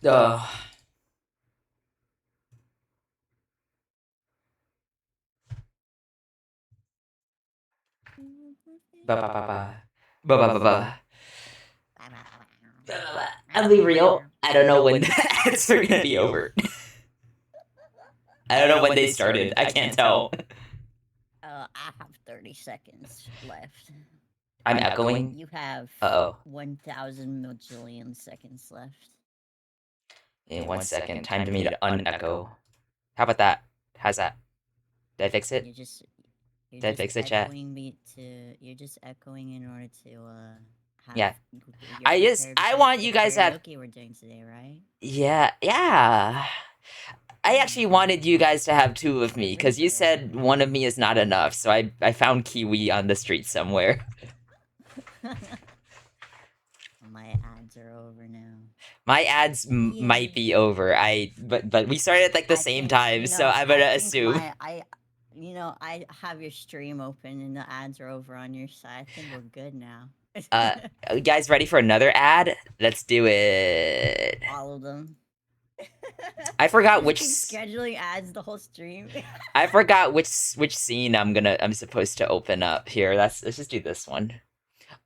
Uh, ba ba ba ba ba ba ba ba. I'll be real. I don't know when the ads are gonna be over. I don't know when they started. I can't tell. I have 30 seconds left. I'm echoing. You have Uh oh. 1,000 majillion seconds left. In 1 second. Time to me to unecho. How about that? How's that? Did I fix it? You're just you're Did I just fix it, chat? echoing me to you're just echoing in order to have Yeah. you're prepared I for want the you guys to have. karaoke we're doing today, right? Yeah, yeah. I actually wanted you guys to have two of me because you said one of me is not enough. So I found Kiwi on the street somewhere. My ads are over now. My ads might be over. But we started at like the I same think time, so I'm I gonna think assume. I have your stream open and the ads are over on your side. I think we're good now. You guys ready for another ad? Let's do it. All of them. I forgot Just which. keep scheduling ads the whole stream. I forgot which scene I'm supposed to open up here. Let's just do this one.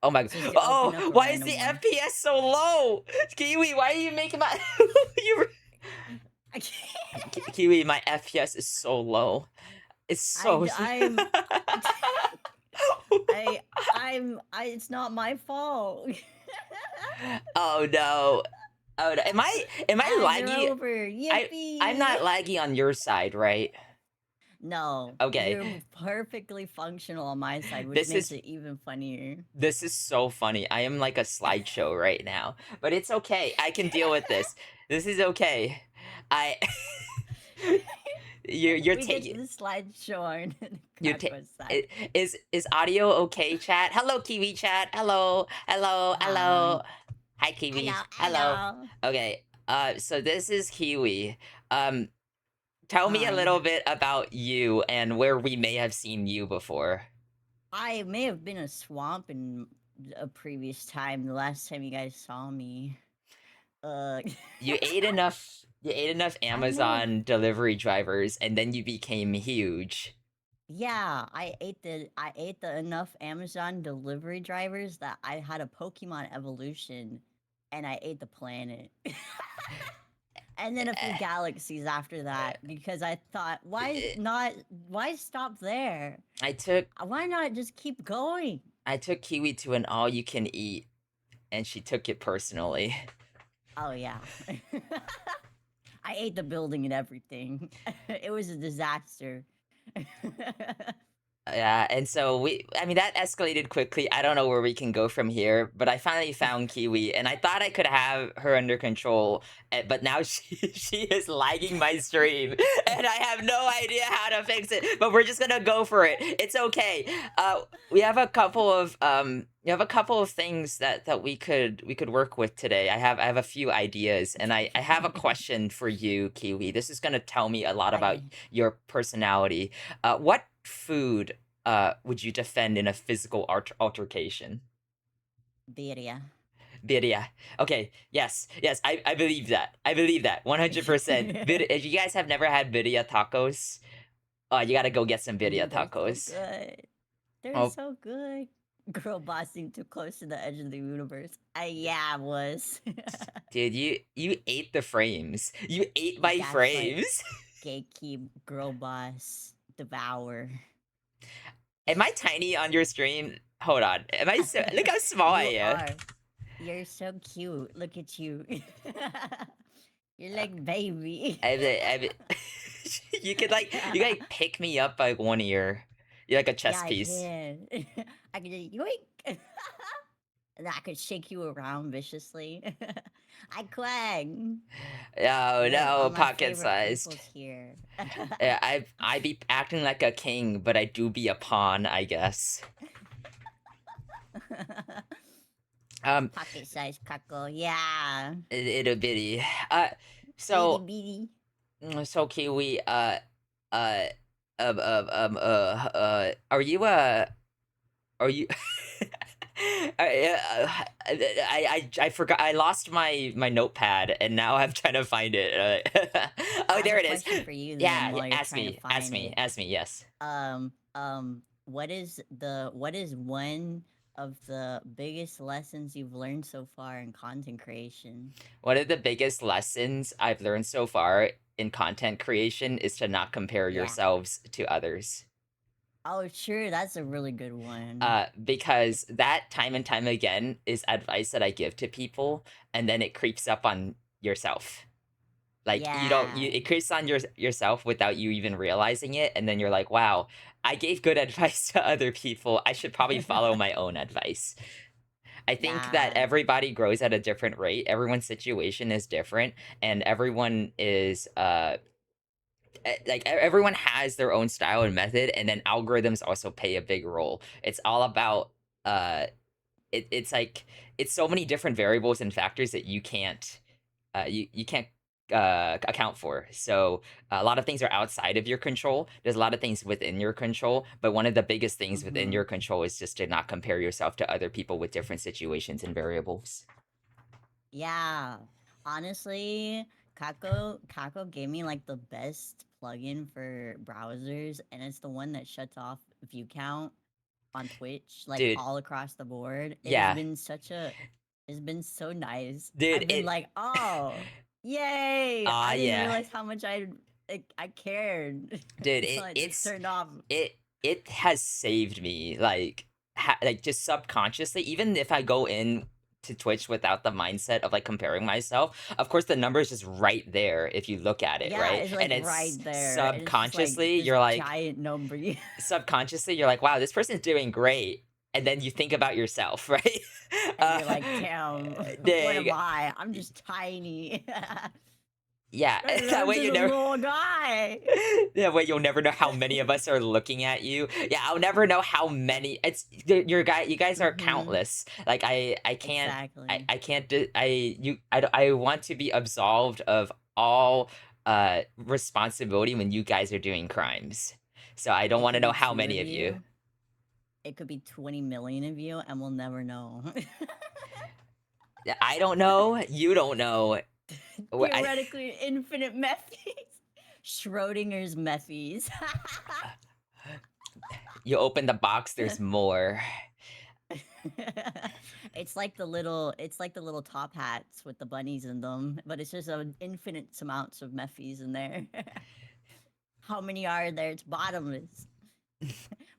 Oh my. Just to open up Oh, a why is the random one. FPS so low? Kiwi, why are you making my? you. I can't. Kiwi, my FPS is so low. It's so. It's not my fault. Oh no. Oh, no. Am I Ads are laggy? over. Yippee! I'm not laggy on your side, right? No. Okay. You're perfectly functional on my side, which This makes is it even funnier. this is so funny. I am like a slideshow right now, but it's okay. I can deal with this. This is okay. I you're We get taking the slideshow on you're Kakko's side. is audio okay, chat? Hello, Kiwi chat. Hello, hello, Hi. hello. Hi, Kiwi. Hello, Hello. hello. Okay. So this is Kiwi. Um, Tell me a Hi. little bit about you and where we may have seen you before. I may have been a swamp in a previous time, the last time you guys saw me. Uh, You ate enough. You ate enough I may have. Amazon delivery drivers, and then you became huge. Yeah, I ate the enough Amazon delivery drivers that I had a Pokemon evolution, and I ate the planet. And then a few galaxies after that because I thought, why stop there? I took Why not just keep going? I took Kiwi to an all-you-can-eat, and she took it personally. Oh yeah. I ate the building and everything. It was a disaster. Yeah, and so I mean, that escalated quickly. I don't know where we can go from here, but I finally found Kiwi, and I thought I could have her under control, but now she is lagging my stream, and I have no idea how to fix it. But we're just gonna go for it. It's okay. We have a couple of things that we could work with today. I have a few ideas, and I have a question for you, Kiwi. This is gonna tell me a lot about Okay. your personality. What food would you defend in a physical altercation? Birria. Birria. Okay, yes, I believe that. I believe that 100%. If you guys have never had birria tacos, you gotta go get some birria Ooh, they're so tacos. good. They're Oh, so good. Girl bossing too close to the edge of the universe. Yeah, I was. dude, you ate the frames. You ate my Gaslight, frames. gatekeep, girl boss, devour. Am I tiny on your stream? Hold on. Am I so? Look how small I You am. are. You're so cute. Look at you. You're like baby. You could like pick me up by one ear. You're like a Yeah, chess I piece. can. I can just yoink. And I could shake you around viciously. I clang. Oh Look, no, all my pocket favorite sized. people's here. Yeah, I be acting like a king, but I do be a pawn, I guess. Um, Pocket sized cuckle, yeah. it'll bitty. Itty So bitty. so Kiwi, uh, are you are you? I forgot. I lost my notepad, and now I'm trying to find it. I Oh, have there a it is. question for you Yeah, then yeah. while you're Ask trying to me. Ask find me. it. Ask me. Yes. What is one of the biggest lessons you've learned so far in content creation? One of the biggest lessons I've learned so far in content creation is to not compare Yeah. yourselves to others. Oh, sure, that's a really good one. Because that time and time again is advice that I give to people, and then it creeps up on yourself. Like you don't you Yeah. it creeps on yourself without you even realizing it, and then you're like, wow, I gave good advice to other people. I should probably follow my own advice. I think that Yeah. everybody grows at a different rate. Everyone's situation is different, and everyone is everyone has their own style and method, and then algorithms also play a big role. It's all about uh it's like it's so many different variables and factors that you can't account for. So a lot of things are outside of your control. There's a lot of things within your control, but one of the biggest things within Mhm. your control is just to not compare yourself to other people with different situations and variables. Yeah. Honestly, Kako gave me like the best plugin for browsers, and it's the one that shuts off view count on Twitch, like Dude, all across the board. It has yeah. been it's been so nice. Dude, I've been it like, oh, yay! I didn't yeah. realize how much I cared Dude, until I just turned off. it has saved me like just subconsciously, even if I go in to Twitch without the mindset of like comparing myself. Of course the number is just right there if you look at it, Yeah, right? it's like And it's right there, and it's just like subconsciously this you're like giant number. subconsciously you're like, wow, this person's doing great. And then you think about yourself, right? And uh, you're like, damn, what am dang. I? I'm just tiny. Yeah, that I'm way just you a never little guy. that way you'll never know how many of us are looking at you. Yeah, I'll never know how many. It's you guys are Mm-hmm. countless. Like I can't Exactly. I can't do I want to be absolved of all responsibility when you guys are doing crimes. So I don't It want to could know be how two many of of you. you. It could be 20 million of you, and we'll never know. I don't know. You don't know. I, Theoretically, infinite methies. Schrodinger's methies. you open the box, there's more. It's like the little top hats with the bunnies in them, but it's just an infinite amounts of methies in there. How many are there? It's bottomless.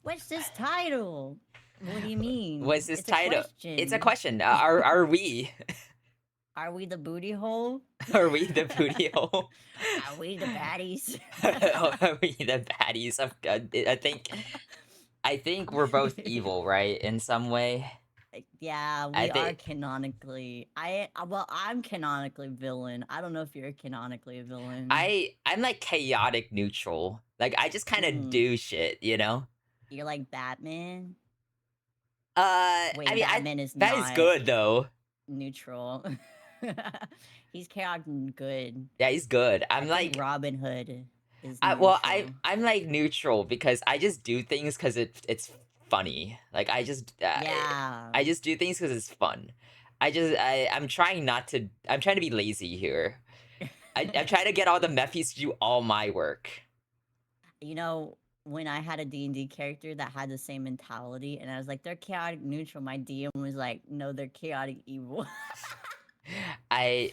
What's this title? What do you mean? What's this It's a title? It's a question. question. Are we? Are we the booty hole? Are we the booty hole? Are we the baddies? Are we the baddies? I think we're both evil, right? In some way. Yeah, I we are think canonically. Well, I'm canonically villain. I don't know if you're canonically a villain. I'm like chaotic neutral. Like I just kind of Mm, do shit, you know? you're like Batman. I Wait, mean, I Batman is that is not good though. neutral. He's chaotic and good. Yeah, he's good. I think Robin Hood is neutral. I'm like neutral because I just do things because it's funny. Like Yeah. I just do things because it's fun. I'm trying not to. I'm trying to be lazy here. I'm trying to get all the mephies to do all my work. You know, when I had a D&D character that had the same mentality, and I was like, they're chaotic neutral, my DM was like, no, they're chaotic evil. I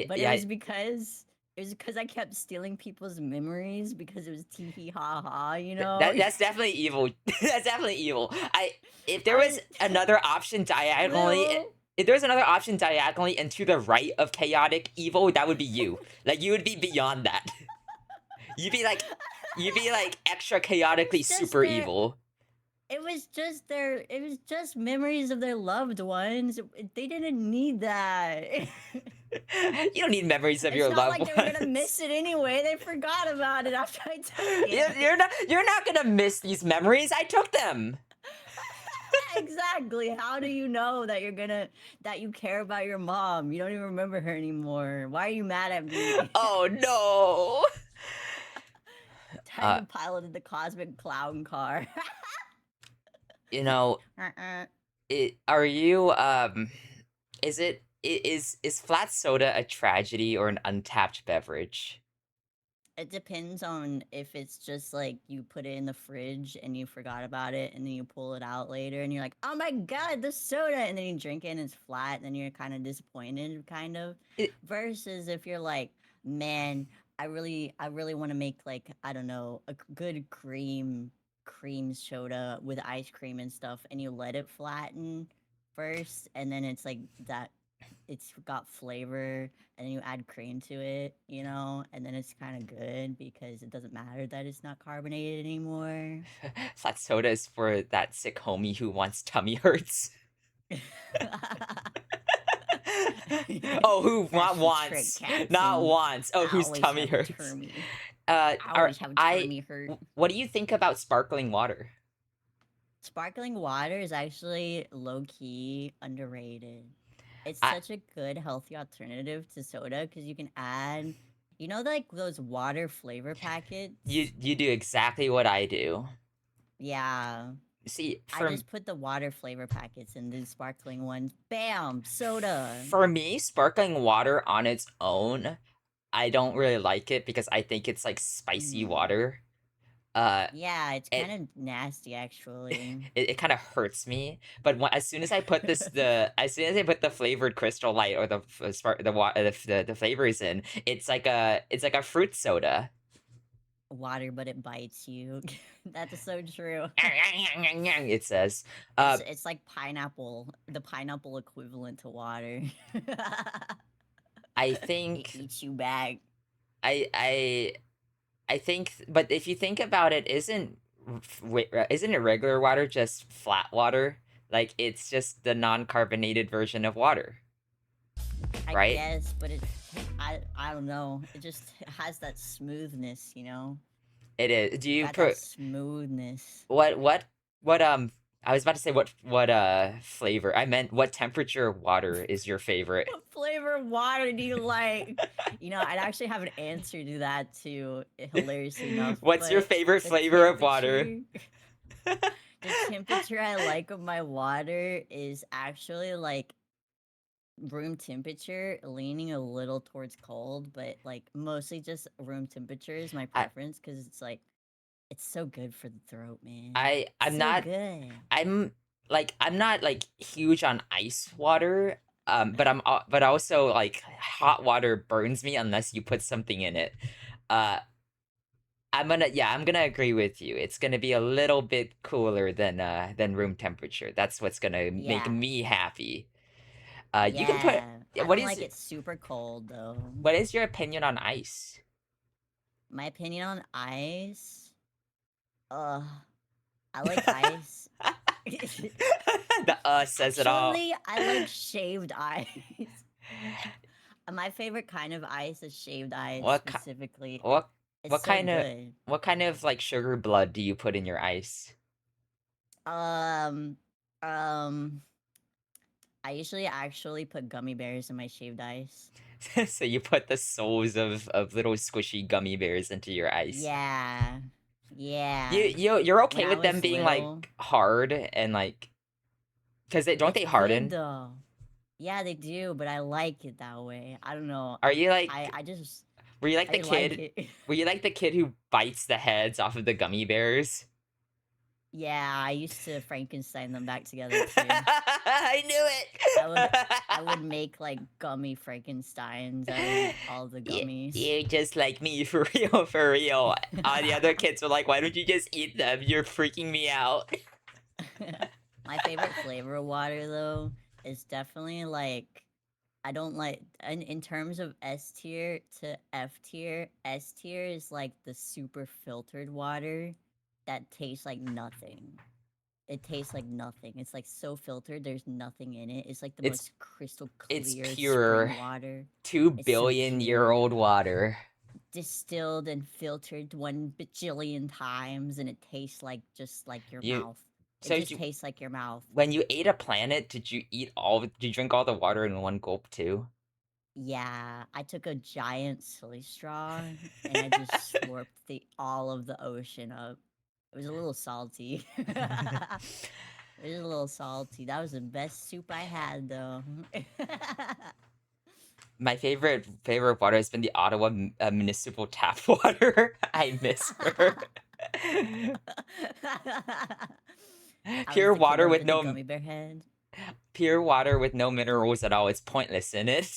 But yeah. it was because I kept stealing people's memories because it was tee hee ha ha, you know? That's definitely evil. That's definitely evil. If there was I another option diagonally, little if there was another option diagonally and to the right of chaotic evil, that would be you. Like you would be beyond that. You'd be like extra it chaotically was just super their evil. it was just memories of their loved ones. They didn't need that. You don't need memories of It's your not loved like they were gonna ones. miss it anyway. They forgot about it after I took it. You're not gonna miss these memories. I took them. Exactly. How do you know that that you care about your mom? You don't even remember her anymore. Why are you mad at me? Oh no. Time Uh, to pilot the cosmic clown car. you know, are you is it is flat soda a tragedy or an untapped beverage? It depends on if it's just like you put it in the fridge and you forgot about it and then you pull it out later and you're like, "Oh my god, the soda." And then you drink it and it's flat and then you're kind of disappointed kind of. It, Versus if you're like, "Man, I really want to make like, I don't know, a good cream soda with ice cream and stuff and you let it flatten first and then it's like that it's got flavor and then you add cream to it, and then it's kind of good because it doesn't matter that it's not carbonated anymore. flat soda is for that sick homie who wants tummy hurts. Oh, who not That's the trick, wants, not Captain. wants. Oh, I whose always tummy have a hurts. termy. I Are always have a termy hurt. what do you think about sparkling water? Sparkling water is actually low key underrated. It's I such a good healthy alternative to soda because you can add, like those water flavor packets. you do exactly what I do. Yeah, See, I just put the water flavor packets in the sparkling ones. Bam! Soda. for me, sparkling water on its own, I don't really like it because I think it's like spicy Mm. water. Uh, Yeah, it's it kind of nasty actually. it kind of hurts me. But as soon as I put as soon as I put the flavored Crystal Light or the spark the flavors in, it's like a fruit soda. Water, but it bites you. That's so true. It says. It's Uh, it's like pineapple, the pineapple equivalent to water. I It think eats you back. I I I think, but if you think about it, isn't it regular water just flat water? Like it's just the non-carbonated version of water, I right? guess, but I don't know. It just has that smoothness. It is. Do you Got that put smoothness. what I was about to say what flavor. I meant what temperature water is your favorite? What flavor of water do you like? I'd actually have an answer to that too, hilariously enough. What's your But favorite the flavor of water? temperature, the temperature I like of my water is actually like room temperature, leaning a little towards cold, but like mostly just room temperature is my I preference because it's like it's so good for the throat, man. I'm So not good. I'm not like huge on ice water. But also like hot water burns me unless you put something in it. Uh, I'm gonna agree with you. It's gonna be a little bit cooler than room temperature. That's what's gonna make Yeah. me happy. You can put Yeah. I what don't is like it super cold though. what is your opinion on ice? My opinion on ice. Ugh. I like ice. The says it all. Actually, I like shaved ice. My favorite kind of ice is shaved ice What ki- specifically. what It's what so kind of good. like sugar blood do you put in your ice? Um, um, I usually actually put gummy bears in my shaved ice. So you put the souls of little squishy gummy bears into your ice. Yeah. Yeah. You're When okay I with them was being little, like hard and like because they it's good harden? though. Yeah, they do, but I like it that way. I don't know. Are you I just were you like the I like kid? it. Were you like the kid who bites the heads off of the gummy bears? Yeah, I used to Frankenstein them back together too. I knew I would it. I would make like gummy Frankensteins out of all the Yeah, gummies. you just like me for real, for real. The other kids were like, "Why don't you just eat them? You're freaking me out." My favorite flavor of water though is definitely like I don't like in terms of S tier to F tier. S tier is like the super filtered water that tastes like nothing. It tastes like nothing. It's like so filtered, there's nothing in it. It's like the It's most crystal it's clear pure spring water. two It's so billion year pure. old water. Distilled and filtered 1 bajillion times, and it tastes like just like your You mouth. It so just tastes like your mouth. when you ate a planet, did you drink all the water in one gulp too? Yeah, I took a giant silly straw and I just slurped all of the ocean up. It was a little salty. It's a little salty. That was the best soup I had, though. My favorite water has been the Ottawa municipal tap water. I miss her. I was Pure the kid water with in the no gummy bear head. pure water with no minerals at all. It's pointless in it.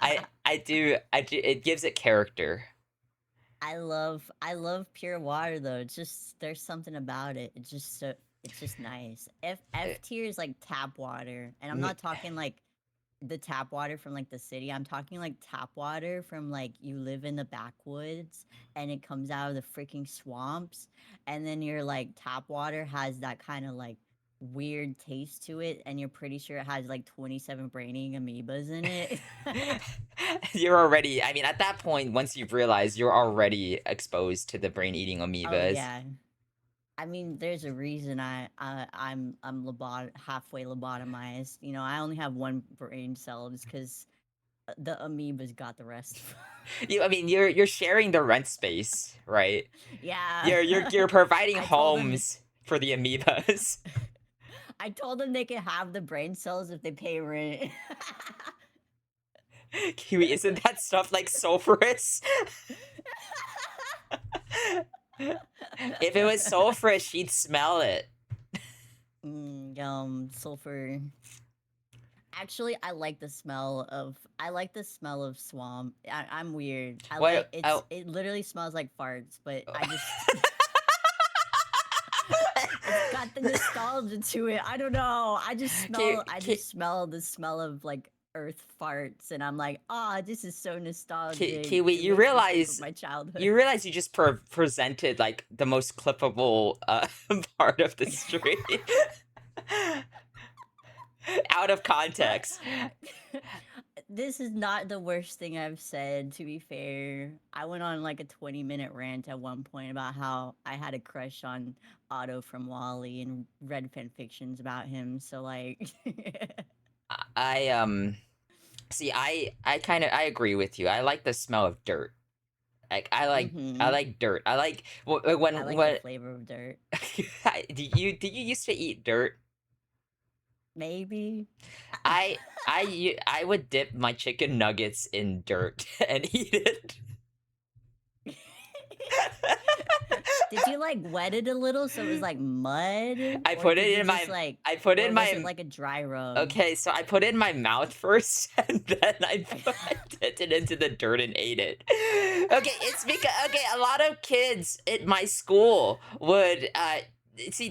I do it gives it character. I love pure water though. It's just there's something about it. It's just nice. Uh, F tier is like tap water, and I'm mm, not talking like the tap water from like the city. I'm talking like tap water from like you live in the backwoods and it comes out of the freaking swamps, and then your like tap water has that kind of like weird taste to it, and you're pretty sure it has like 27 brainy amoebas in it. You're already, I mean, at that point, once you've realized you're already exposed to the brain-eating Oh amoebas. yeah. I mean, there's a reason I'm halfway lobotomized. You know, I only have one brain cell because the amoebas got the rest. I mean, you're sharing the rent space, right? Yeah, You're providing I told them homes for the amoebas. I told them they could have the brain cells if they pay rent. Kiwi, isn't that stuff like sulfurous? If it was sulfurous, she'd smell it. Sulfur. Actually, I like the smell of swamp. I'm weird. What? Oh, it literally smells like farts, but I just it's got the nostalgia to it. I don't know. I Ki- just smell the smell of like earth farts, and I'm like, ah, this is so nostalgic. Kiwi, It makes me think of my childhood. you just presented like the most clippable part of the stream out of context. This is not the worst thing I've said, to be fair. I went on like a 20-minute rant at one point about how I had a crush on Otto from Wally and read fan fictions about him. So like I see. I agree with you. I like the smell of dirt. Like I mm-hmm. like dirt. I like I like the when flavor of dirt. do you used to eat dirt? Maybe. I would dip my chicken nuggets in dirt and eat it. Did you like wet it a little so it was like mud? I Or put did it you in just my like, I put it or in was it my like a dry rub? okay, so I put it in my mouth first, and then I dipped it into the dirt and ate it. Okay, it's because okay, a lot of kids at my school would see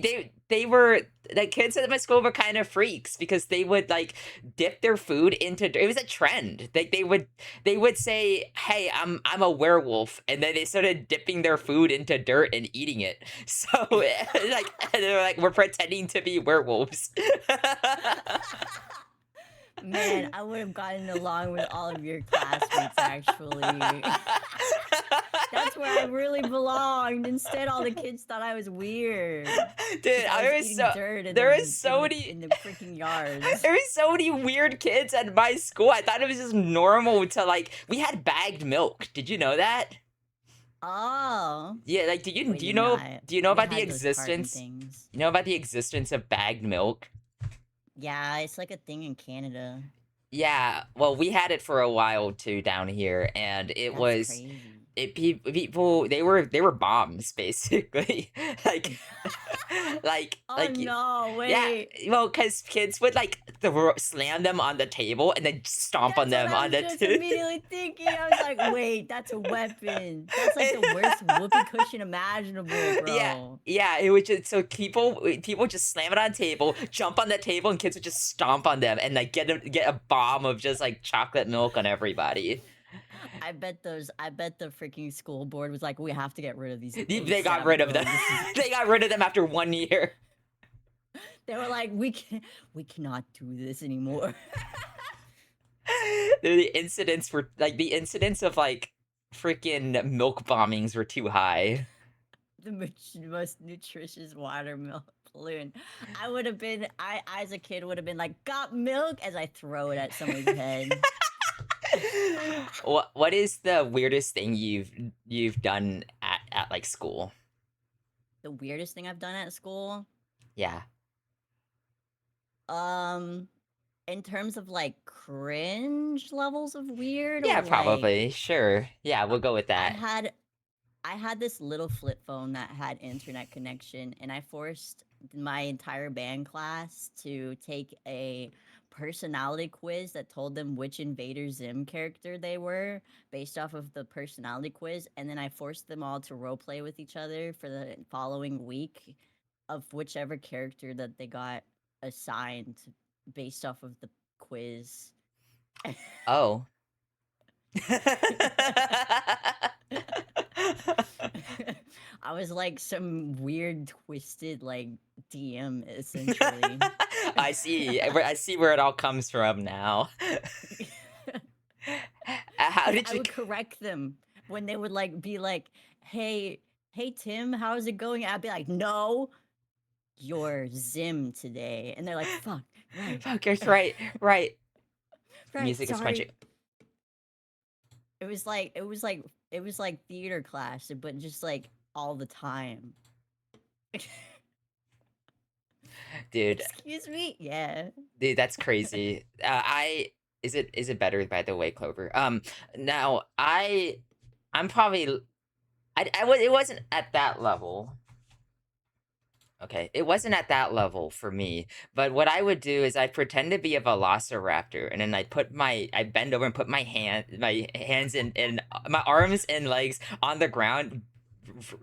they were the kids at my school were kind of freaks because they would like dip their food into it was a trend. They would say, "Hey, I'm a werewolf," and then they started dipping their food into dirt and eating it. So like they're like, "We're pretending to be werewolves." Man, I would have gotten along with all of your classmates actually. That's where I really belonged. Instead, all the kids thought I was weird Dude, because I was eating dirt there is so in many the freaking yards. there is so many weird kids at my school. I thought it was just normal to like we had bagged milk. Did you know that? Oh, Yeah, like we did not. do you know We about the had those carton existence things. you know about the existence of bagged milk? Yeah, it's like a thing in Canada. Yeah, well, we had it for a while too down here, and it That's was crazy. people they were bombs basically like Oh like no, yeah, wait. well, because kids would like slam them on the table and then stomp on That's what them I on was the just immediately thinking. I was like, wait, that's a weapon. That's like the worst whoopee cushion imaginable, Yeah, bro. yeah, it was just so people just slam it on the table, jump on the table, and kids would just stomp on them and like get a bomb of just like chocolate milk on everybody. I bet the freaking school board was like, we have to get rid of these They got ASAP, rid of them. bro. This is They got rid of them after 1 year. they were like, we cannot do this anymore. The incidents of like freaking milk bombings were too high. The most nutritious watermelon balloon. I as a kid would have been like, got milk as I throw it at somebody's head. What is the weirdest thing you've done at like school? The weirdest thing I've done at school. Yeah. Um, in terms of like cringe levels of weird, Yeah, or like probably. Sure. Yeah, uh, we'll go with I that. had I had this little flip phone that had internet connection, and I forced my entire band class to take a personality quiz that told them which Invader Zim character they were based off of the personality quiz, and then I forced them all to role play with each other for the following week of whichever character that they got assigned based off of the quiz. Oh. I was like some weird twisted like DM essentially. I see where it all comes from now. How Cuz did I you would correct them when they would like be like, "Hey, hey Tim, how's it going?" I'd be like, "No, you're Zim today." And they're like, "Fuck, right." Fuckers, right, right. Right, Music is sorry. crunchy. It was like theater class, but just like all the time. Dude, Excuse me? Yeah. dude, that's crazy. I is it better by the way, Clover? Now I'm probably I was it wasn't at that level. Okay, it wasn't at that level for me, but what I would do is I pretend to be a velociraptor, and then I bend over and put my hands and my arms and legs on the ground,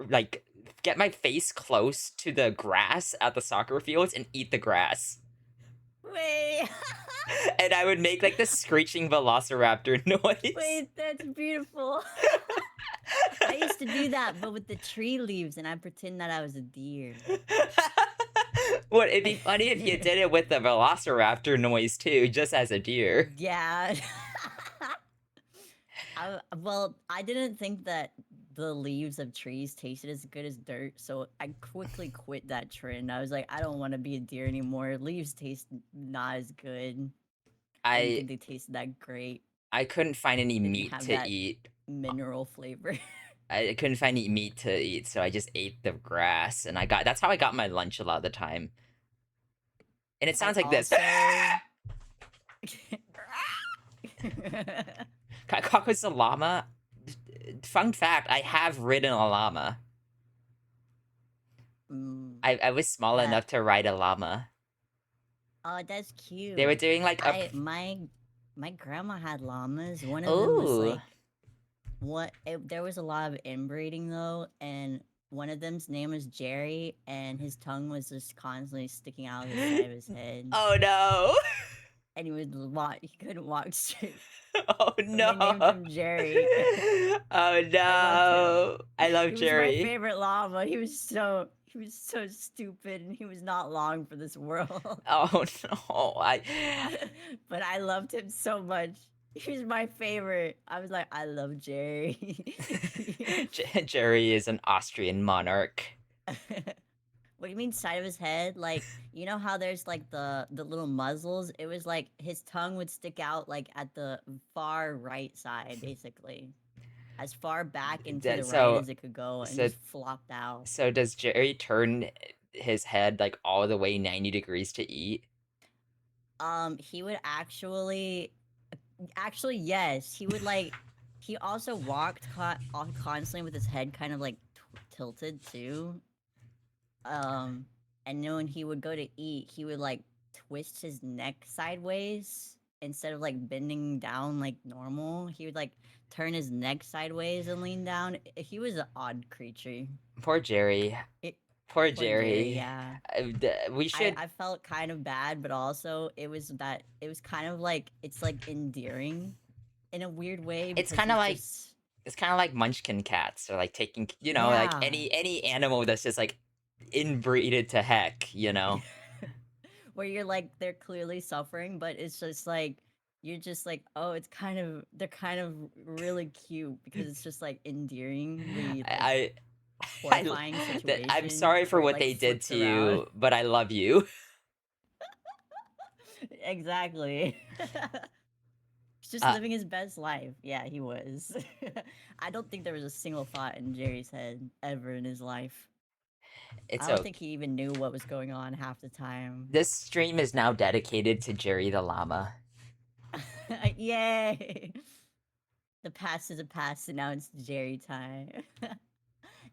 like get my face close to the grass at the soccer fields and eat the grass. Wait. And I would make like the screeching velociraptor noise. Wait, that's beautiful. I used to do that, but with the tree leaves, and I pretend that I was a deer. What it'd be funny if you did it with the velociraptor noise too, just as a deer. Yeah. Well, I didn't think that the leaves of trees tasted as good as dirt, so I quickly quit that trend. I was like, I don't want to be a deer anymore. Leaves taste not as good. I didn't I think they tasted that great. I couldn't find any They didn't meat have to that eat. mineral flavor. I couldn't find any meat to eat, so I just ate the grass, and I got that's how I got my lunch a lot of the time. And it I sounds like this. also Cock was a llama. Fun fact: I have ridden a llama. mm, I was small that enough to ride a llama. oh, that's They were cute. doing like a. I my grandma had llamas. One of them was Ooh. like there was a lot of inbreeding though, and one of them's name was Jerry, and his tongue was just constantly sticking out of the side of his head, Oh no. and he couldn't walk straight. Oh And they named no. him Jerry. Oh I loved him. no. I love He was my Jerry. favorite llama. He was so stupid, and he was not long for this world. Oh no. I But I loved him so much. He was my favorite. I was like, I love Jerry. Jerry is an Austrian monarch. What do you mean side of his head? Like, you know how there's like the little muzzles? It was like his tongue would stick out like at the far right side, basically. As far back and to the right So as it could go and so just flopped out. so does Jerry turn his head like all the way 90 degrees to eat? He would actually yes, he would like he also walked constantly with his head kind of like tilted too. Um, and then when he would go to eat, he would like twist his neck sideways instead of like bending down like normal. He would like turn his neck sideways and lean down. He was an odd creature. Poor Jerry. It, Poor Poor Jerry, Jerry. yeah. We should. I felt kind of bad, but also it was kind of like it's like endearing in a weird way It's because kind of he's like just it's kind of like Munchkin cats, or like taking like yeah. any animal that's just like inbreeded to heck. Where you're like they're clearly suffering, but it's just like you're just like, oh, they're kind of really cute because it's just like endearingly like I I horrifying I'm situation sorry for where it what like they did flips to around. you, but I love you. Exactly. He's just Uh, living his best life. Yeah, he was. I don't think there was a single thought in Jerry's head ever in his life. It's I don't okay. think he even knew what was going on half the time. This stream is now dedicated to Jerry the llama. Yay! The past is a past, and now it's Jerry time.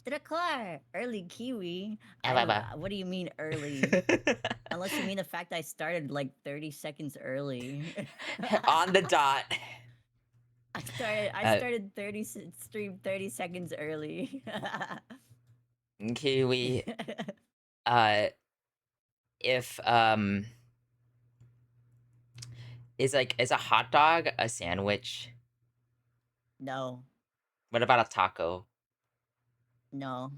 Draklar! Early Kiwi. Ah, I bah, don't. bah. What do you mean early? Unless you mean the fact I started like 30 seconds early. On the dot. I Uh, started stream 30 seconds early. Kiwi, uh, if, is a hot dog a sandwich? No, What about a taco? no.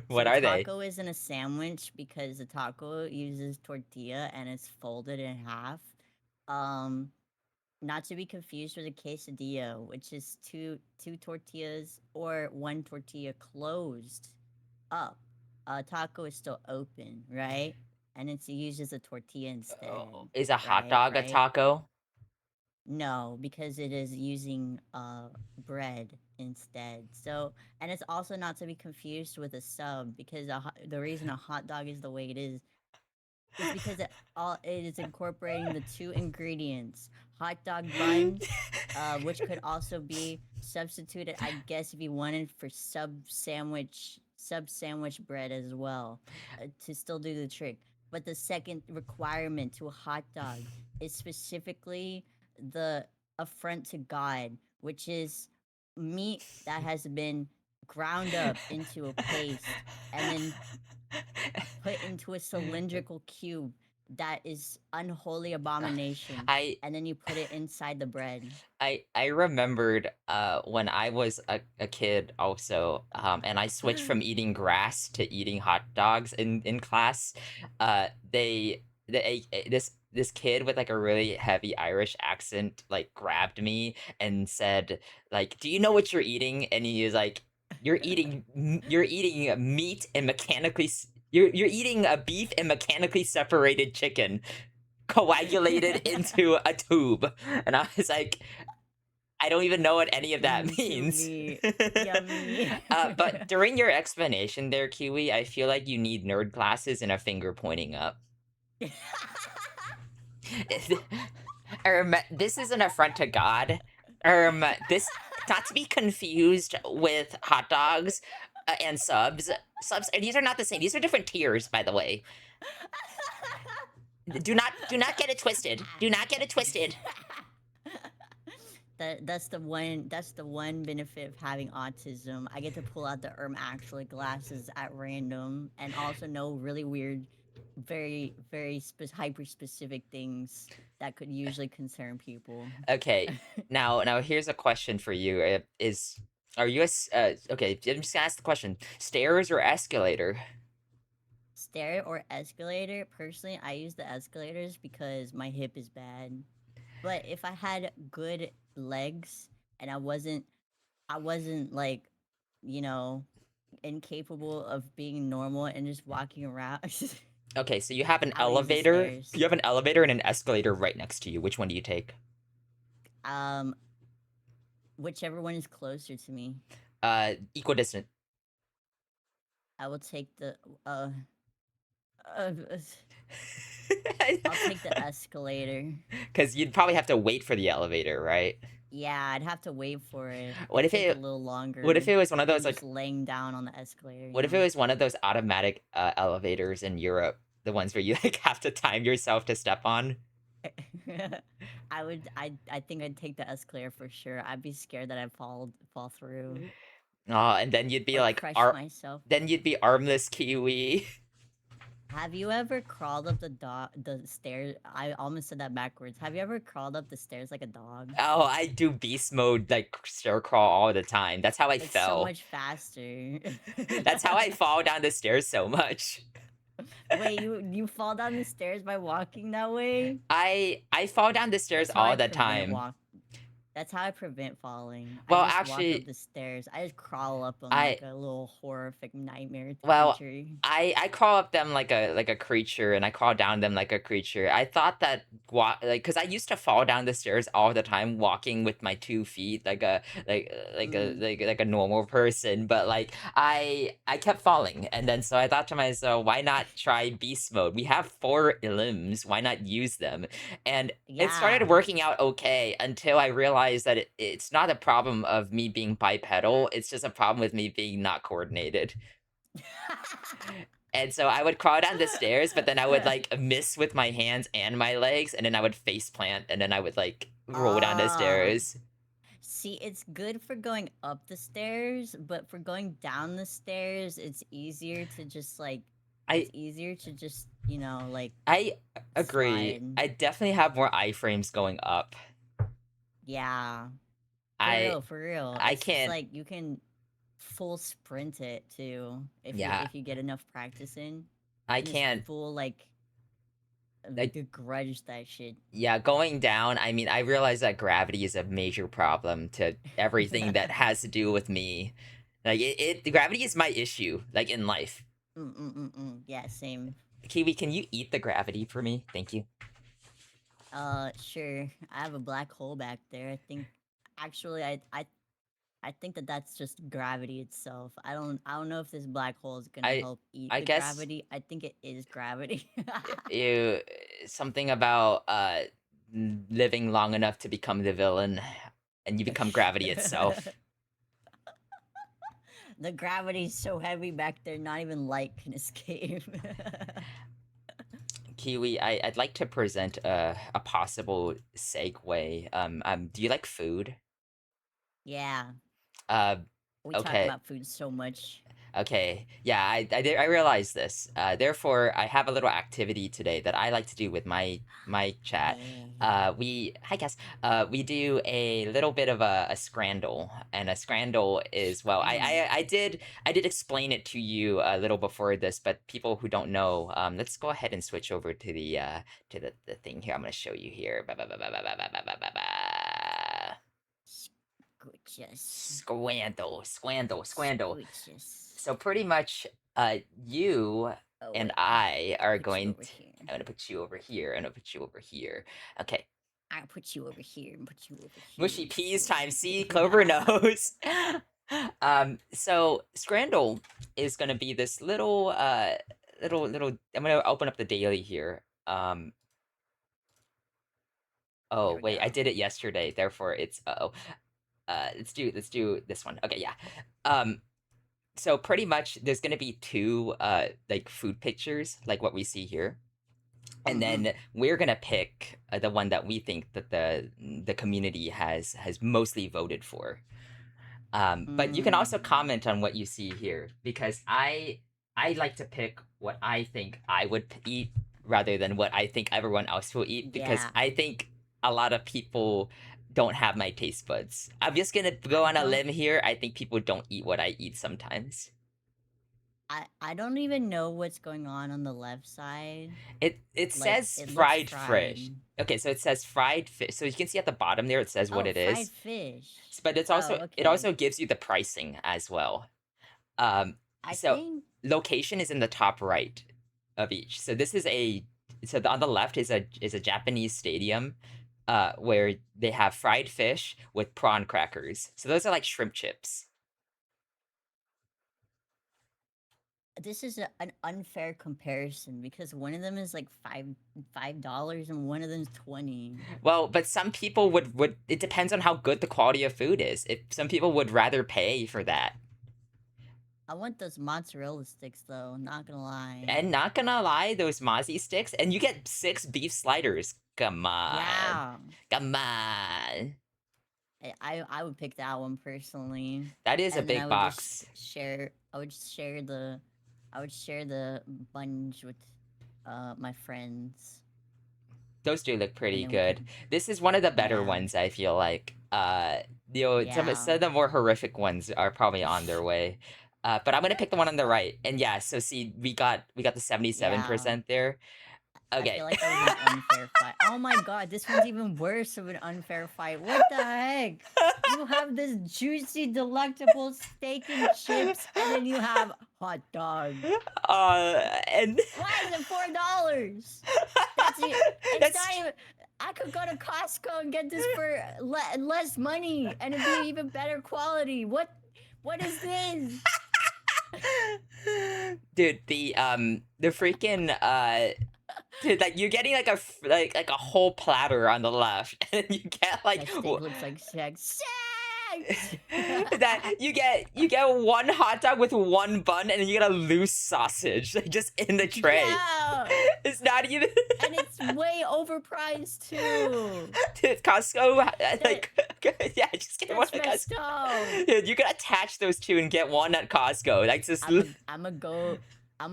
What So are they? taco isn't a sandwich because the taco uses tortilla and it's folded in half. Um, Not to be confused with a quesadilla, which is two tortillas or one tortilla closed up. A taco is still open, right? And it's used as a tortilla instead, Is a hot right? dog a Right? taco? No, because it is using bread instead. So, and it's also not to be confused with a sub because the reason a hot dog is the way it is because it is incorporating the two ingredients hot dog buns, which could also be substituted, I guess, if you wanted for sub sandwich bread as well, to still do the trick. But the second requirement to a hot dog is specifically the affront to God, which is meat that has been ground up into a paste and then put into a cylindrical cube that is unholy abomination, I and then you put it inside the bread. I remembered when I was a kid also, and I switched from eating grass to eating hot dogs in class. This kid with like a really heavy Irish accent like grabbed me and said like, "Do you know what you're eating?" And he was like, you're eating meat and you're eating a beef and mechanically separated chicken coagulated into a tube." And I was like, I don't even know what any of that To means. me, yummy. But during your explanation there, Kiwi, I feel like you need nerd glasses and a finger pointing up. This is an affront to God. This not to be confused with hot dogs and subs. Subs, and these are not the same. These are different tiers, by the way. Do not get it twisted. Do not get it twisted. That's the one benefit of having autism. I get to pull out the actually glasses at random and also know really weird, hyper specific things that could usually concern people. Okay, now here's a question for you. Are you okay? I'm just gonna ask the question: stairs or escalator? Stair or escalator? Personally, I use the escalators because my hip is bad. But if I had good legs and I wasn't like, you know, incapable of being normal and just walking around, Okay, so you have an I would use the elevator. stairs. You have an elevator and an escalator right next to you. Which one do you take? Um, Whichever one is closer to me, Equidistant. I will take the uh I'll take the escalator. Because you'd probably have to wait for the elevator, right? Yeah, I'd have to wait for it. What It'd if take a it? little What if longer it was one of than those just like? laying down on the escalator, you What if it know? was one of those automatic elevators in Europe? The ones where you like have to time yourself to step on. I think I'd take the escalator for sure. I'd be scared that I'd fall through Oh, and then you'd be or like, crush myself. then you'd be armless Kiwi. Have you ever crawled up the stairs? I almost said that backwards. Have you ever crawled up the stairs like a dog? Oh, I do beast mode like stair crawl all the time. That's how I It's so fell. much faster. That's how I fall down the stairs so much. Wait, you fall down the stairs by walking that way? I fall down the stairs That's how I all the prevent time. walk. That's how I prevent falling. I Well, just walk up actually, the stairs. I just crawl up them I like a little horrific nightmare well, creature. I crawl up them like a creature, and I crawl down them like a creature. I thought that because I used to fall down the stairs all the time, walking with my 2 feet Mm. like a normal person. But like I kept falling, and then so I thought to myself, why not try beast mode? We have 4 limbs. Why not use them? And it started Yeah. working out okay until I realized that it's not a problem of me being bipedal. It's just a problem with me being not coordinated. And so I would crawl down the stairs, but then I would like miss with my hands and my legs, and then I would face plant, and then I would like roll down the Ah. stairs. See, it's good for going up the stairs, but for going down the stairs, it's I easier to just, like I agree. slide. I definitely have more iframes going up. Yeah. For I real, for real. I It's just can't. like you can full sprint it too Yeah, if you get enough practice in. I You can just can't. full like I, begrudge that shit. yeah, going down. I mean, I realize that gravity is a major problem to everything that has to do with me. Like gravity is my issue. Like in life. Yeah, same. Kiwi, can you eat the gravity for me? Thank you. Sure. I have a black hole back there. Actually, I think that that's just gravity itself. I don't know if this black hole is gonna I help eat I the guess gravity. I think it is gravity. you something about living long enough to become the villain, and you become gravity itself. The gravity's so heavy back there, not even light can escape. Kiwi, I'd like to present a possible segue. Do you like food? Yeah, Uh, we talk okay. about food so much. Okay, yeah, I realized this. Therefore, I have a little activity today that I like to do with my chat. Yeah. Hi guys. We do a little bit of a scrandle, and a scrandle is well, Scrandle. I did explain it to you a little before this, but people who don't know, let's go ahead and switch over to the thing here. I'm gonna show you here. Ba, ba, ba, ba, ba, ba, ba, ba, ba, ba, ba. Squitches. Squandle. Squitches. So pretty much, you Oh and wait, I I'll are put you going over to. here. I'm gonna put you over here. I'm gonna put you over here. Okay. I'll put you over here and put you over Mushy here. peas time. Squishy. See, Clover knows. So Scrandle is gonna be this little, little. I'm gonna open up the daily here. There Oh we wait, I go. did it yesterday. Therefore, it's oh. Let's do this one. Okay, yeah. Um, so pretty much there's gonna be two like food pictures like what we see here, and Mm-mm. then we're gonna pick the one that we think that the community has mostly voted for. But you can also Mm. comment on what you see here, because I like to pick what I think I would eat rather than what I think everyone else will eat, because Yeah. I think a lot of people don't have my taste buds. I'm just gonna go I on a don't limb here. I think people don't eat what I eat sometimes. I don't even know what's going on the left side. It Like says it looks fried fried. fish. Okay, so it says fried fish. So you can see at the bottom there it says what Oh, it fried is. fish. But Oh, it okay. also gives you the pricing as well. Um, I so think location is in the top right of each. So this is on the left is a Japanese stadium, where they have fried fish with prawn crackers. So those are like shrimp chips. this is an unfair comparison because one of them is like $5 and one of them's 20. Well, but some people would it depends on how good the quality of food is. If some people would rather pay for that. I want those mozzarella sticks though, not gonna lie. And not gonna lie, those Mozzie sticks, and you get 6 beef sliders. Come on. Yeah. Come on. I would pick that one personally. That is a And then big box. I would share the bunch with my friends. Those do look And pretty then we good. could This is one of the better yeah. ones, I feel like. Yeah. Some of the more horrific ones are probably on their way. But I'm gonna pick the one on the right. And yeah, so see, we got the Yeah. 77% there. I feel Okay. like that was an unfair fight. Oh my god, this one's even worse of an unfair fight. What the heck? You have this juicy, delectable steak and chips, and then you have hot dog. And Why is it $4? That's it. It's not that's even. I could go to Costco and get this for less money, and it'd be even better quality. What is this? dude, the freaking dude, like you're getting like like a whole platter on the left, and you get like That steak looks like sex. Sex! that you get one hot dog with one bun, and then you get a loose sausage like just in the tray. Yeah! It's not even. And it's way overpriced too. Dude, Costco, That like, yeah, just get one that's at messed Costco. up. Dude, you can attach those two and get one at Costco. Like, just. I'm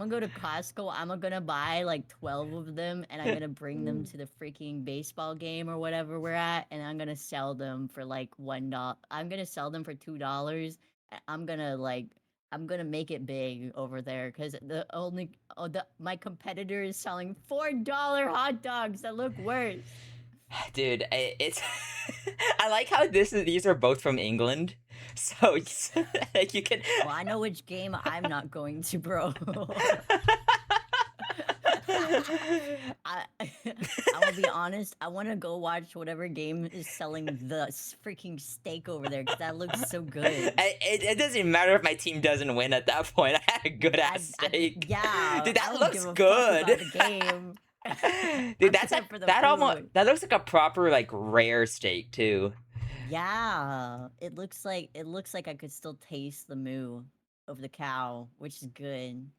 gonna go to Costco. I'm gonna buy like 12 of them and I'm gonna bring them to the freaking baseball game or whatever we're at, and I'm gonna sell them for like $1. I'm gonna sell them for $2. I'm gonna make it big over there because my competitor is selling $4 hot dogs that look worse. Dude, it's. I like how these are both from England, so like you can. Well, I know which game I'm not going to, bro. I I will be honest. I want to go watch whatever game is selling the freaking steak over there because that looks so good. It doesn't matter if my team doesn't win at that point. I had a good ass steak. Yeah, Dude, I that don't looks give a fuck good. about the game. Dude, I'm that's there like for the that almost food. that looks like a proper like rare steak too. Yeah, it looks like I could still taste the moo of the cow, which is good.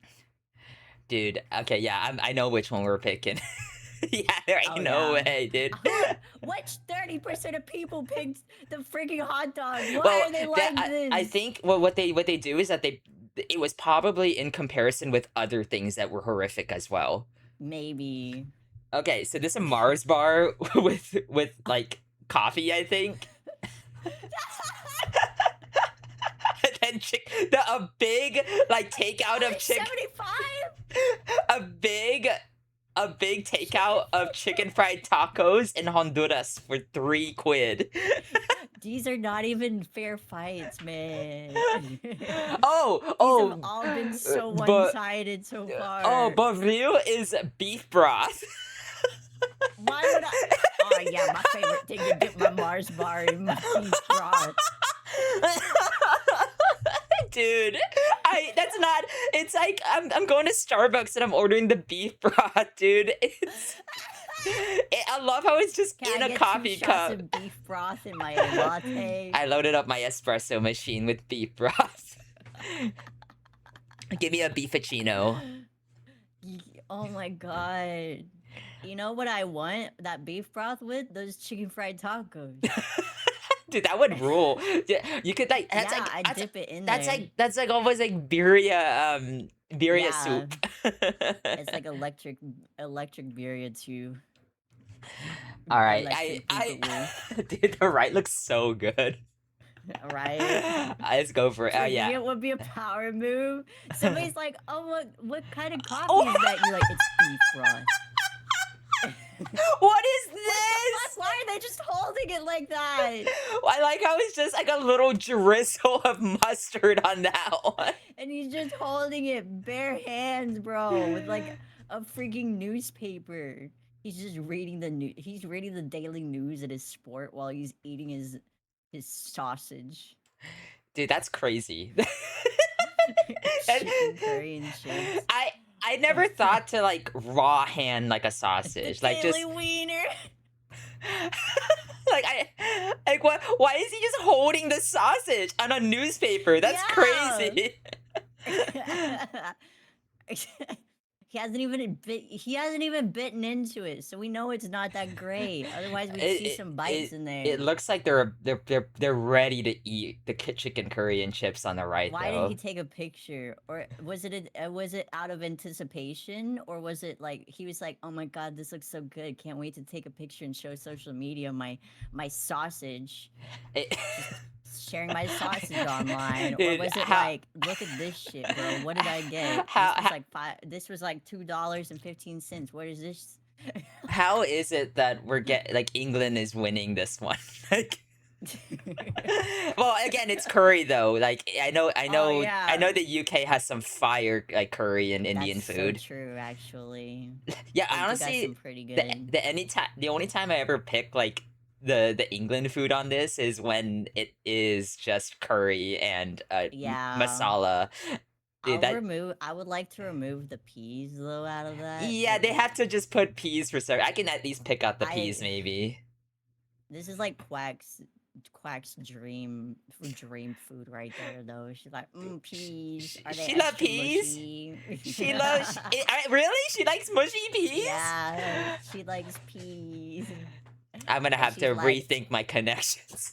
Dude, okay, yeah, I know which one we're picking. Yeah, there Oh ain't no yeah. way, dude. Which 30% of people picked the freaking hot dog? Why Well, are they that like I this? think what they do is that it was probably in comparison with other things that were horrific as well. Maybe. Okay, so this is a Mars bar with like coffee, I think. And then a big like takeout Only of chicken, 75? a big a big takeout of chicken fried tacos in Honduras for 3 quid. These are not even fair fights, man. Oh, These have all been uh, so but one-sided so oh, far. but real is beef broth. Why would I? Oh yeah, my favorite thing to dip my Mars bar in my beef broth. Dude, that's not. It's like I'm going to Starbucks and I'm ordering the beef broth, dude. I love how it's just Can in I a get 2 coffee shots cup. of beef broth in my latte? I loaded up my espresso machine with beef broth. Give me a beefacino. Oh my god. You know what I want that beef broth with? Those chicken fried tacos. Dude, that would rule. Yeah, you could like that's Yeah, like I dip it in that's there. like that's like almost like birria Yeah, soup. it's like electric birria too. All right, Electric boogaloo. dude, the right looks so good. Right? Let's go for it. Oh Drinking yeah. it would be a power move. Somebody's like, "Oh, what kind of coffee Oh, is that?" You're like, "It's beef broth." what is What the this? fuck? Why are they just holding it like that? I like how it's just like a little drizzle of mustard on that one. And he's just holding it bare hands, bro, with like a freaking newspaper. He's just reading the new. He's reading the daily news at his sport while he's eating his sausage. Dude, that's crazy. Chicken curry and chips. I never thought to like raw hand like a The sausage. Like just daily wiener. like like what why is he just holding the sausage on a newspaper? That's Yeah. crazy. He hasn't even bitten into it, so we know it's not that great. Otherwise, we'd see some bites in there. It looks like they're ready to eat the chicken curry and chips on the right Why though. did he take a picture? Or was it out of anticipation, or was it like he was like, "Oh my god, this looks so good! Can't wait to take a picture and show social media my sausage." It- sharing my sausage online, or Dude, was it like, look at this shit, bro? What did I get? how how This was like $2.15. What is this? how is it that like England is winning this one? Like, well, again, it's curry though. Like Oh I yeah, know the UK has some fire like curry and that's Indian so food. true. Actually, Yeah, they do got some honestly, pretty good. the only time I ever pick like the England food on this is when it is just curry and Yeah, masala. Dude, that I would like to remove the peas though out of that. yeah, they have to just put peas for some. I can at least pick out the peas I maybe. This is like Quack's dream food right there though. She's like, peas. Are they She love extra peas. mushy? She loves. Really? She likes mushy peas. Yeah, she likes peas. I'm gonna And have to she's like, rethink my connections.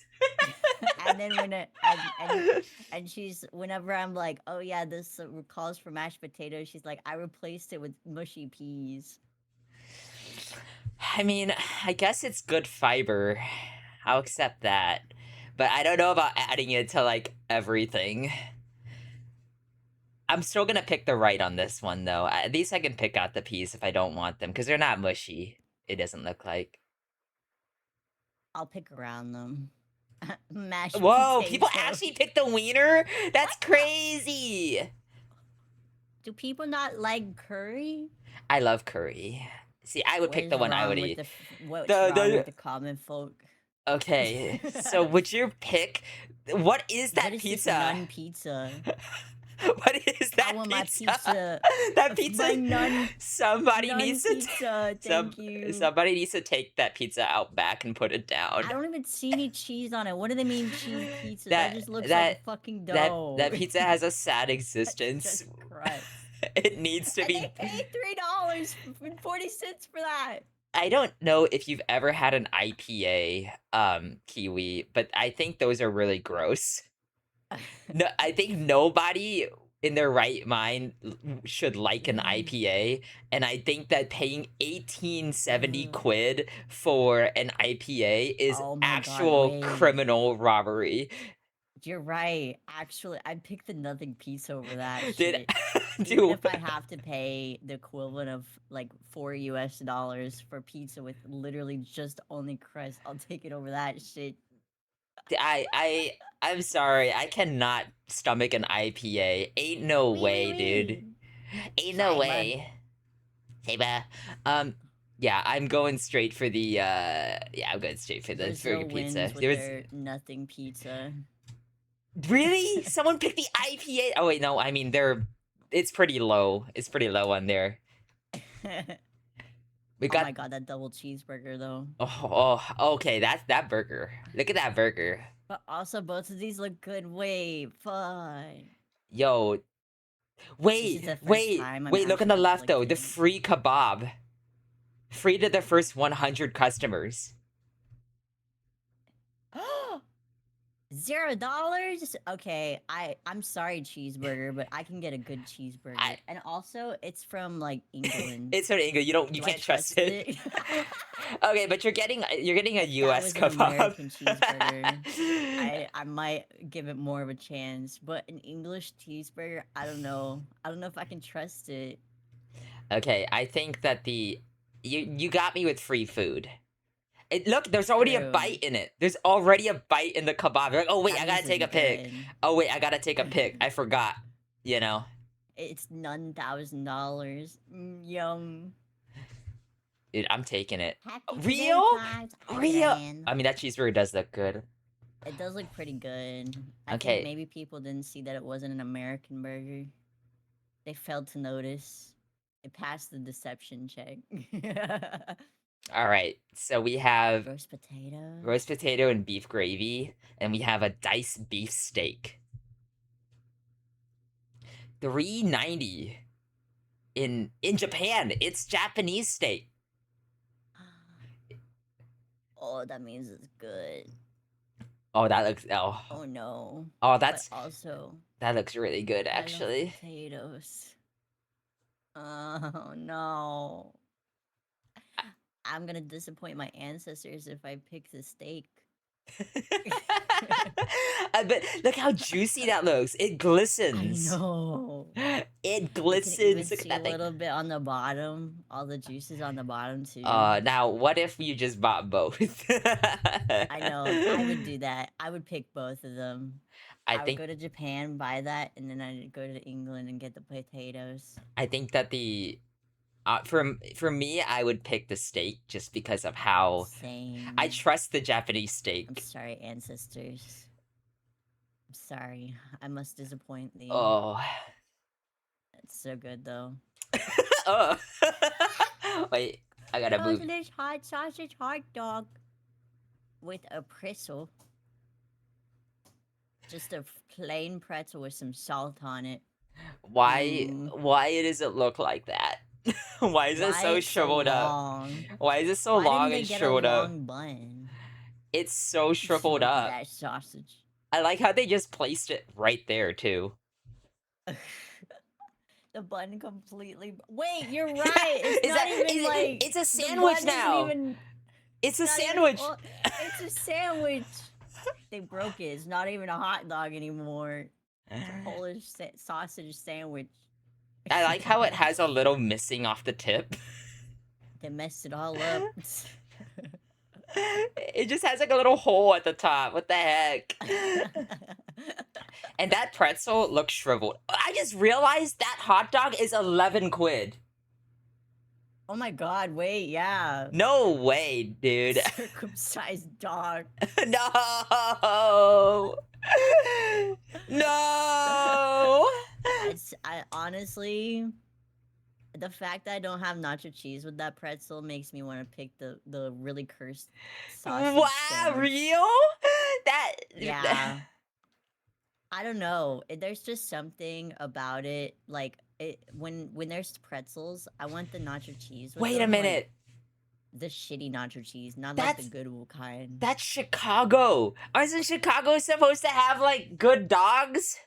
and then when it, and she's whenever I'm like, oh yeah, this calls for mashed potatoes. She's like, I replaced it with mushy peas. I mean, I guess it's good fiber. I'll accept that. But I don't know about adding it to like everything. I'm still gonna pick the right on this one though. At least I can pick out the peas if I don't want them because they're not mushy. It doesn't look like. I'll pick around them. Mashed Whoa, people potato. actually pick the wiener? That's crazy. Do people not like curry? I love curry. See, I would pick the one I would eat. What's wrong with The the common folk? Okay, so would you pick what is What that is this pizza? nun pizza? What is I that want my pizza? pizza. That pizza? My Somebody nun needs to pizza. some Thank you. somebody needs to take that pizza out back and put it I down. don't even see any cheese on it. What do they mean cheese pizza? That That just looks like that fucking dough. that pizza has a sad That's existence. just crust. It needs to And they be. paid $3.40 for that. I don't know if you've ever had an IPA kiwi, but I think those are really gross. No, I think nobody in their right mind should like an IPA, and I think that paying 1870 Ugh. quid for an IPA is Oh my god, actual wait. criminal robbery. You're right. Actually, I'd pick the nothing pizza over that Dude, shit. Even dude, if I have to pay the equivalent of like $4 for pizza with literally just only crust, I'll take it over that shit. I'm sorry, I cannot stomach an IPA. Ain't no Wee wee way, dude. wee. Ain't no Cyber. way. Saber. Um, yeah, I'm going straight for the yeah, I'm going straight for the Brazil burger pizza. wins with There was their nothing pizza. really someone picked the IPA. Oh wait, no, I mean they're it's pretty low. It's pretty low on there. We Oh my got god, that double cheeseburger though. okay, that's that burger. Look at that burger. But also, both of these look good. Wait, fine. Yo, This is wait, the first wait, time I'm wait, look on the actually left though. The conflicted. free kebab. Free to the first 100 customers. $0? Okay, I'm sorry, cheeseburger, but I can get a good cheeseburger. I And also, it's from like England. it's sort of English. You Do I can't trust trust it. it? Okay, but you're getting a That US was an kebab. American cheeseburger. I might give it more of a chance, but an English cheeseburger, I don't know. I don't know if I can trust it. Okay, I think that you got me with free food. Look, there's already a True. bite in it. There's already a bite in the kebab. You're like, oh wait, That I means gotta it's take a pic. good. Oh wait, I gotta take a pic. I forgot. You know, It's $9,000. Yum. dude, I'm taking it. Happy today Real, times, real. Iceland. I mean, that cheeseburger does look good. It does look pretty good. I think Okay, maybe people didn't see that it wasn't an American burger. They failed to notice. It passed the deception check. all right. So we have Roast potato. roast potato and beef gravy, and we have a diced beef steak. 390 in Japan. It's Japanese steak. Oh, that means it's good. Oh, that looks Oh no. oh But that's also, that looks really good I love actually. potatoes. Oh no. I'm gonna disappoint my ancestors if I pick the steak. But look how juicy that looks. It I glistens. know. It You can even glistens. Look at see a that thing. little bit on the bottom. All the juices on the bottom too. Now what if you just bought both? I know. I would do that. I would pick both of them. I I would think go to Japan, buy that, and then I'd go to England and get the potatoes. I think that the for me, I would pick the steak just because of how I Same. trust the Japanese I'm steak. sorry, ancestors. I'm sorry. I must disappoint thee. Oh. It's so good though. Oh. Wait, I gotta move. Sausage hot sausage hot dog with a pretzel. Just a plain pretzel with some salt on it. Why Mmm. why does it look like that? Why is it Why so it's so shriveled up? long? Why is it so Why didn't long they and get a shriveled up? long bun? It's so Just shriveled look at up. that sausage. I like how they just placed it right there too. The bun completely. Wait, you're right. It's Is not that even like it's a the sandwich bun isn't now. even. It's a Not even. sandwich. Well, it's a sandwich. They broke it. It's not even a hot dog anymore. It's a Polish sausage sandwich. I like how it has a little missing off the tip. They messed it all up. It just has like a little hole at the top. What the heck? And that pretzel looks shriveled. I just realized that hot dog is 11 quid. Oh my god, wait, yeah. No way, dude. Circumcised dog. No. No. I honestly, the fact that I don't have nacho cheese with that pretzel makes me want to pick the really cursed sausage Wow, sandwich. real? That Yeah. I don't know. There's just something about it. Like when there's pretzels, I want the nacho cheese with Wait a them, like minute. the shitty nacho cheese, not like the That's good kind. that's Chicago. Isn't Chicago supposed to have like good dogs?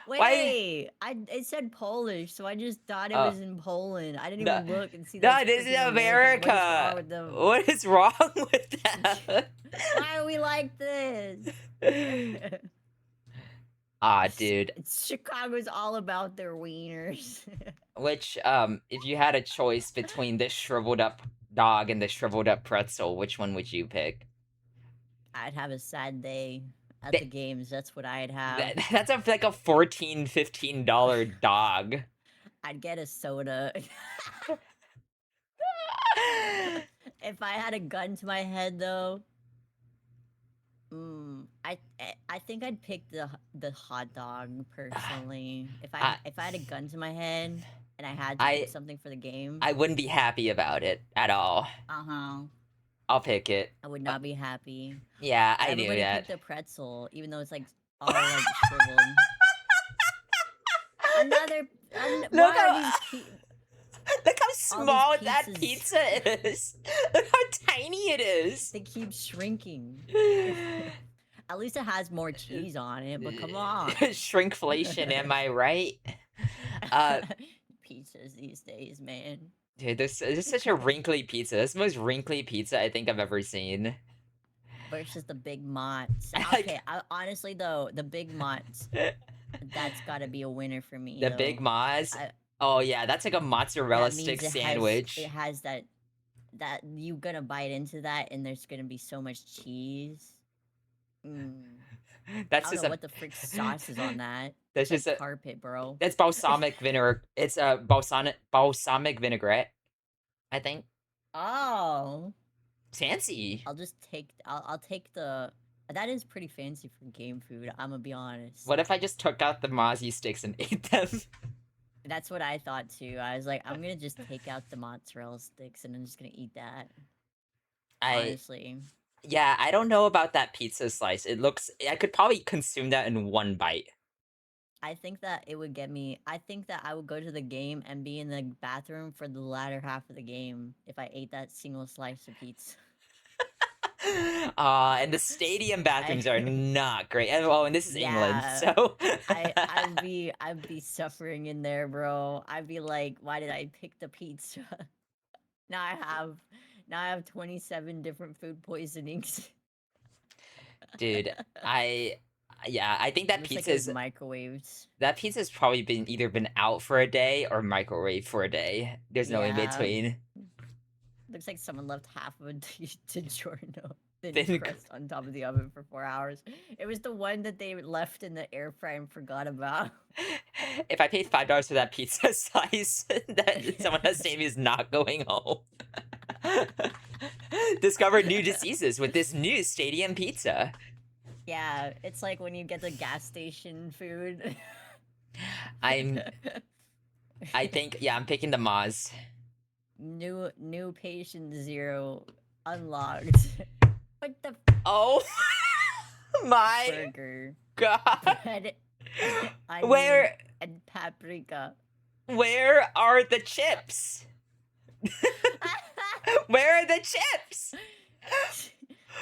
Why? Wait, it said Polish, so I just thought it Oh, was in Poland. I didn't no. even look and see No, that's this is freaking American. What is wrong America. with them? What is wrong with that? Why are we like this? Dude. Chicago's all about their wieners. Which, if you had a choice between this shriveled up dog and the shriveled up pretzel, which one would you pick? I'd have a sad day at That, the games. That's what I'd have. that's like a $14, $15 dog. I'd get a soda. If I had a gun to my head, though, I think I'd pick the hot dog personally. I, If I had a gun to my head and I had to pick I something for the game, I wouldn't be happy about it at all. uh-huh, I'll pick it. I would not be happy. Yeah, But I knew everybody that. picked the pretzel, even though it's like all like shriveled. Another. Look Why are how these? look how All small these that pizzas. pizza is. Look how tiny it is. They keep shrinking. At least it has more cheese on it, but come on. Shrinkflation, am I right? Pizzas these days, man. Dude, this is such a wrinkly pizza. This is the most wrinkly pizza I think I've ever seen. Versus the Big Mott's. I like Okay, honestly though, the Big Mott's, that's gotta be a winner for me. the though. Big Moz. I, Oh yeah, that's like a mozzarella that stick means sandwich. it has that you gonna bite into that and there's gonna be so much cheese. I That's don't just know a what the frick sauce is on that. that's It's just like a carpet, bro. that's balsamic vinegar. It's a balsamic vinaigrette, I think. Oh, Fancy. I'll just take. I'll take the. That is pretty fancy for game food. I'm gonna be honest. What if I just took out the mozzie sticks and ate them? That's what I thought too. I was like, I'm gonna just take out the mozzarella sticks and I'm just gonna eat that. Honestly, Yeah, I don't know about that pizza slice. It looks I could probably consume that in one bite. I think that it would get me. I think that I would go to the game and be in the bathroom for the latter half of the game if I ate that single slice of pizza. And the stadium bathrooms are not great. And this is England, Yeah, so I'd be suffering in there, bro. I'd be like, why did I pick the pizza? now I have Now I have 27 different food poisonings. Dude, I yeah, I think Looks like it was microwaved. that pizza's probably been out for a day or microwaved for a day. There's no in Yeah. between. Looks like someone left half of a DiGiorno thin Then crust on top of the oven for 4 hours. It was the one that they left in the air fryer and forgot about. if I paid $5 for that pizza slice, that someone has saved me is not going home. Discover new diseases with this new stadium pizza. Yeah, it's like when you get the gas station food. I'm I think yeah, I'm picking the Maz. New patient 0 unlocked. What the Oh my burger? god. Bread, onion, Where and paprika. where are the chips? Where are the chips?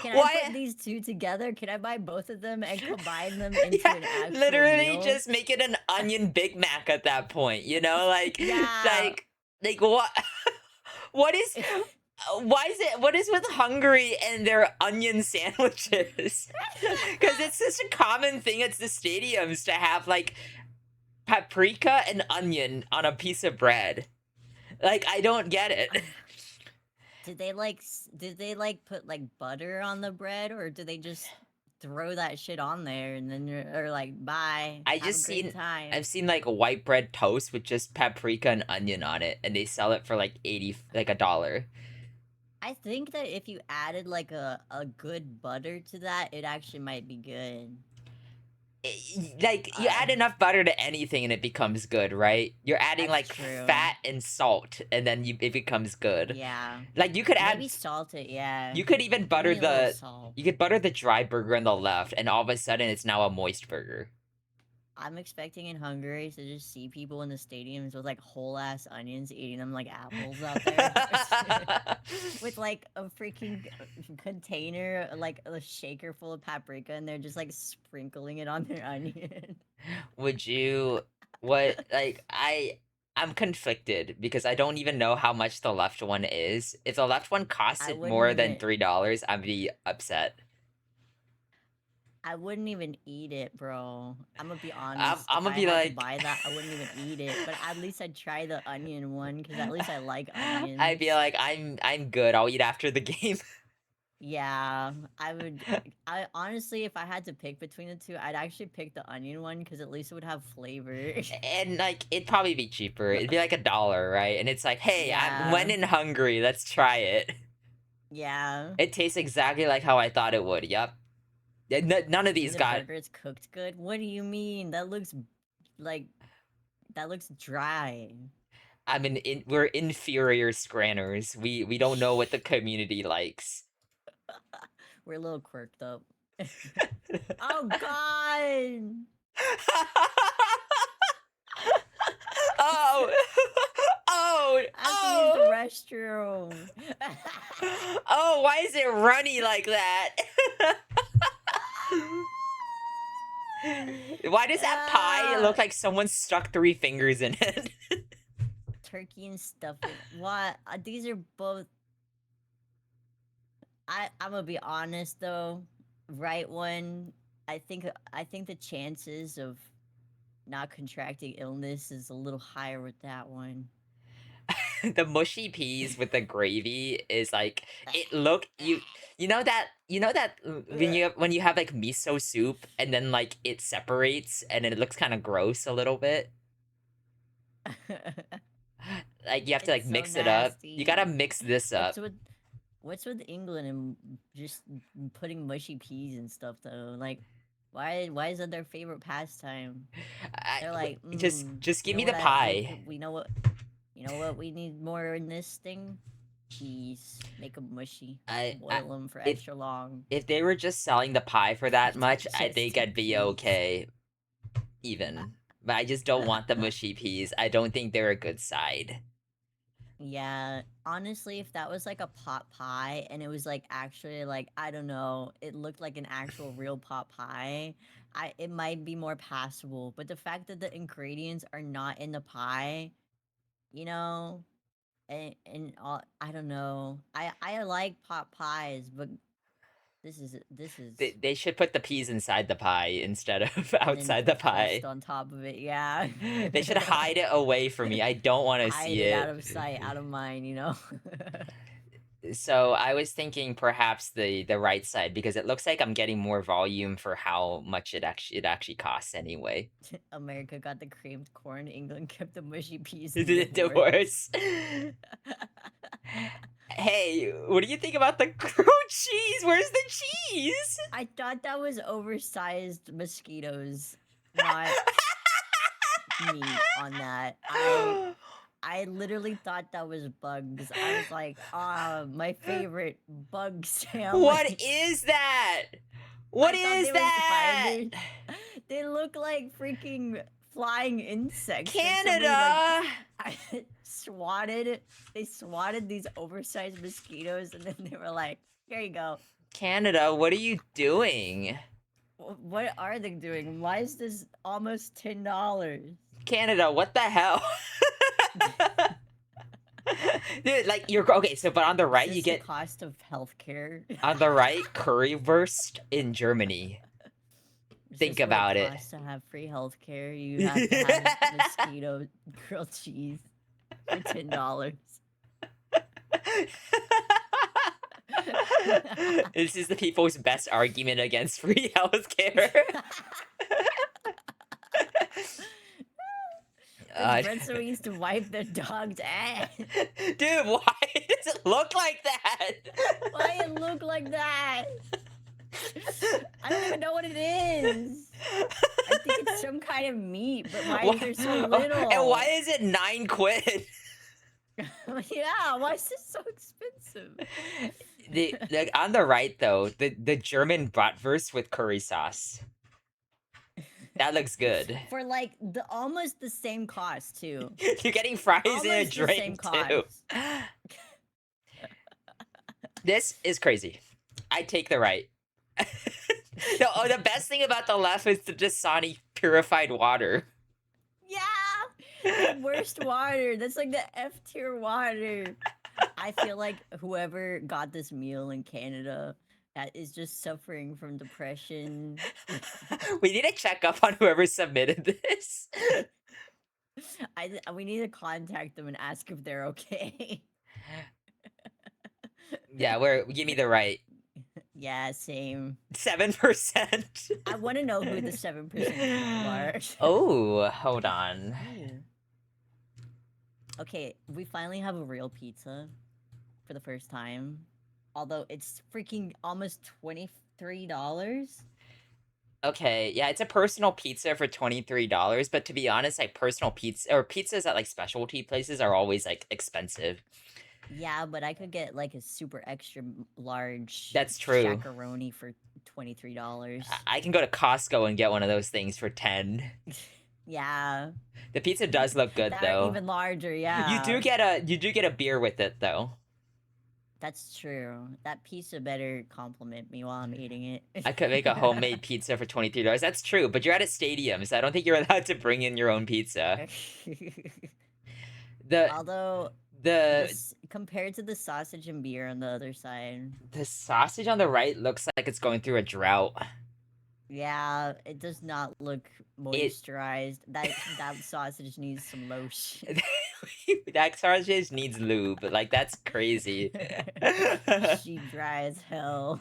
Can I put Why? these two together? Can I buy both of them and combine them into Yeah, an actual literally meal? just make it an onion Big Mac at that point, you know? Yeah. Like what what is why is it what is with Hungary and their onion sandwiches? Cuz it's such a common thing at the stadiums to have like paprika and onion on a piece of bread. Like I don't get it. Did they like put like butter on the bread, or do they just throw that shit on there and then you're like, bye, I have a just great seen I've time? seen like a white bread toast with just paprika and onion on it and they sell it for like 80 like a dollar. I think that if you added like a good butter to that, it actually might be good. Like you Uh, add enough butter to anything and it becomes good, right? You're adding that's like true. fat and salt and then it becomes good. Yeah. Like you could Maybe add salt it, yeah. you could even Give butter me a little the salt. you could butter the dry burger on the left and all of a sudden it's now a moist burger. I'm expecting in Hungary to just see people in the stadiums with like whole ass onions eating them like apples out there. With like a freaking container, like a shaker full of paprika, and they're just like sprinkling it on their onion. Would you what like I'm conflicted because I don't even know how much the left one is. If the left one I costed wouldn't more than even $3, I'd be upset. I wouldn't even eat it, bro. I'm gonna be honest. I'm If gonna I be had to like buy that, I wouldn't even eat it. But at least I'd try the onion one because at least I like I'd be onions. like, I'm good. I'll eat after the game. Yeah, I would. I honestly, if I had to pick between the two, I'd actually pick the onion one because at least it would have flavor. And like it'd probably be cheaper. It'd be like $1, right? And it's like, hey, I'm when Yeah, in Hungary, let's try it. yeah. It tastes exactly like how I thought it would. Yep. None of You mean these the got. burger is cooked good? What do you mean? Like that looks dry. We're inferior scranners. We don't know what the community likes. We're a little quirked up. Oh God! Oh, oh, I have to use the oh, restroom. oh! Why is it runny like that? Why does that pie Ah, look like someone stuck 3 fingers in it? turkey and stuffing. What? These are both. I'm gonna be honest though. Right one. I think the chances of not contracting illness is a little higher with that one. The mushy peas with the gravy is like you know that when you have like miso soup and then like it separates and it looks kind of gross a little bit. Like you have to It's like so mix it up. You gotta nasty. mix this What's up. with what's with England and just putting mushy peas and stuff though? Like, why is that their favorite pastime? I, They're like, just you give know me the what I we pie. could you know what we need more in this thing? Peas. Make them mushy. I Boil them for if extra long. if they were just selling the pie for that much, I think Digested I'd be peas. okay even. But I just don't want the mushy peas. I don't think they're a good side. Yeah, honestly, if that was like a pot pie and it was like actually like I don't know, it looked like an actual real pot pie, I it might be more passable. But the fact that the ingredients are not in the pie, you know, I don't know. I like pot pies, but this is They should put the peas inside the pie instead of and then outside the put crust pie. on top of it. Yeah. They should hide it away from me. I don't want to Hide see it out it. of sight, out of mind, you know? So I was thinking perhaps the right side because it looks like I'm getting more volume for how much it actually costs anyway. America got the creamed corn, England kept the mushy peas in the The divorce. divorce. Hey, what do you think about the grilled cheese? Where's the cheese? I thought that was oversized mosquitoes, not meat on that. I literally thought that was bugs. I was like, ah, my favorite bug What sandwich. is that? What I thought is they were that? spiders. They look like freaking flying insects that somebody like Canada. swatted. They swatted these oversized mosquitoes and then they were like, here you go. Canada, what are you doing? What are they doing? Why is this almost $10? Canada, what the hell? Dude, like you're okay, so but on the right Is you this the get cost of healthcare? on the right currywurst in Germany. Is Think this what it about it. costs to have free healthcare? You have to have mosquito grilled cheese for $10. This is the people's best argument against free healthcare. That's Brent's we used to wipe their dog's ass. Dude, why does it look like that? Why it look like that? I don't even know what it is. I think it's some kind of meat, but why is there so little? And why is it 9 quid? Yeah, why is this so expensive? Like on the right though, the German bratwurst with curry sauce. That looks good. For like the almost the same cost too. You're getting fries Almost and a the same drink too. cost. This is crazy. I take the right. The best thing about the left is the Dasani purified water. Yeah, the worst water. That's like the F tier water. I feel like whoever got this meal in Canada that is just suffering from depression. We need to check up on whoever submitted this. We need to contact them and ask if they're okay. Yeah, give me the right. Yeah, same. 7%. I want to know who the 7% people are. Oh, hold on. Ooh. Okay, we finally have a real pizza for the first time. Although it's freaking almost $23. Okay, yeah, it's a personal pizza for $23, but to be honest, like personal pizza or pizzas at like specialty places are always like expensive. Yeah, but I could get like a super extra large That's true. shakaroni for $23. I can go to Costco and get one of those things for 10. Yeah. The pizza does look good That though. even larger, yeah. You do get a beer with it though. That's true. That pizza better compliment me while I'm eating it. I could make a homemade pizza for $23. That's true, but you're at a stadium, so I don't think you're allowed to bring in your own pizza. Although the compared to the sausage and beer on the other side, the sausage on the right looks like it's going through a drought. yeah, it does not look moisturized. That sausage needs some lotion. That sausage needs lube. Like that's crazy. She dry as hell.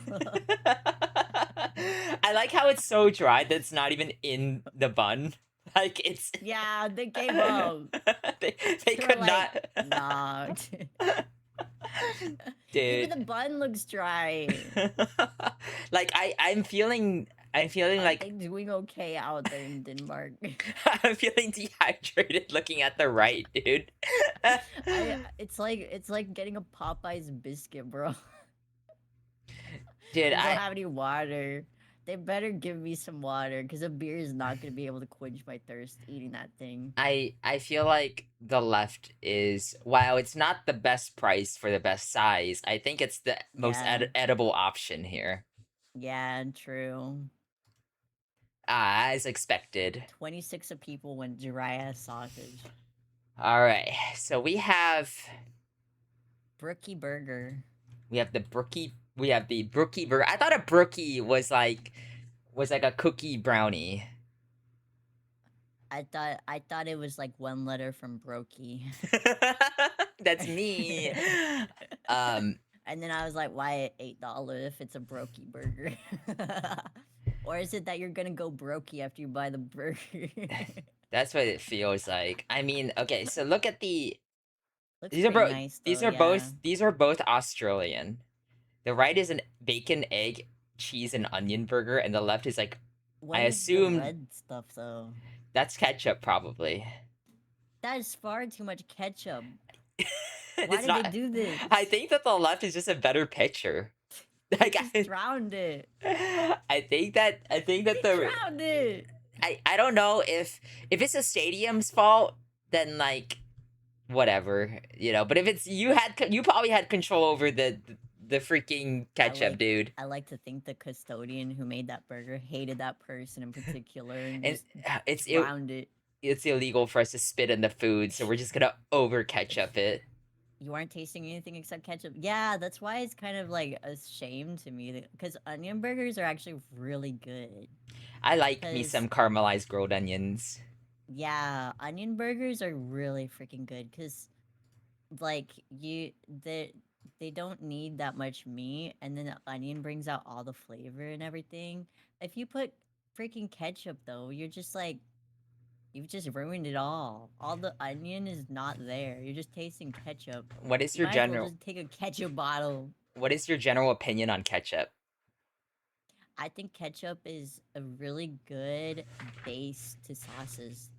I like how it's so dry that it's not even in the bun. Like it's yeah, they gave up. They could like, not. Nah. Dude. Even the bun looks dry. Like I'm feeling Are like they doing okay out there in Denmark? I'm feeling dehydrated looking at the right, dude. It's like getting a Popeyes biscuit, bro. Dude, I don't have any water. They better give me some water, because a beer is not going to be able to quench my thirst eating that thing. I feel like the left is, while it's not the best price for the best size, I think it's the most edible option here. Yeah, true. As expected. 26 of people went dry ass sausage. All right, so we have Brookie Burger. We have the brookie burger. I thought a brookie was like a cookie brownie. I thought it was like one letter from Brokey. That's me. Um, And then I was like, why $8 if it's a Brokey burger? Or is it that you're gonna go brokey after you buy the burger? that's what it feels like. I mean, okay, so look at the Looks pretty nice though, yeah. these are both Australian. The right is an bacon, egg, cheese, and onion burger, and the left is like I What is the assume red stuff though? that's ketchup, probably. That is far too much ketchup. Why It's did they not. do this? I think that the left is just a better picture. They Like just drowned it. I think that They the drowned it. I don't know if it's a stadium's fault, then like whatever, you know. But if it's you probably had control over the freaking I ketchup, like dude. I like to think the custodian who made that burger hated that person in particular and And just it's drowned it. it's illegal for us to spit in the food, so we're just gonna over ketchup it. You aren't tasting anything except ketchup. Yeah, that's why it's kind of like a shame to me because onion burgers are actually really good. I like me Because some caramelized grilled onions. yeah, onion burgers are really freaking good because like they don't need that much meat, and then the onion brings out all the flavor and everything. If you put freaking ketchup though, you're just like you've just ruined it all. All the onion is not there. You're just tasting ketchup. What is You your might as well general just take a ketchup bottle. what is your general opinion on ketchup? I think ketchup is a really good base to sauces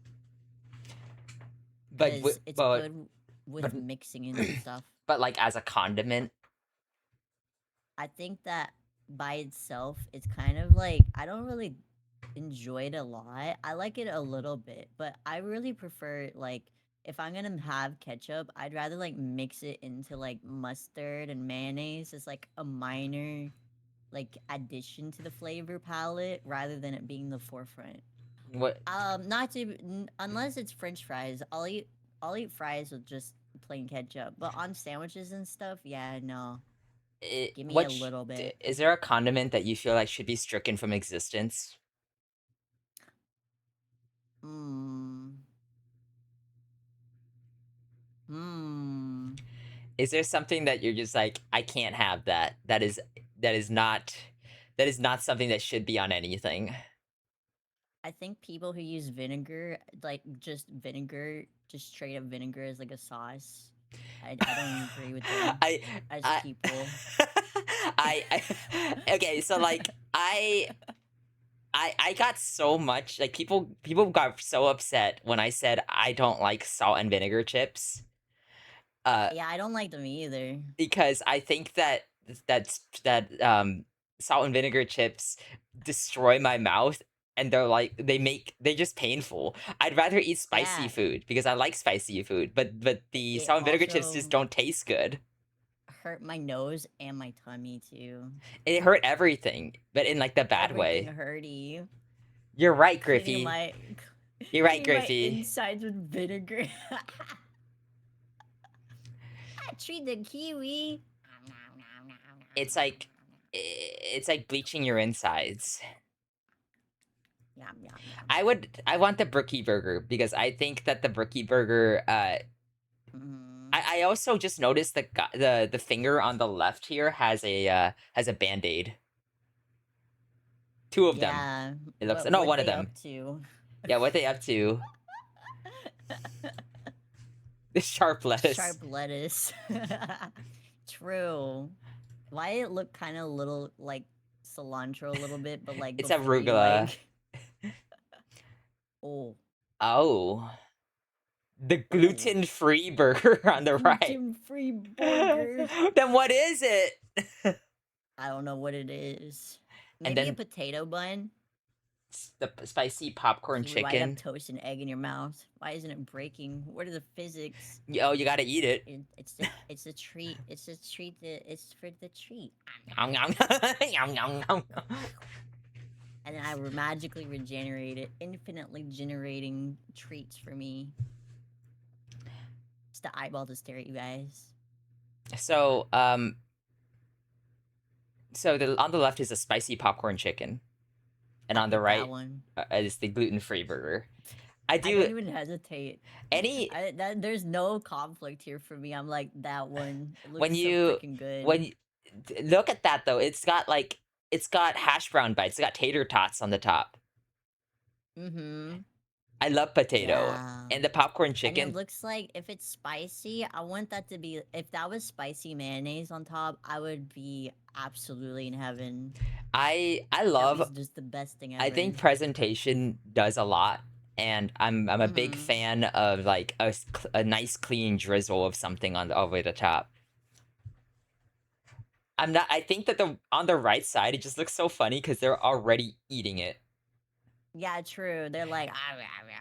But because it's good but with mixing in stuff. but like as a condiment. I think that by itself, it's kind of like I don't really enjoy it a lot. I like it a little bit, but I really prefer like if I'm gonna have ketchup, I'd rather like mix it into like mustard and mayonnaise as like a minor like addition to the flavor palette rather than it being the forefront. What Not to unless it's French fries, I'll eat fries with just plain ketchup. But on sandwiches and stuff, yeah, no, give me a little bit. is there a condiment that you feel like should be stricken from existence? Hmm. Hmm. Is there something that you're just like I can't have that? That is not that is not something that should be on anything. I think people who use vinegar, like just vinegar, just straight up vinegar as like a sauce. I don't agree with them I as I people. okay, so like I got so much like people got so upset when I said I don't like salt and vinegar chips. Uh Yeah, I don't like them either. because I think that salt and vinegar chips destroy my mouth and they're just painful. I'd rather eat spicy Yeah, food because I like spicy food, but the it salt and vinegar chips just also don't taste good. hurt my nose and my tummy too. It hurt everything, but in like the bad Everything way. hurty. You're right, Cleaning Griffey. my You're right, cleaning my Griffey. insides with vinegar. I treat the kiwi. It's like bleaching your insides. Yum, yum, yum. I want the brookie burger because I think that the brookie burger Mhm. I also just noticed the finger on the left here has a band-aid. Two of them. Yeah, It looks no, what one of they them. up to? Yeah, what they up to? The sharp lettuce. Sharp lettuce. True. Why it look kind of little like cilantro a little bit, but like It's before you arugula. like oh Oh. The oh gluten-free burger on the right. gluten free burger. Then what is it? I don't know what it is. And Maybe a then potato bun. the spicy popcorn Kiwi, why you have chicken. toast and egg in your mouth? Why isn't it breaking? What are the physics? Oh, you gotta eat it. It's a treat. It's a treat. It's for the treat. Yum, yum. Yum, yum, yum. And then I magically regenerated, infinitely generating treats for me. Just to eyeball to stare at you guys. So, on the left is a spicy popcorn chicken, and I'll on the pick that right one. is the gluten-free burger. I I do don't even hesitate. any There's no conflict here for me. I'm like that one. It looks when so you freaking good. when you, look at that though. It's got hash brown bites. It's got tater tots on the top. Mm-hmm. I love potato Yeah. and the popcorn And it chicken. looks like if it's spicy, I want that to be if that was spicy mayonnaise on top, I would be absolutely in heaven. I That'd love be just the best thing I ever. think presentation does a lot, and I'm a big Mm-hmm. fan of like a nice clean drizzle of something on the over the top. I'm not. I think that the on the right side it just looks so funny because they're already eating it. Yeah, true. They're like, "Ah, rah,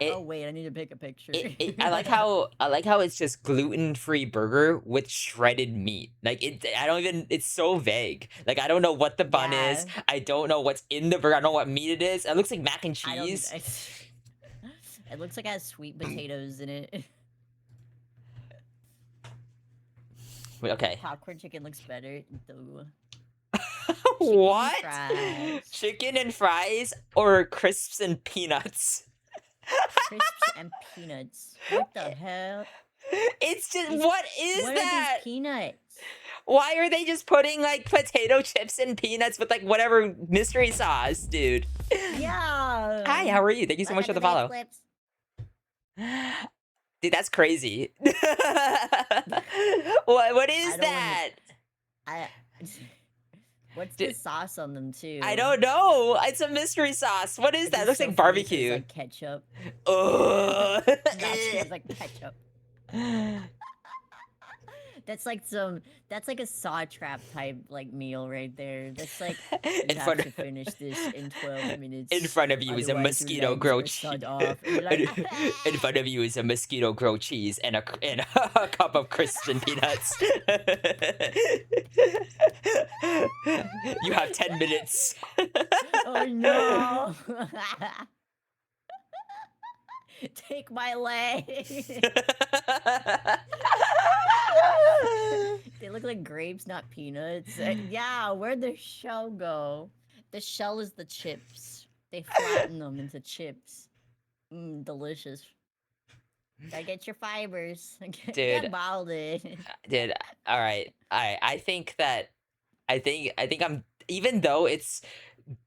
rah." Oh It wait, I need to pick a picture. I like how it's just gluten-free burger with shredded meat. Like I don't even it's so vague. Like I don't know what the bun is. Yeah, I don't know what's in the burger. I don't know what meat it is. It looks like mac and I don't. cheese. It looks like it has sweet potatoes in it. Wait, okay. Popcorn chicken looks better though. Chicken and What? fries, Chicken and fries or crisps and peanuts? crisps and peanuts. What the hell? It's just These what is What are these that? peanuts? Why are they just putting like potato chips and peanuts with like whatever mystery sauce, dude? Hi, Yeah. how are you? Thank you so Look much at for the the follow. backflips. Dude, that's crazy. What I is don't want to. that? I. What's the Dude, sauce on them I too? don't know. It's a mystery sauce. What is It's that? It just looks so like funny because it's barbecue. like ketchup. Ugh. That tastes like ketchup. That's like some. That's like a saw trap type like meal right there. That's like you in have front to finish this in 12 in minutes, front of you is a otherwise your mosquito legs grilled are cheese. sawed off, and you're like, In front of you is a mosquito grilled cheese and and a cup of crisps and peanuts. You have 10 minutes. oh no! Take my leg. They look like grapes, not peanuts. Yeah, where'd the shell go? The shell is the chips. They flatten them into chips. Delicious. Gotta get your fibers. Dude, Get balded. dude, all right. I think that I think I'm even though it's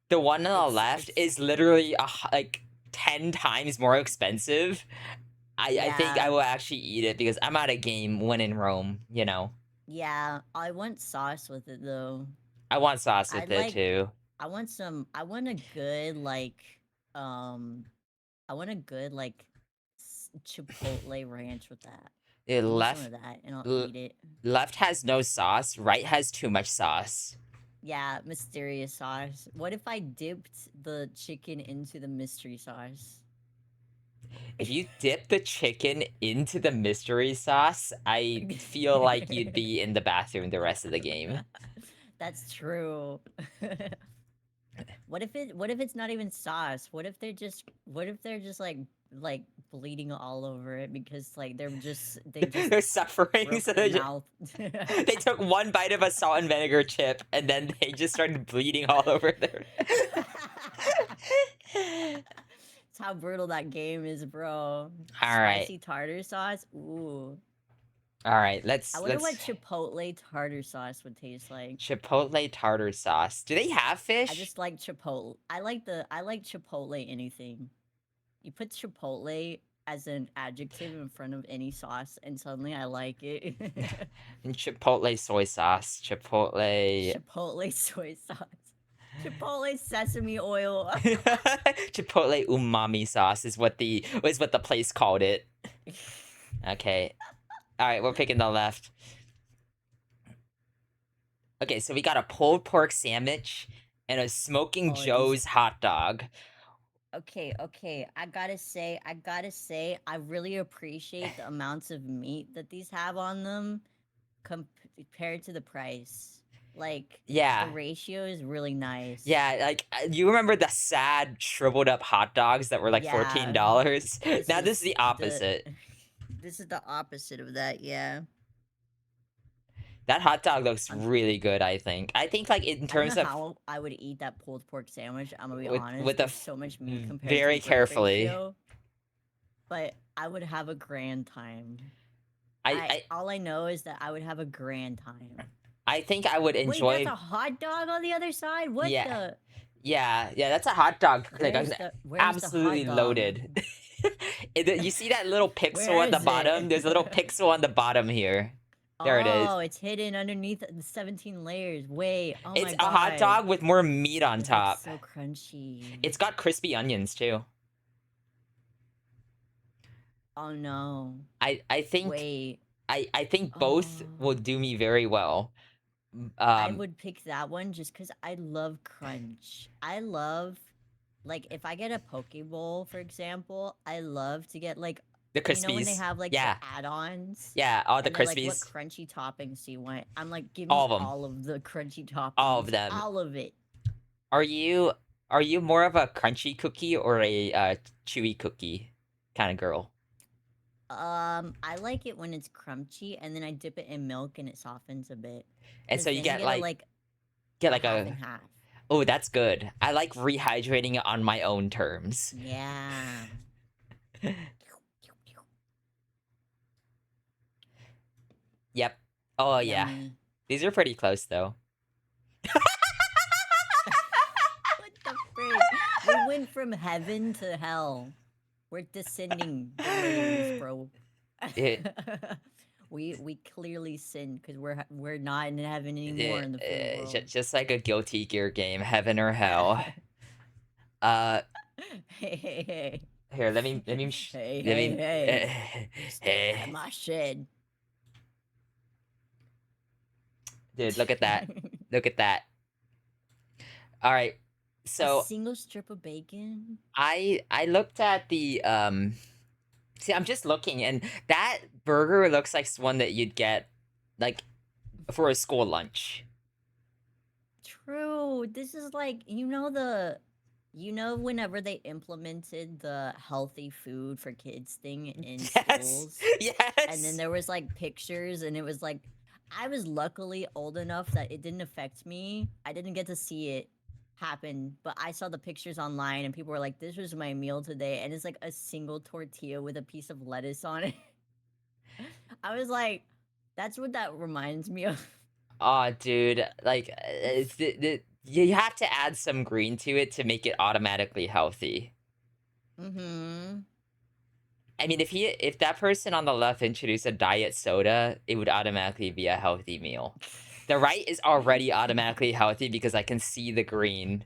the one on the left It's is literally like 10 times more expensive. I think I yeah. will actually eat it because I'm at a game when in Rome, you know. Yeah. I want sauce with it though. I want sauce I with it like too. I want a good um I want a good chipotle ranch with that. The Give me some of that and I'll l- eat it. left has no sauce, right has too much sauce. Yeah, mysterious sauce. What if I dipped the chicken into the mystery sauce? If you dip the chicken into the mystery sauce, I feel like you'd be in the bathroom the rest of the game. That's true. What if it's not even sauce? What if they're just like bleeding all over it because like they just They're suffering, broke so their they just, mouth. they took one bite of a salt and vinegar chip and then they just started bleeding all over their. It's how brutal that game is, bro. All right, Spicy tartar sauce. Ooh. all right. I wonder Let's what chipotle tartar sauce would taste like. Chipotle tartar sauce. Do they have I fish? just like chipotle. I like chipotle anything. You put chipotle as an adjective in front of any sauce and suddenly I like it. And Chipotle soy sauce. Chipotle. Chipotle soy sauce. Chipotle sesame oil. Chipotle umami sauce is what the place called it. Okay. All right, we're picking the left. Okay, so we got a pulled pork sandwich and a smoking Oh, these Joe's hot dog. okay. I gotta say, I really appreciate the amounts of meat that these have on them compared to the price. Like, the Yeah. ratio is really nice. Yeah, like you remember the sad shriveled up hot dogs that were like Yeah, $14? this Now this is is the the opposite. this is the opposite of that, yeah. That hot dog looks I'm really good, I think. I think, like, in I don't know terms of how I would eat that pulled pork sandwich, I'm gonna be with honest. the There's so much meat compared to the very growth carefully. ratio, but I would have a grand time. I I I all I know is that I would have a grand time. I think I would Wait, that's enjoy. a hot dog on the other side? What Yeah, the? yeah. That's a hot dog, like Where's the hot absolutely dog? loaded. You see that little Where pixel at the is it? bottom? There's a little pixel on the bottom here. There it is. Oh, it's hidden underneath the 17 layers. Wait, oh It's my a hot god. dog with more meat on It looks top. so crunchy. It's got crispy onions too. Oh no. I think Wait. I think both Oh. will do me very well. I Um, would pick that one just because I love crunch. I love, like, if I get a Poke Bowl, for example, I love to get, like, the you know, when they crispies. have, like, the Yeah, add-ons? yeah. All the And they're like, what crispies. crunchy toppings do you want? I'm like, give All me of them. all of the crunchy All of toppings. them. All of it. Are you are you more of a crunchy cookie or a chewy cookie kind of girl? I like it when it's crunchy, and then I dip it in milk and it softens a bit. And Because so you then you get get like a half a and half. oh, that's good. I like rehydrating it on my own terms. Yeah. Yep. Oh yeah. Yummy. These are pretty close though. What the frick? We went from heaven to hell. We're descending degrees, bro. It, We clearly sinned because we're not in heaven anymore in the free world. just like a Guilty Gear game, heaven or hell. Uh, Hey, hey, hey. here, Hey, let hey, me, hey. Stay out of hey, my shed. dude, look at that, look at that. All right, A so single strip of bacon? I looked at the See, I'm just looking, and that burger looks like one that you'd get like for a school lunch. True. This is like, you know, whenever they implemented the healthy food for kids thing in Yes, schools, and then yes. there was like pictures, and it was like, I was luckily old enough that it didn't affect me. I didn't get to see it happen, but I saw the pictures online, and people were like, this was my meal today, and it's like a single tortilla with a piece of lettuce on it. I was like, that's what that reminds me of. Oh, dude, like you have to add some green to it to make it automatically healthy. Mm-hmm. I mean, if that person on the left introduced a diet soda, it would automatically be a healthy meal. The right is already automatically healthy because I can see the green,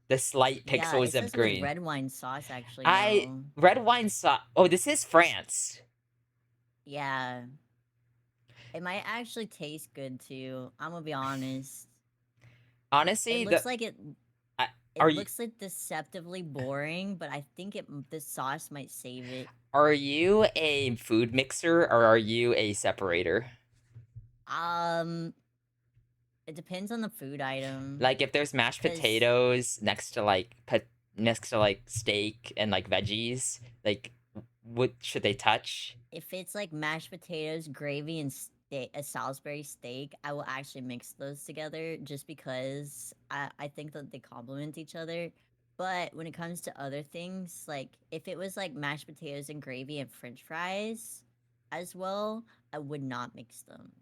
the slight Yeah, it pixels of says with green. red wine sauce actually I now. red wine sauce. Oh, this is France. Yeah. It might actually taste good too. I'm gonna be honest. It Honestly, looks like it I, it are you looks like deceptively boring, but I think the sauce might save it. are you a food mixer or are you a separator? Um, it depends on the food item. Like if there's mashed Cause potatoes next to like steak and like veggies, like what should they touch? if it's like mashed potatoes, gravy, and a Salisbury steak, I will actually mix those together just because I think that they complement each other. But when it comes to other things, like if it was like mashed potatoes and gravy and French fries as well, I would not mix them.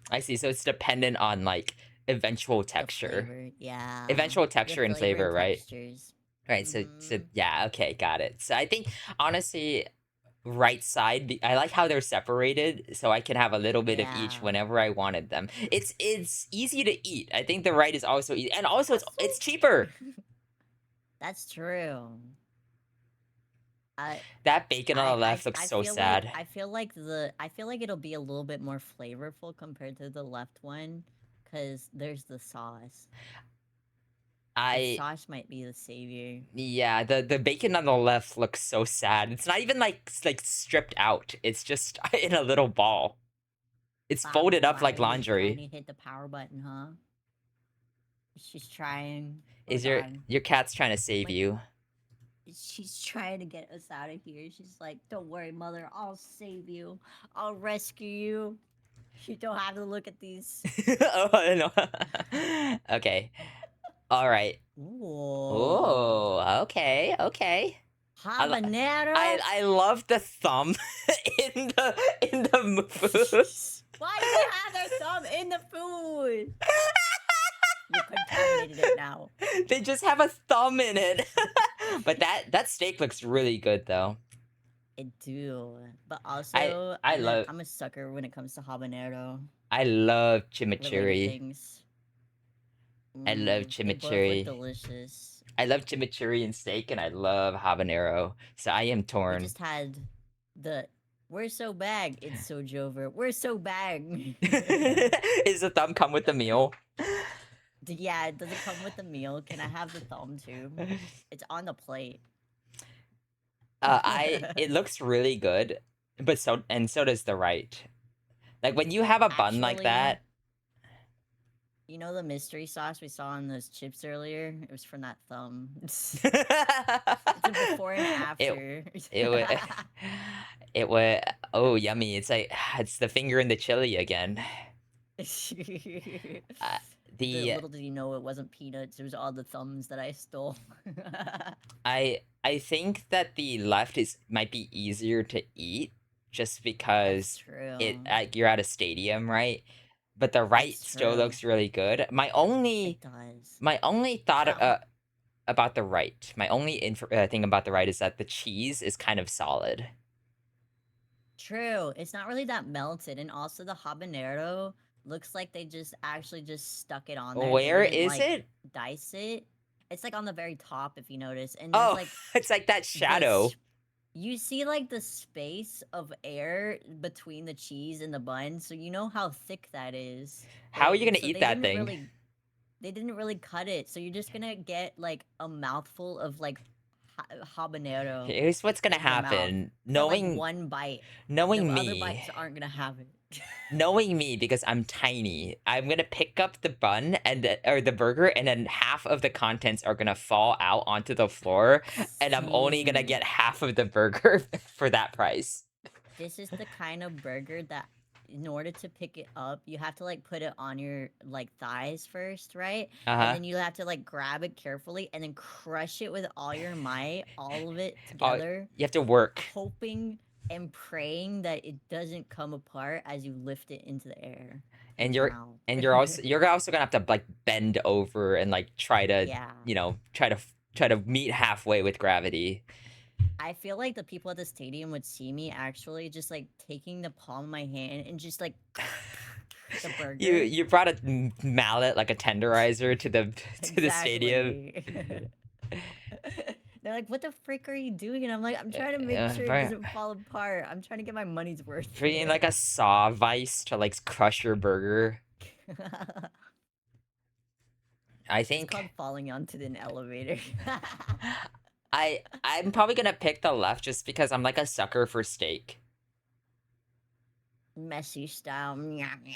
I see. So it's dependent on like eventual The texture. flavor, yeah, Eventual the texture and flavor flavor, and right? textures. Right. So Mm-hmm. yeah, okay, got it. So I think honestly right side I like how they're separated so I can have a little bit of each Yeah, whenever I wanted them. It's easy to eat. I think the right is also easy. And also that's it's so. cheaper. That's true. I That bacon on the left looks I so feel like sad. I feel like it'll be a little bit more flavorful compared to the left one, cause there's the sauce. The I sauce might be the savior. Yeah, the bacon on the left looks so sad. It's not even like stripped out. It's just in a little ball. It's Bob's folded up like Riley trying laundry. to hit the power button, huh? She's trying. Is Hold on. your cat's trying to save My you? she's trying to get us out of here. She's like, "Don't worry, mother. I'll save you. I'll rescue you." You don't have to look at these. Oh, no. Okay. All right. Ooh. Oh, okay, okay. I, lo- Habanero? I love the thumb in the food. Why do they have their thumb in the food? You contaminated it now. They just have a thumb in it. But that steak looks really good though. I do, but I also I love I'm a sucker when it comes to habanero I love related chimichurri. things. I love They both look chimichurri. delicious. I love chimichurri and steak, and I love habanero. So I am We torn. just had the we're so bag. It's so Jover. We're so bag. Is the thumb come with the meal? Yeah, does it come with the meal? Can I have the thumb too? It's on the plate. It looks really good, but so does the right. Like when you have a bun like Actually, that. you know the mystery sauce we saw on those chips earlier? It was from that thumb. It's a before and it after. it would it would oh yummy. It's like it's the finger in the chili again. Uh, The the little did you know it wasn't peanuts, it was all the thumbs that I stole. I think that the left is might be easier to eat just That's because it true. you're at a stadium, right? But the right That's still true. looks really good. It does. My only thought How about the right, my only thing about the right is that the cheese is kind of solid. true. It's not really that melted, and also the habanero looks like they just actually just stuck it on there. They Where didn't is like it? dice it. It's like on the very top if you notice. And there's Oh, like it's like that this shadow. you see like the space of air between the cheese and the bun, so you know how thick that is. How are you gonna So eat that thing? they didn't really cut it. So you're just gonna get like a mouthful of like habanero Here's what's gonna in your mouth happen. for like one bite. The Knowing other me, bites aren't gonna have it. knowing me because I'm tiny, I'm gonna pick up the bun or the burger, and then half of the contents are gonna fall out onto the floor, and I'm only gonna Same. get half of the burger for that price. This is the kind of burger that in order to pick it up, you have to like put it on your like thighs first, right? Uh And huh. then you have to like grab it carefully and then crush it with all your might, all of it Oh, together, you have to work, hoping and praying that it doesn't come apart as you lift it into the air in and your mouth. you're also gonna have to like bend over and like try to Yeah. try to meet halfway with gravity. I feel like the people at the stadium would see me actually just like taking the palm of my hand and just like the burger. You brought a mallet like a tenderizer to the stadium. Exactly. They're like, "What the frick are you doing?" And I'm like, "I'm trying to make sure it Bring, doesn't fall apart. I'm trying to get my money's worth." bringing like a saw vise to like crush your burger. I It's think called falling onto an elevator. I'm probably gonna pick the left just because I'm like a sucker for steak, Messy style. Meow, meow.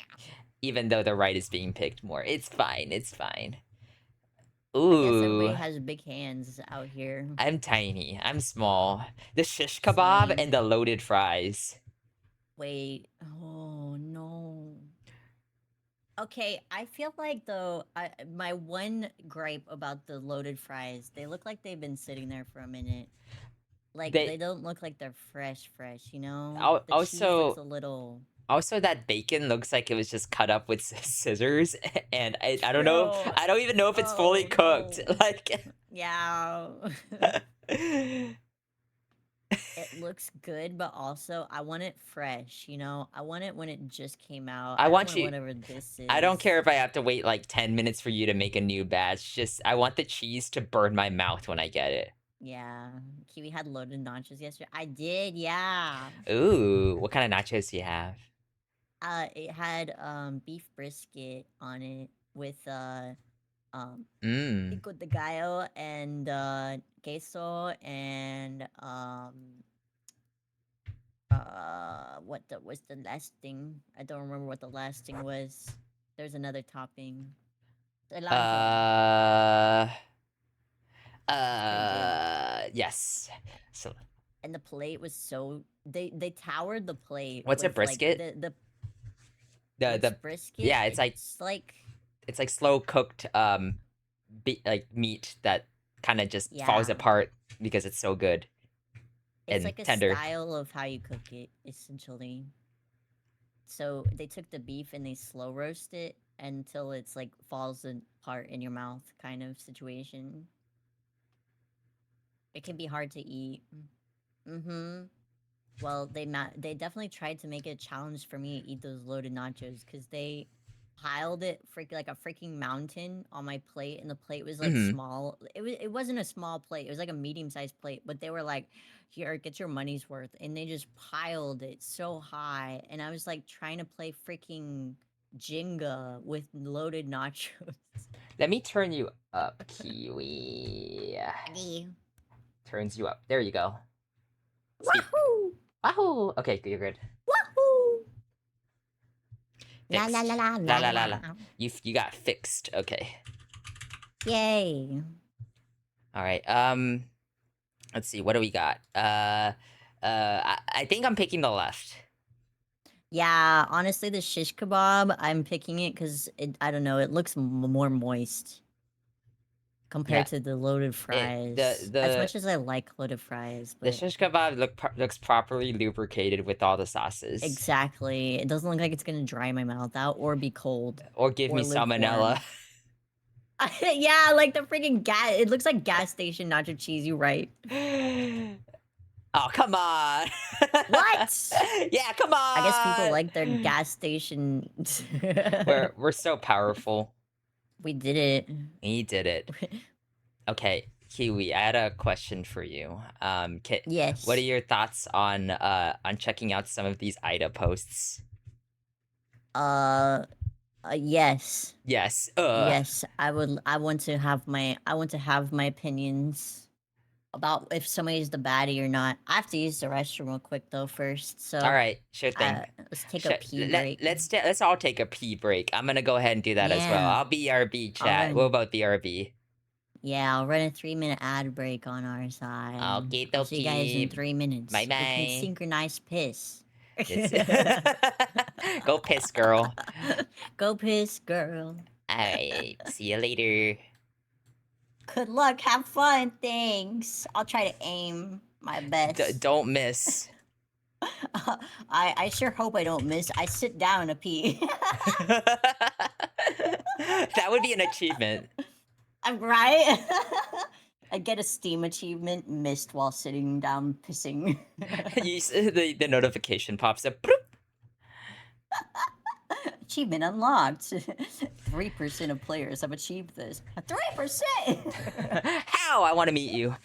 even though the right is being picked more. It's fine. It's fine. I guess everybody Ooh, has big hands out here. I'm tiny. I'm small. The shish kebab and Same. the loaded fries. Wait. Oh no. Okay, I feel like though, my one gripe about the loaded fries, they look like they've been sitting there for a minute. Like They they don't look like they're fresh, you know? The cheese looks also a little that bacon looks like it was just cut up with scissors, and I don't know. true. I don't even know if it's fully Oh cooked. no. Like, Yeah. It looks good, but also I want it fresh, you know? I want it when it just came out. I I don't want want you. whatever this I don't care is. if I have to wait like 10 minutes for you to make a new batch. Just I want the cheese to burn my mouth when I get it. Yeah. Kiwi had loaded nachos yesterday. I did, yeah. Ooh, what kind of nachos do you have? It had beef brisket on it with um Mmm. pico de gallo and queso and what was the last thing? I don't remember what the last thing was. There's another topping. Cilantro. Uh. It's pretty good. Yes. So, And the plate was so they towered the plate what's a with like brisket? What's The brisket? yeah, it's like slow cooked like meat that kind of just falls Yeah, apart because it's so good it's and like a tender. style of how you cook it, essentially. So they took the beef and they slow roast it until it's like falls apart in your mouth, kind of situation. It can be hard to eat. Mm-hmm. Well, they definitely tried to make it a challenge for me to eat those loaded nachos because they piled it like a freaking mountain on my plate, and the plate was like Hmm. small. It wasn't a small plate; it was like a medium sized plate. But they were like, "Here, get your money's worth," and they just piled it so high, and I was like trying to play freaking Jenga with loaded nachos. Let me turn you up, Kiwi. Ready? Turns you up. There you go. Speak. Wahoo! Wahoo! Okay, you're good. Wahoo! La la la Fixed. la La la la la la la. la. You got fixed. Okay. Yay! All right. Let's see. What do we got? I think I'm picking the left. Yeah, honestly, the shish kebab, I'm picking it because I don't know, it looks more moist Yeah. compared to the loaded It fries. As much as I like loaded fries, the but shish kebab looks properly lubricated with all the sauces, exactly, it doesn't look like it's gonna dry my mouth out or be cold or give me or salmonella. lukewarm. Yeah, like the freaking gas. It looks like gas station nacho cheese. You right? Oh, come on. What? Yeah, come I guess people on. like their gas station. We're so powerful. We did it. We did it. Okay, Kiwi, I had a question for you. What are Yes. your thoughts on checking out some of these Ida posts? Uh, yes. Yes. Yes, I would. I want to have my. I want to have my opinions about if somebody's the baddie or not. I have to use the restroom real quick though first. All So, right, sure thing. let's take a pee break. Let's all take a pee break. I'm gonna go ahead and do that as well. Yeah, I'll be RB I'll chat. What run. about the RB? Yeah, I'll run a 3 minute ad break on our side. Okay, I'll see you guys in dokie. 3 minutes. Bye We can bye. synchronize piss. This go piss, girl. Go piss, girl. All right, see you later. Good luck. Have fun. Thanks. I'll try to aim my best. Don't miss. I sure hope I don't miss. I sit down to pee. That would be an achievement. I'm right. I get a Steam achievement missed while sitting down pissing. The notification pops up. Bloop. Achievement unlocked. 3% of players have achieved this. 3%. How? I want to meet you.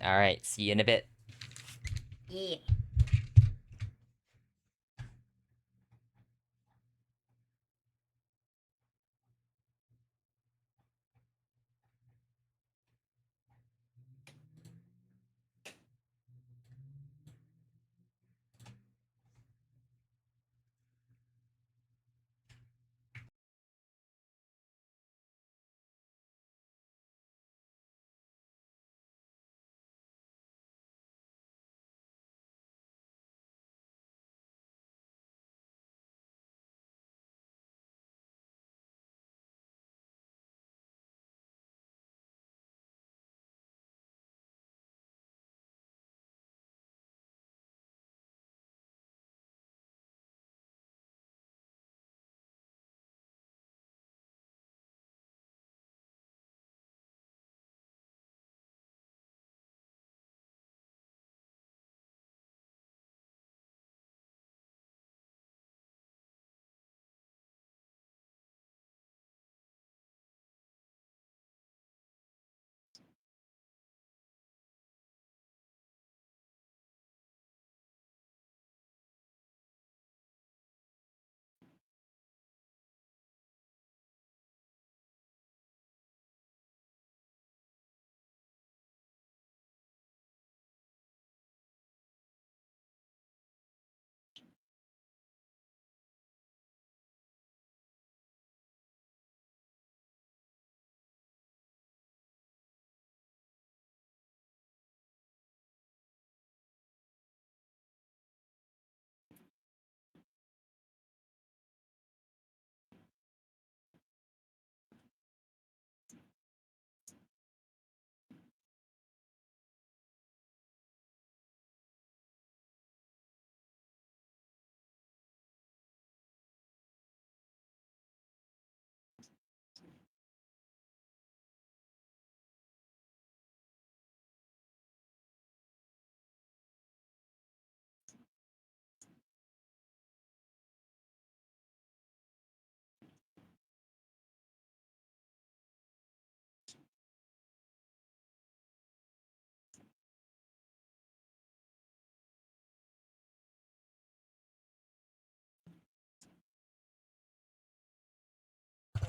All right, see you in a bit. Yeah.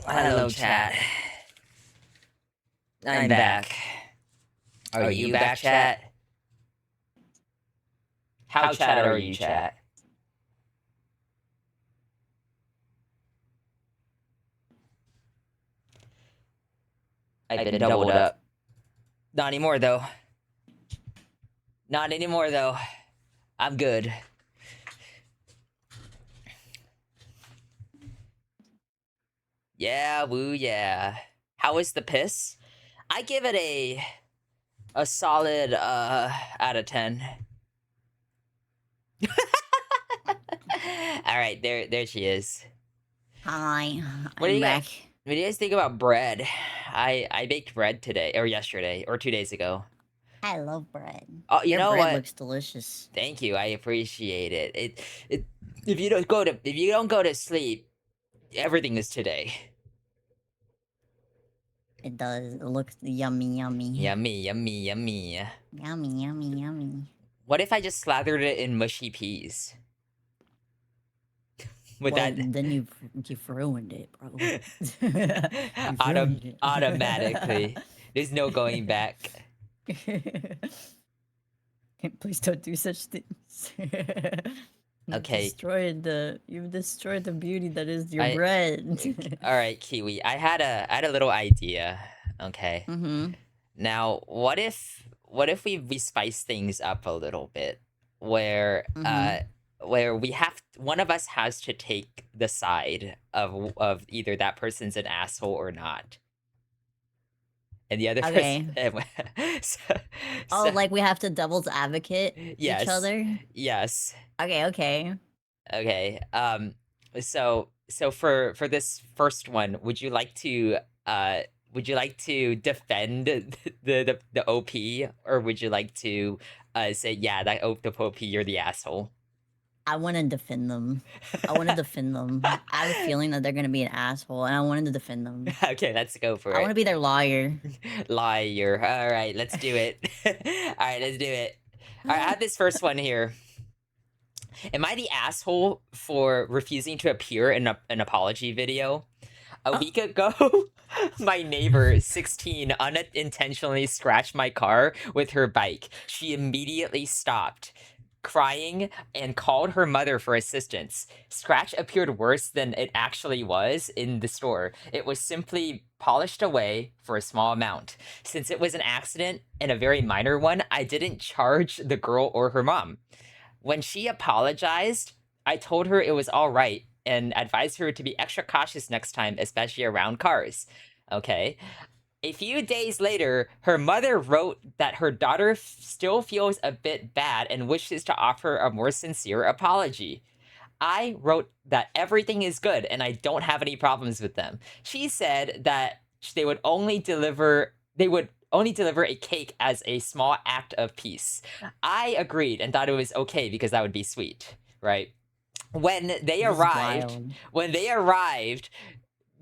Hello, chat. I'm back. Are you back, chat? How chat are you, chat? I've been doubled up. Not anymore, though. Not anymore, though. I'm good. Yeah, woo, yeah. How is the piss? I give it a solid out of 10. All right, there she is. Hi, What do I'm you back. guys? What do you guys think about bread? I baked bread today, or yesterday, or 2 days ago. I love bread. Oh, you Your know bread what? looks delicious. Thank you. I appreciate it. It if you don't go to sleep, everything is today. It does. It looks yummy, yummy. Yummy, yummy, yummy. Yummy, yummy, yummy. What if I just slathered it in mushy peas? Would Well, that then you ruined it, bro. You ruined it. automatically? There's no going back. Please don't do such things. Okay. You've destroyed the beauty that is your I- bread. All right, Kiwi. I had a little idea. Okay. Mm-hmm. Now, what if we spice things up a little bit, where where one of us has to take the side of either that person's an asshole or not, and the other Okay. person. Oh, like we have to devil's advocate Yes. each other? Yes. Okay, okay. Okay. So for this first one, would you like to defend the OP, or would you like to say, yeah, the OP, you're the asshole? I want to defend them. I want to defend them. I have a feeling that they're gonna be an asshole, and I wanted to defend them. Okay, let's go for I it. want to be their lawyer. Liar. All right, let's do it. All right, let's do it. All right, I have this first one here. Am I the asshole for refusing to appear in an apology video? A week ago, my neighbor, 16, unintentionally scratched my car with her bike. She immediately stopped, crying, and called her mother for assistance. Scratch appeared worse than it actually was in the store. It was simply polished away for a small amount. Since it was an accident and a very minor one, I didn't charge the girl or her mom. When she apologized, I told her it was all right and advised her to be extra cautious next time, especially around cars. Okay. A few days later, her mother wrote that her daughter still feels a bit bad and wishes to offer a more sincere apology. I wrote that everything is good and I don't have any problems with them. She said that they would only deliver a cake as a small act of peace. I agreed and thought it was okay because that would be sweet, right? When they This is arrived, wild.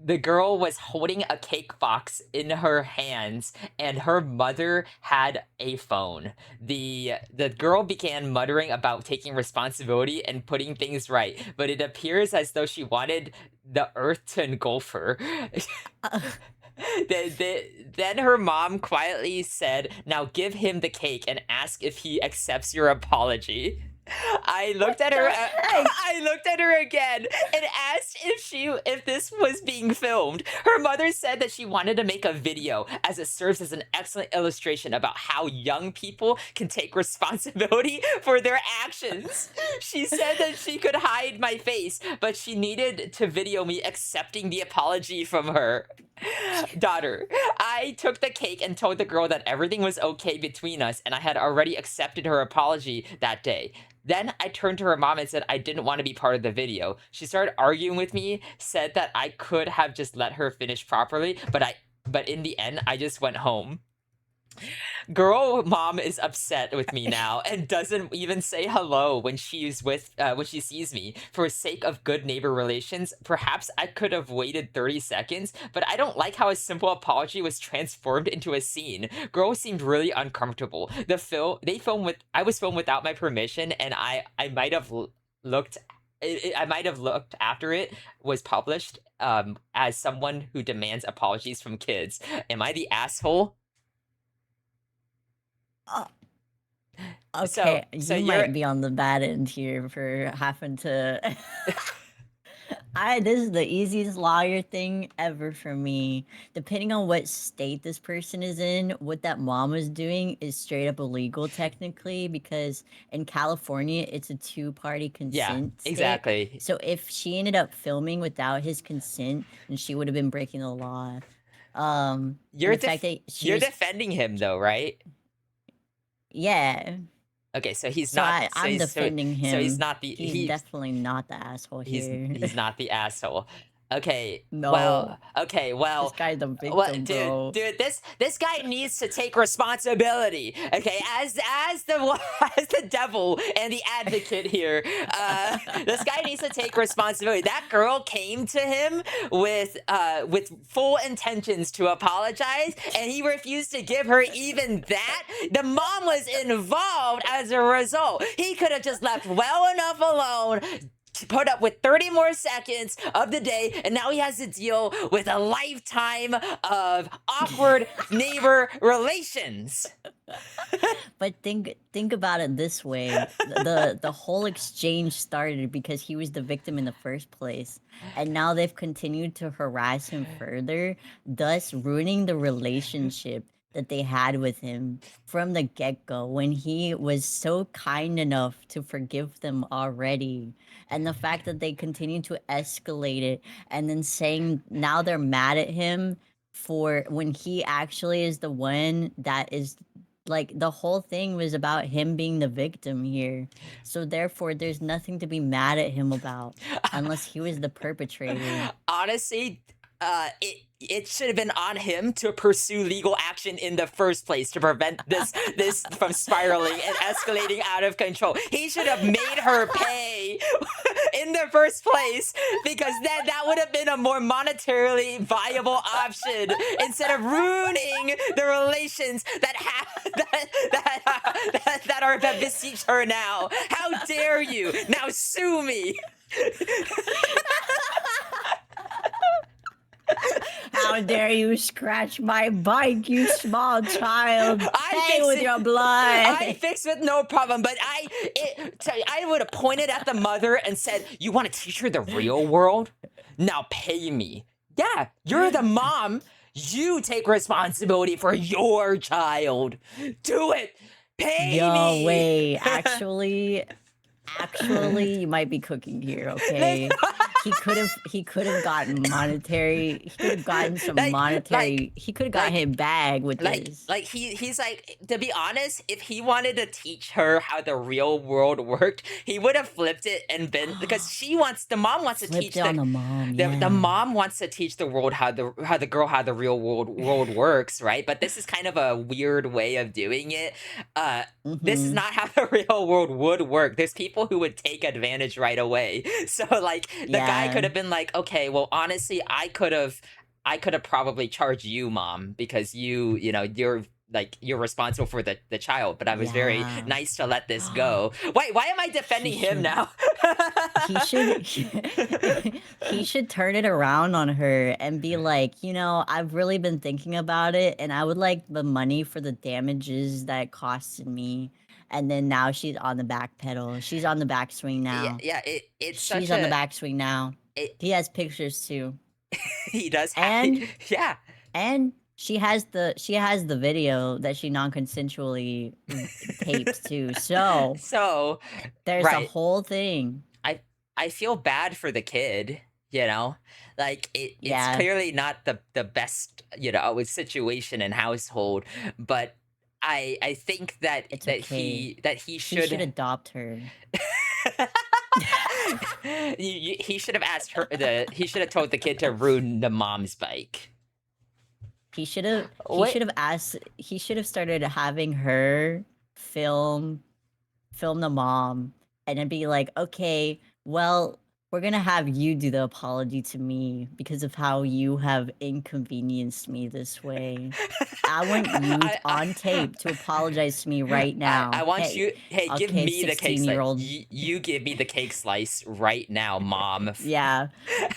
the girl was holding a cake box in her hands and her mother had a phone. The girl began muttering about taking responsibility and putting things right, but it appears as though she wanted the earth to engulf her. Then her mom quietly said, "Now give him the cake and ask if he accepts your apology." I looked at her. I looked at her again and asked if this was being filmed. Her mother said that she wanted to make a video as it serves as an excellent illustration about how young people can take responsibility for their actions. She said that she could hide my face, but she needed to video me accepting the apology from her daughter. I took the cake and told the girl that everything was okay between us and I had already accepted her apology that day. Then I turned to her mom and said I didn't want to be part of the video. She started arguing with me, said that I could have just let her finish properly, but in the end, I just went home. Girl mom is upset with me now and doesn't even say hello when she sees me. For sake of good neighbor relations, perhaps I could have waited 30 seconds, but I don't like how a simple apology was transformed into a scene. Girl seemed really uncomfortable. I was filmed without my permission, and I might have looked I might have looked after it was published as someone who demands apologies from kids. Am I the asshole? Uh, So okay, so you you're might be on the bad end here for having to I this is the easiest lawyer thing ever for me. Depending on what state this person is in, what that mom was doing is straight up illegal technically because in California it's a two-party yeah, consent state. exactly. So if she ended up filming without his consent, then she would have been breaking the law. And You're the fact that she you're was defending him though, right? yeah. Okay, so he's So not I'm defending so he's him. not the He's definitely not the asshole here. he's not the asshole. Okay, No. This well, guy's the what, victim, bro. dude, this guy needs to take responsibility. Okay, as the as the devil and the advocate here, this guy needs to take responsibility. That girl came to him with full intentions to apologize, and he refused to give her even that. The mom was involved as a result. He could have just left well enough alone to put up with 30 more seconds of the day, and now he has to deal with a lifetime of awkward neighbor relations. But think about it this way. The whole exchange started because he was the victim in the first place. And now they've continued to harass him further, thus ruining the relationship that they had with him from the get-go when he was so kind enough to forgive them already. And the fact that they continue to escalate it and then saying now they're mad at him for when he actually is the one that is like the whole thing was about him being the victim here. So therefore there's nothing to be mad at him about unless he was the perpetrator. Honestly, it should have been on him to pursue legal action in the first place to prevent this from spiraling and escalating out of control. He should have made her pay in the first place because then that would have been a more monetarily viable option instead of ruining the relations that have that beseech her now. How dare you? Now sue me. How dare you scratch my bike, you small child? I Pay fix with it. your I blood. fix with no problem, but I would have pointed at the mother and said, "You want to teach her the real world? Now pay me." Yeah, you're the mom. You take responsibility for your child. Do it. Pay Yo, me. wait, actually, you might be cooking here, okay? He could have gotten monetary. He could have gotten some like monetary. He could have got like him bag with this. he's like, to be honest, if he wanted to teach her how the real world worked, he would have flipped it and been, because the mom wants to Flipped teach it on the mom, the yeah. mom wants to teach the world how the real world works, right? But this is kind of a weird way of doing it. This is Mhm. not how the real world would work. There's people who would take advantage right away. So like the guy could Yeah. have been like, okay, well honestly, I could have probably charged you, mom, because you're responsible for the child, but I was very Yeah. nice to let this go. Why am I He defending him should now? he should he should turn it around on her and be like, I've really been thinking about it and I would like the money for the damages that it costed me. And then now she's on the back pedal. She's on the backswing Yeah, now. yeah, it's She's such on the a backswing now. it He has pictures too. he does have And yeah. and she has the video that she non-consensually taped too. So So, there's a right. whole thing. I I feel bad for the kid, you know? Like it's Yeah, clearly not the best, situation and household, but I think it's okay. that he He should should adopt her. he should have asked her he should have told the kid to ruin the mom's bike. He Wait, should have asked he should have started having her film film the mom and then be like, "Okay, well, We're gonna have you do the apology to me because of how you have inconvenienced me this way. I want you I on tape to apologize to me right I now. want Hey, you. Hey, give okay, me the cake slice. 16-year-old. You give me the cake slice right now, mom. Yeah.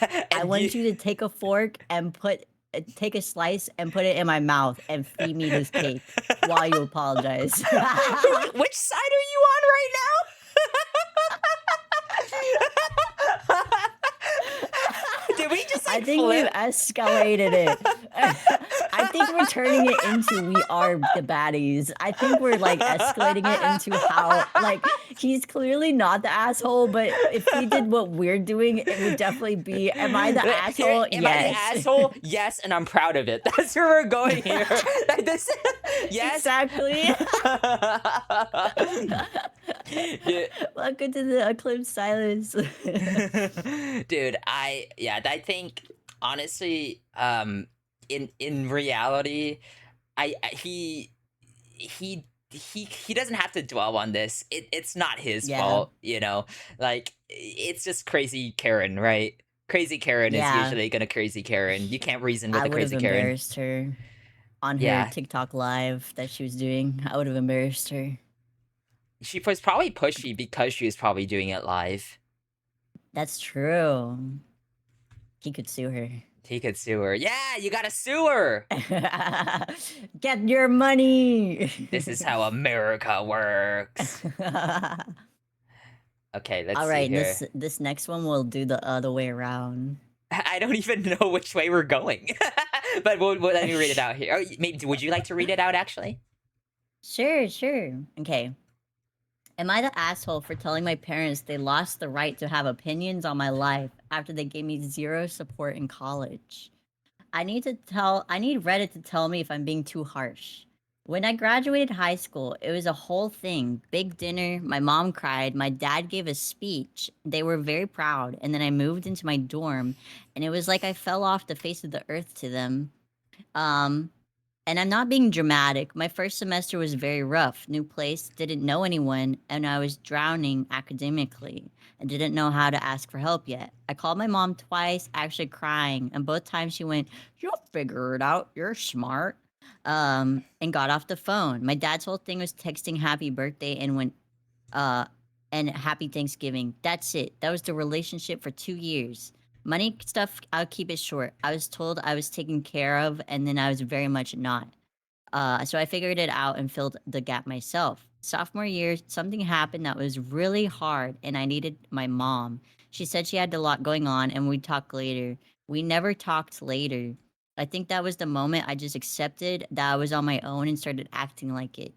I And you. want you to take a fork and take a slice and put it in my mouth and feed me this cake while you apologize. Which side are you on right now? Did we just I like think we've flip? escalated it. I think we're turning it into we are the baddies. I think we're like escalating it into how like he's clearly not the asshole, but if he did what we're doing, it would definitely be, am I the Here, asshole? am I the Yes. asshole? Yes, and I'm proud of it. That's where we're going here. Like this, yes. Exactly. Dude, Welcome to the eclipse silence. dude, I think honestly, in reality, he doesn't have to dwell on this. It's not his Yeah. fault, like it's just crazy Karen, right? Crazy Karen is Yeah. usually gonna crazy Karen. You can't reason with I a would have crazy Karen. embarrassed her on her Yeah, TikTok live that she was doing. I would have embarrassed her. she was probably pushy because she was probably doing it live. That's true. He could sue her. He could sue her. Yeah, you gotta sue her. Get your money. This is how America works. Okay, let's All see right, here. this next one we'll do the other way around. I don't even know which way we're going, but let me read it out here. Oh, maybe would you like to read it out actually? Sure, sure. Okay. Am I the asshole for telling my parents they lost the right to have opinions on my life after they gave me zero support in college? I need Reddit to tell me if I'm being too harsh. When I graduated high school, it was a whole thing. Big dinner, my mom cried, my dad gave a speech. They were very proud, and then I moved into my dorm, and it was like I fell off the face of the earth to them. Um and I'm not being dramatic. My first semester was very rough. New place, didn't know anyone, and I was drowning academically. I didn't know how to ask for help yet. I called my mom twice, actually crying, and both times she went, "You'll figure it out. You're smart." And got off the phone. My dad's whole thing was texting happy birthday uh and happy Thanksgiving. That's it. That was the relationship for 2 years. Money stuff, I'll keep it short. I was told I was taken care of, and then I was very much not. So I figured it out and filled the gap myself. Sophomore year, something happened that was really hard, and I needed my mom. She said she had a lot going on, and we'd talk later. We never talked later. I think that was the moment I just accepted that I was on my own and started acting like it.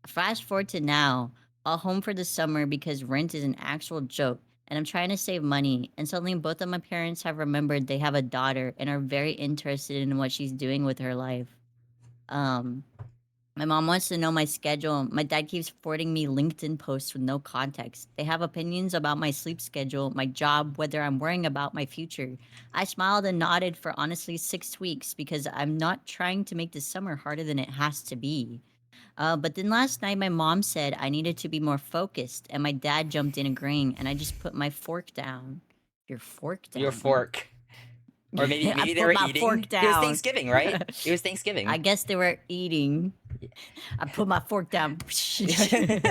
Fast forward to now, all home for the summer because rent is an actual joke, and I'm trying to save money. And suddenly, both of my parents have remembered they have a daughter and are very interested in what she's doing with her life. Um, my mom wants to know my schedule. My dad keeps forwarding me LinkedIn posts with no context. They have opinions about my sleep schedule, my job, whether I'm worrying about my future. I smiled and nodded for honestly 6 weeks because I'm not trying to make this summer harder than it has to be. But then last night, my mom said I needed to be more focused, and my dad jumped in agreeing, and I just put my fork down. Your fork Your down. fork, or maybe I maybe they put were my eating. fork It was down. Thanksgiving, right? It was I Thanksgiving. guess they were eating. I put my fork down. Shing!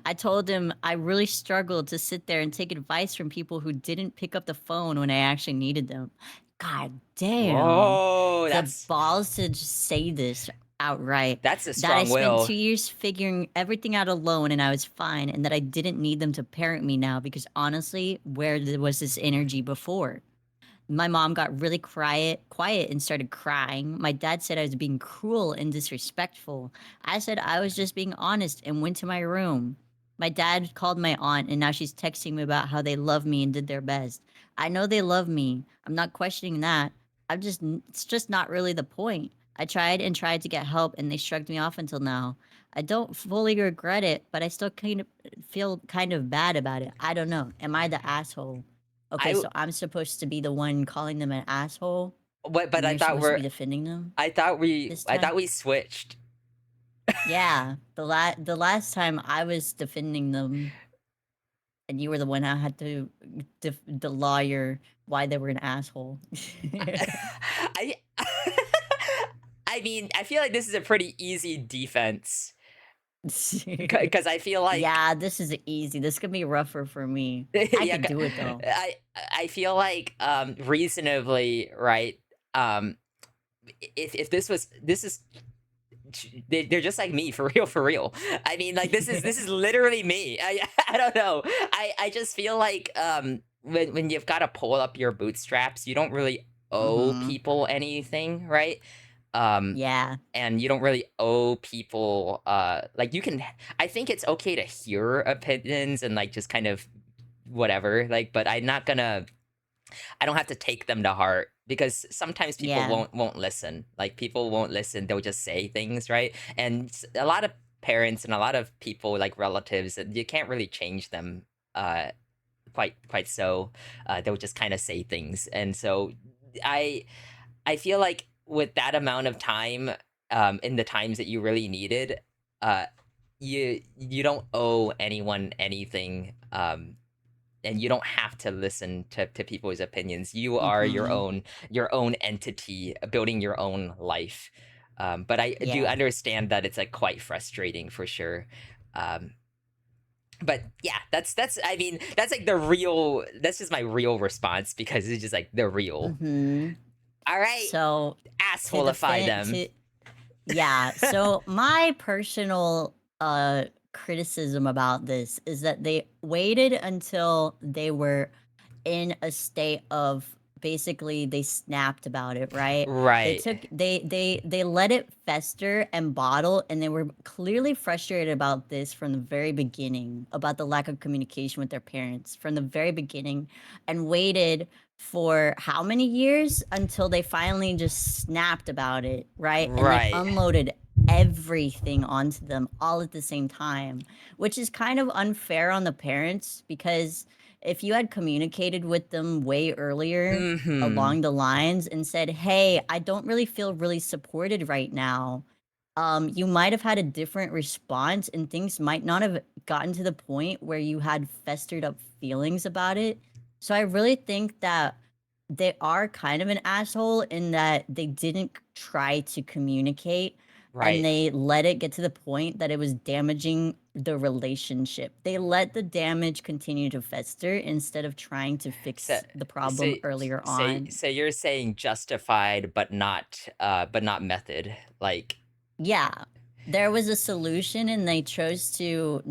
I told him I really struggled to sit there and take advice from people who didn't pick up the phone when I actually needed them. God damn. Whoa, The that's balls to just say this outright. that's a That I strong spent will. 2 years figuring everything out alone and I was fine, and that I didn't need them to parent me now because honestly, was this energy before? My mom got really quiet and started crying. My dad said I was being cruel and disrespectful. I said I was just being honest and went to my room. My dad called my aunt and now she's texting me about how they love me and did their best. I know they love me. I'm not questioning that. It's just not really the point. I tried and tried to get help and they shrugged me off until now. I don't fully regret it, but I still kind of feel kind of bad about it. I don't know. Am I the asshole? Okay, I so I'm supposed to be the one calling them an asshole, what? But and you're supposed to be defending them this I time? thought we switched. Yeah, the last time I was defending them, and you were the one that had to the lawyer why they were an asshole. I I mean, I feel like this is a pretty easy defense because I feel like Yeah, this is easy. This could be rougher for me. I yeah, could do it though. I feel like reasonably right. Um, if this is they're just like me for real, for real. I mean, like this is literally me. I don't know. I just feel like when you've got to pull up your bootstraps, you don't really owe Mhm. people anything, right? Um, Yeah. and you don't really owe people like you can. I think it's okay to hear opinions and like just kind of whatever. Like, but I'm not gonna I don't have to take them to heart because sometimes people Yeah. won't listen. Like people won't listen. They'll just say things, right? And a lot of parents and a lot of people like relatives, you can't really change them uh quite so. They'll just kind of say things. And so I I feel like with that amount of time in the times that you really needed, uh you don't owe anyone anything and you don't have to listen to people's opinions. You are Mhm. your own entity, building your own life. But I do Yeah. understand that it's like quite frustrating for sure. Um, but yeah, that's I mean that's like the real. That's just my real response because it's just like the real. Mhm. All right, So to assholeify defend them. to yeah, so my personal criticism about this is that they waited until they were in a state of basically they snapped about it, right? They Right, took they let it fester and bottle, and they were clearly frustrated about this from the very beginning, about the lack of communication with their parents from the very beginning, and waited for how many years until they finally just snapped about it, right? And they right, unloaded everything onto them all at the same time, which is kind of unfair on the parents because if you had communicated with them way earlier mm-hmm, along the lines and said, "Hey, I don't really feel really supported right now," you might have had a different response, and things might not have gotten to the point where you had festered up feelings about it. So I really think that they are kind of an asshole in that they didn't try to communicate and right. they let it get to the point that it was damaging the relationship. They let the damage continue to fester instead of trying to So fix the so problem earlier say on. so you're saying justified but not method. Like Yeah. There was a solution and they chose to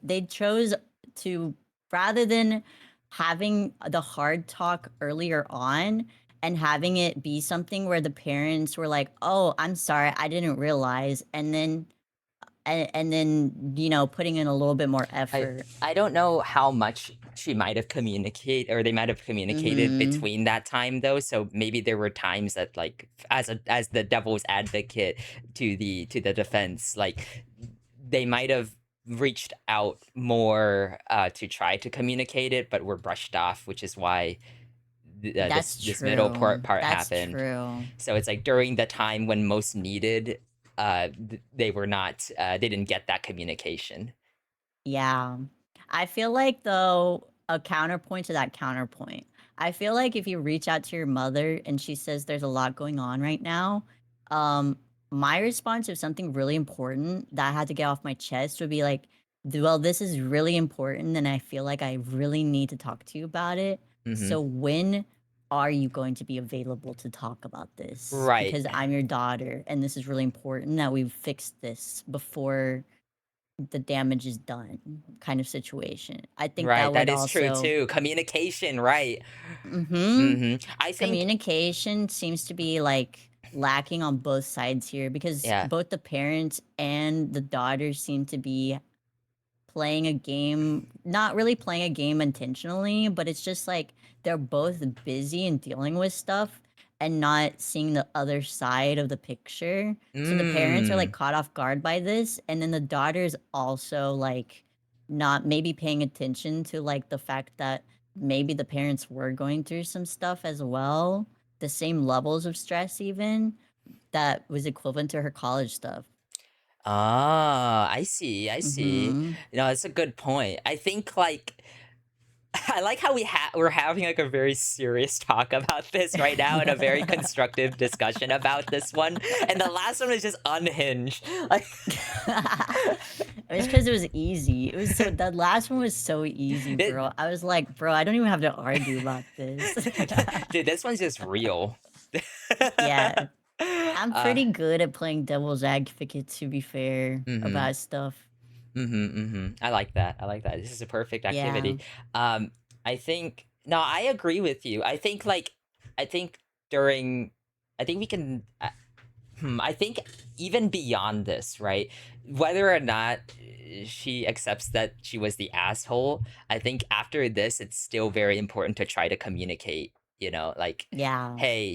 they chose to, rather than having the hard talk earlier on and having it be something where the parents were like, "Oh, I'm sorry, I didn't realize," and then, putting in a little bit more I effort. I don't know how much she might have communicated or they might have communicated Mhm. between that time though. So maybe there were times that like as the devil's advocate to the defense, like they might have reached out more to try to communicate it, but were brushed off, which is why That's this middle true. part That's happened. true. So it's like during the time when most needed, they were not they didn't get that communication. Yeah. I feel like, though, a counterpoint to that counterpoint. I feel like if you reach out to your mother and she says there's a lot going on right now, um, my response, if something really important that I had to get off my chest, would be like, Well, this is really important, and I feel like I really need to talk to you about it. Hmm. So, when are you going to be available to talk about this? Right. Because I'm your daughter, and this is really important that we fix this before the damage is done kind of situation. I think Right, that that would is true also too. Communication, right. Mhm. Mhm. I think Communication seems to be, like, lacking on both sides here because yeah. both the parents and the daughter seem to be playing a game, not really playing a game intentionally, but it's just like they're both busy and dealing with stuff and not seeing the other side of the picture. So the parents are like Mm. caught off guard by this, and then the daughter's also like not maybe paying attention to like the fact that maybe the parents were going through some stuff as well, the same levels of stress even that was equivalent to her college stuff. Ah, I see, I see. Mhm. No, that's a good point. I think, like, I like how we're having, like, a very serious talk about this right now and a very constructive discussion about this one, and the last one was just unhinged. Like It's because it was easy. It was so that last one was so easy, it bro. I was like, "Bro, I don't even have to argue about this." dude, this one's just real. Yeah, I'm Uh, pretty good at playing devil's advocate, to be fair, mhm. about stuff. Mhm, mhm. I like that, I like that. This is a perfect Yeah. activity. Um, I think no, I agree with you. I think during I think we can I think even beyond this, right? Whether or not she accepts that she was the asshole, I think after this, it's still very important to try to communicate, like, Yeah. hey,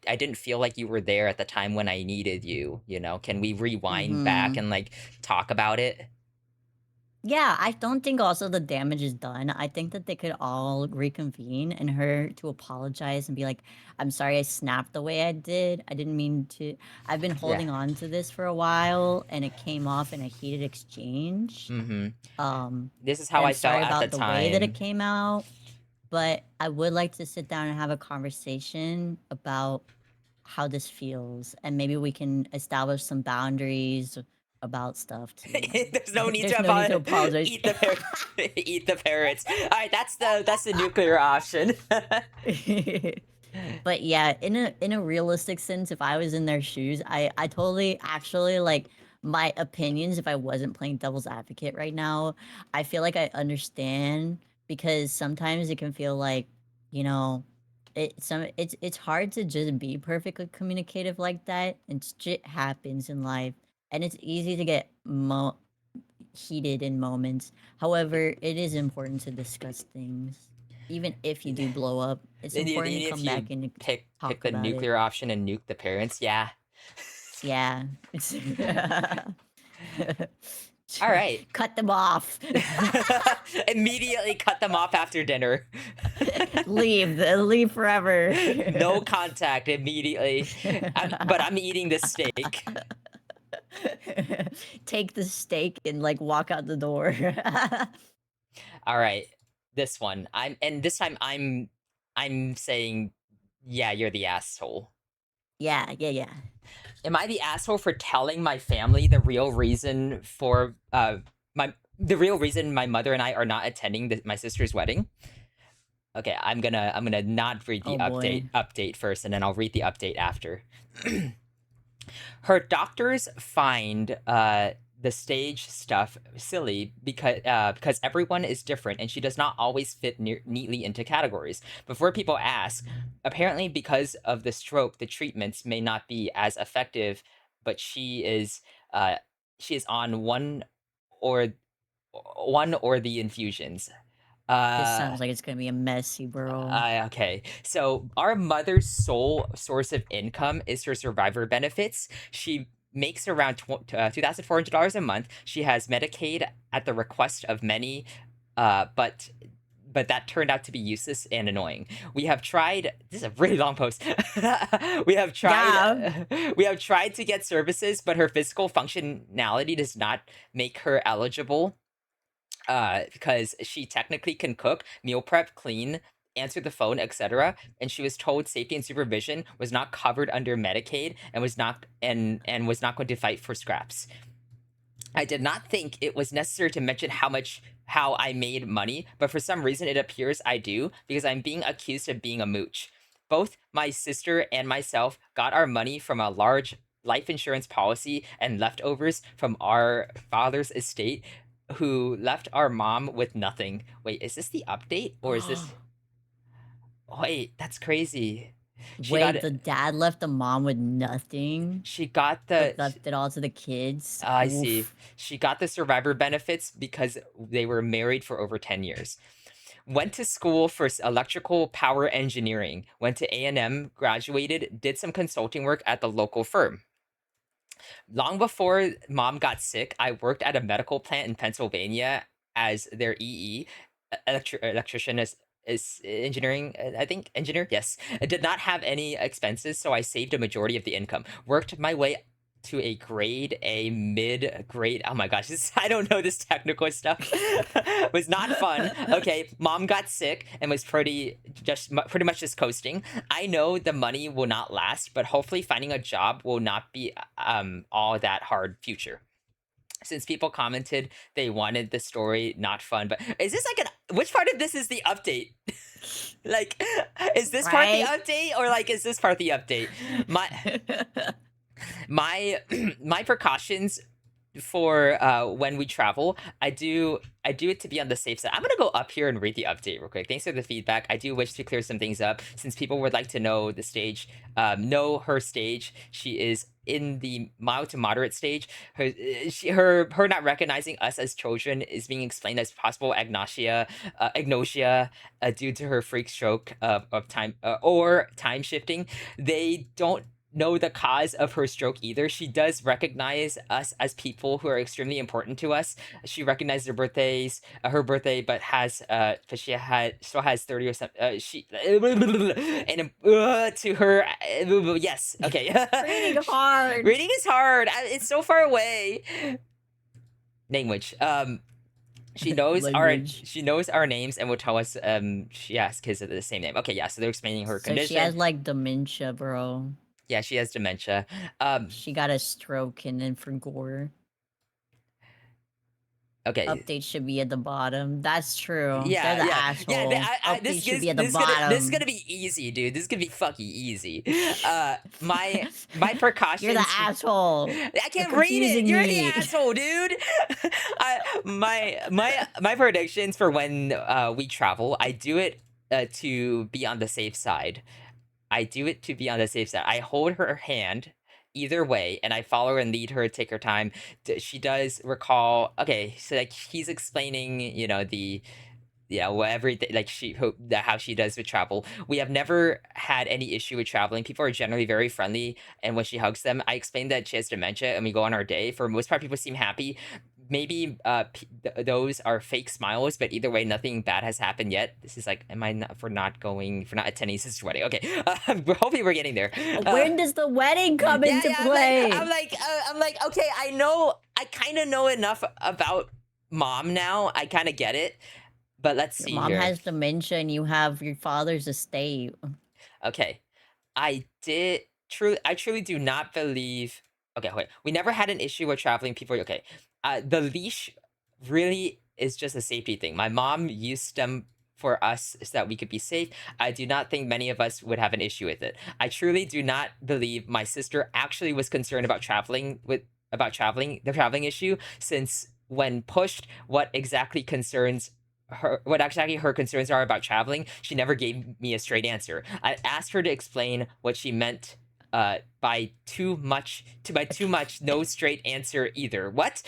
I didn't feel like you were there at the time when I needed you, can we rewind back Mhm. and like talk about it? Yeah, I don't think also the damage is done. I think that they could all reconvene and her to apologize and be like, "I'm sorry I snapped the way I did. I didn't mean to. I've been Yeah. holding on to this for a while and it came off in a heated exchange. Mhm. Um, This is and how I'm I felt sorry at the about the way that it time. came out, but I would like to sit down and have a conversation about how this feels and maybe we can establish some boundaries about stuff too. There's no need There's to no need to apologize." eat the eat the parrots. All right, that's the nuclear option. But yeah, in a realistic sense, if I was in their shoes, I totally actually like my opinions if I wasn't playing devil's advocate right now. I feel like I understand because sometimes it can feel like, you know, it's hard to just be perfectly communicative like that and shit happens in life and it's easy to get heated in moments. However, it is important to discuss things. Even if you do blow up, it's important to If come you back and pick talk the about it. nuclear option and nuke the parents, yeah. Yeah. All right. Cut them off. Immediately cut them off after dinner. Leave forever. No contact immediately. But I'm eating this steak. Take the steak and like walk out the door. All right. This one. This time I'm saying yeah, you're the asshole. Yeah, yeah, yeah. Am I the asshole for telling my family the real reason my mother and I are not attending my sister's wedding? Okay, I'm gonna not read the Oh boy. update first, and then I'll read the update after. Her doctors find the stage stuff silly because everyone is different and she does not always fit neatly into categories. Before people ask, apparently because of the stroke, the treatments may not be as effective, but uh, she is on or one or the infusions. This Uh, sounds like it's gonna be a messy, bro. okay. So our mother's sole source of income is her survivor benefits. She makes around $2,400 a month. She has Medicaid at the request of many, but that turned out to be useless and annoying. We have tried. This is a really long post. we have Yeah. tried. We have tried to get services, but her physical functionality does not make her eligible because she technically can cook, meal prep, clean, answer the phone, etc. And she was told safety and supervision was not covered under Medicaid and was not going to fight for scraps. I did not think it was necessary to mention how I made money, but for some reason it appears I do because I'm being accused of being a mooch. Both my sister and myself got our money from a large life insurance policy and leftovers from our father's estate, who left our mom with nothing. Wait, is this the update or is this wait, that's crazy. She got Wait, the dad left the mom with nothing, she got but the left it all to the kids? I see. Oof. She got the survivor benefits because they were married for over 10 years. Went to school for electrical power engineering, went to A&M, graduated, did some consulting work at the local firm. Long before mom got sick, I worked at a medical plant in Pennsylvania as their EE, electrician is engineering, I think engineer. Yes, I did not have any expenses, so I saved a majority of the income. Worked my way. to a grade A mid grade. Oh my gosh, this I don't know this technical stuff. Was not fun. Okay, mom got sick and was pretty much just coasting. I know the money will not last, but hopefully finding a job will not be all that hard future. Since people commented they wanted the story not fun, but is this like an which part of this is the update? Like, is this part the Right? update or like is this part the update? My my my precautions for when we travel, I do it to be on the safe side. I'm gonna go up here and read the update real quick. Thanks for the feedback. I do wish to clear some things up since people would like to know the stage, know her stage. She is in the mild to moderate stage. Her not recognizing us as children is being explained as possible agnosia, due to her freak stroke of time or time shifting. They don't know the cause of her stroke either. She does recognize us as people who are extremely important to us. She recognized her birthday, but she had still has 30 or something. She and to her, yes, okay. Reading hard. Reading is hard. It's so far away. Language. Language. She knows our names and will tell us she has kids of the same name. Okay, yeah, so they're explaining her So she condition. has like dementia, bro. Yeah, she has dementia. She got a stroke and then for gore. Okay. Update should be at the bottom. That's true. They're Yeah, the yeah, yeah. asshole. Update should be at the This is bottom. gonna be easy, dude. This is gonna be fucking easy. My You're the precautions. asshole. I You're can't read it. confusing You're the me. asshole, dude. My predictions for when we travel. I do it to be on the safe side. I do it to be on the safe side. I hold her hand either way, and I follow her and lead her, take her time. She does recall. Okay, so like he's explaining, the yeah, well, everything like how she does with travel. We have never had any issue with traveling. People are generally very friendly, and when she hugs them, I explain that she has dementia, and we go on our day. For most part, people seem happy. Maybe those are fake smiles, but either way, nothing bad has happened yet. This is like, am I not for not attending sister's wedding? Okay, hopefully we're getting there. When does the wedding come Yeah, into yeah. play? I'm like, okay. I know. I kind of know enough about mom now. I kind of get it. But let's Your see mom here. has dementia and you have your father's estate. Okay. I truly do not believe. Okay, wait. We never had an issue with traveling people. Okay. The leash really is just a safety thing. My mom used them for us so that we could be safe. I do not think many of us would have an issue with it. I truly do not believe my sister actually was concerned about the traveling issue, since when pushed what exactly her concerns are about traveling, she never gave me a straight answer. I asked her to explain what she meant by too much, no straight answer either. What?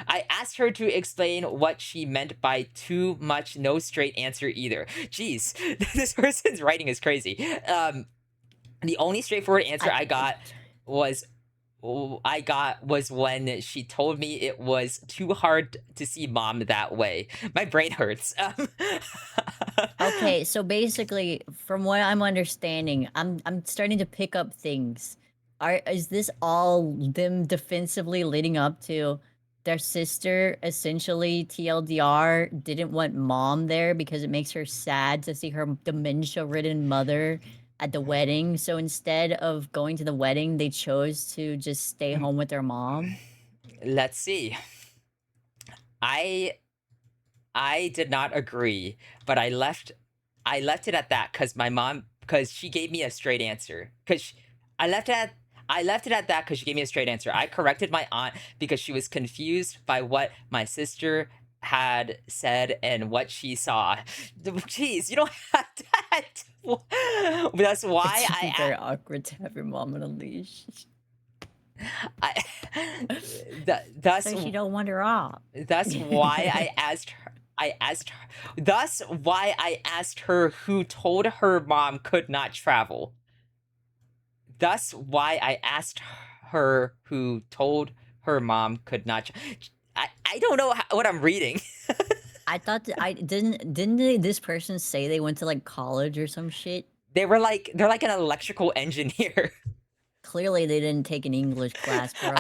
I asked her to explain what she meant by too much, no straight answer either. Jeez, this person's writing is crazy. The only straightforward answer was was when she told me it was too hard to see mom that way. My brain hurts. Okay, so basically, from what I'm understanding, I'm starting to pick up things. Is this all them defensively leading up to their sister essentially TLDR didn't want mom there because it makes her sad to see her dementia-ridden mother at the wedding. So instead of going to the wedding, they chose to just stay home with their mom. Let's see. I I did not agree, but I left it at that because she gave me a straight answer. I left it at I left it at that because she gave me a straight answer. I corrected my aunt because she was confused by what my sister had said and what she saw. Jeez, you don't have that. That's why It'd be very awkward to have your mom on a leash. I thus So she don't wander off. Thus why I asked her thus why I asked her who told her mom could not travel. Thus why I asked her who told her mom could not I don't know what I'm reading. I thought that this person say they went to like college or some shit? They're like an electrical engineer. Clearly, they didn't take an English class, bro.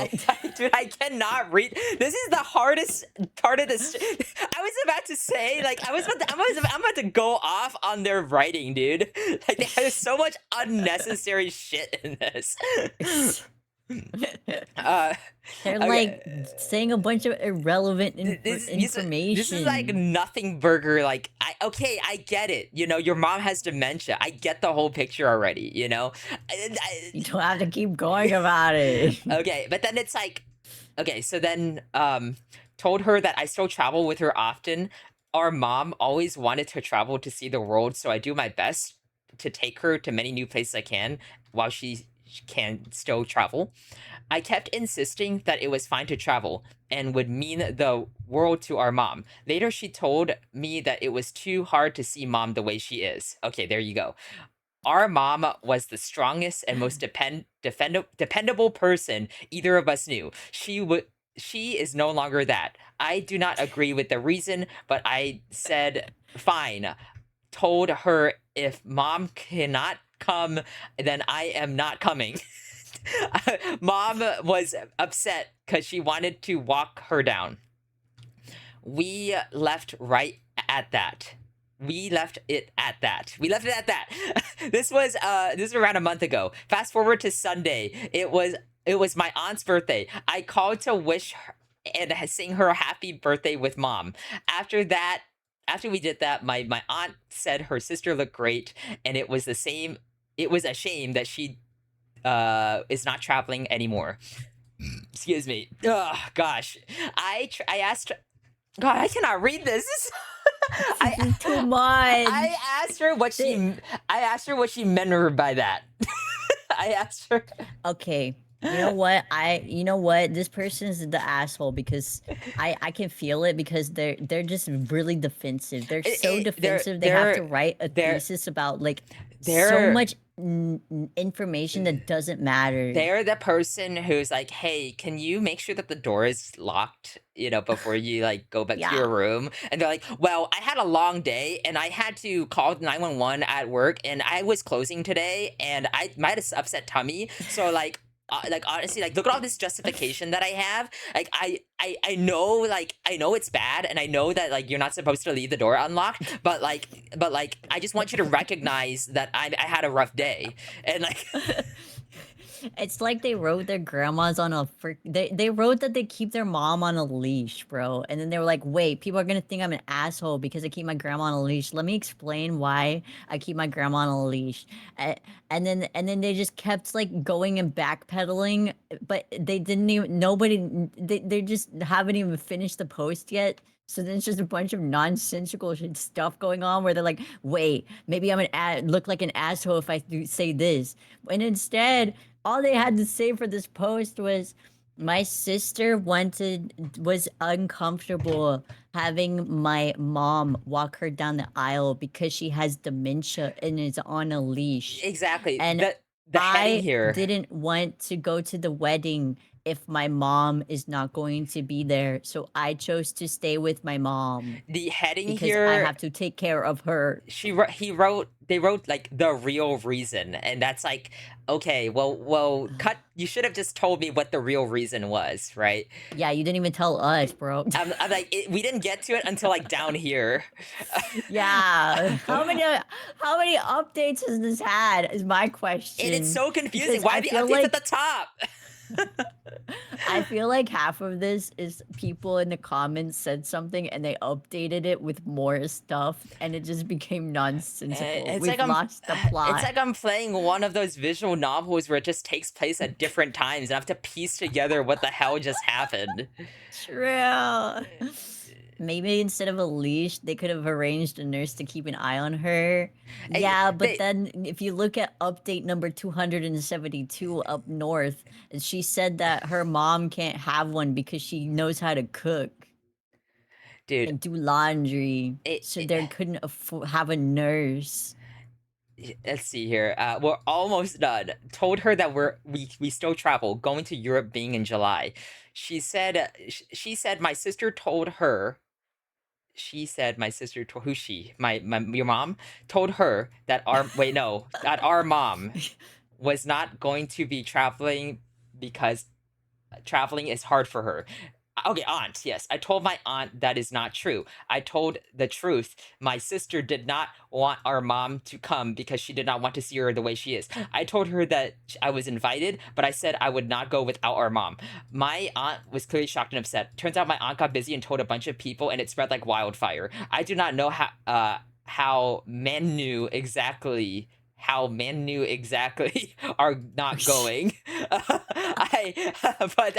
Dude, I cannot read. This is the hardest part of this. I was about to say, like, I'm about to go off on their writing, dude. Like, there's so much unnecessary shit in this. uh, They're, like, okay. saying a bunch of irrelevant This is like information. nothing burger. Like, okay, I get it. You know, your mom has dementia. I get the whole picture already. You know, You don't have to keep going about it. okay, but then it's like, okay, so then told her that I still travel with her often. Our mom always wanted to travel to see the world, so I do my best to take her to many new places I can while she can still travel. I kept insisting that it was fine to travel and would mean the world to our mom. Later, she told me that it was too hard to see mom the way she is. Okay, there you go. Our mom was the strongest and most dependable person either of us knew. She is no longer that. I do not agree with the reason, but I said fine. Told her if mom cannot come, then I am not coming. Mom was upset because she wanted to walk her down. We left right at that. We left it at that. We left it at that. This was around a month ago. Fast forward to Sunday. It was my aunt's birthday. I called to wish her and sing her a happy birthday with mom. After that, after we did that, my aunt said her sister looked great, and it was the same. It was a shame that she is not traveling anymore. Excuse me. Oh gosh, I asked. God, I cannot read this. This is too I much. asked her what They I asked her what she meant by that. I asked her. Okay. You know what? You know what? This person is the asshole because I can feel it because they're just really defensive. They're so They're defensive. They have to write a they're thesis about like so they're much information that doesn't matter. they're the person who's like, "Hey, can you make sure that the door is locked, before you like go back to Yeah. your room?" And they're like, "Well, I had a long day and I had to call 911 at work and I was closing today and I might have upset tummy. So like honestly, like look at all this justification that I have. Like I know it's bad and I know that like you're not supposed to leave the door unlocked, but like I just want you to recognize that I had a rough day." And like It's like they wrote their grandmas on a they wrote that they keep their mom on a leash, bro. And then they were like, "Wait, people are gonna think I'm an asshole because I keep my grandma on a leash. Let me explain why I keep my grandma on a leash." A- and then they just kept like going and backpedaling, but they didn't even they just haven't even finished the post yet. So then it's just a bunch of nonsensical stuff going on where they're like, "Wait, maybe look like an asshole if I say this." And instead, all they had to say for this post was, my sister was uncomfortable having my mom walk her down the aisle because she has dementia and is on a leash. exactly. And The heading I here. didn't want to go to the wedding if my mom is not going to be there. So I chose to stay with my mom The heading because I here, have to take care of her. they wrote like the real reason, and that's like, okay, well, cut. You should have just told me what the real reason was, right? Yeah, you didn't even tell us, bro. I'm like, we didn't get to it until like down here. Yeah. How many updates has this had is my And it's question. so confusing. Because Why are the updates at the top? I feel like half of this is people in the comments said something and they updated it with more stuff and it just became nonsensical. It's like We've lost the it's plot. like I'm playing one of those visual novels where it just takes place at different times, and I have to piece together what the hell just happened. True. Maybe instead of a leash, they could have arranged a nurse to keep an eye on her. Hey, Yeah, but they then if you look at update number 272 up north, she said that her mom can't have one because she knows how to cook dude, and do laundry. it, So it they couldn't have a nurse. let's see here. We're almost done. Told her that we still travel, going to Europe being in July. She said my sister told her. She said my sister told who she my your mom told her that our wait no that our mom. was not going to be traveling because traveling is hard for her. Okay, aunt, yes. I told my aunt that is not true. I told the truth. My sister did not want our mom to come because she did not want to see her the way she is. I told her that I was invited, but I said I would not go without our mom. My aunt was clearly shocked and upset. Turns out my aunt got busy and told a bunch of people, and it spread like wildfire. I do not know how men knew exactly are not going. I but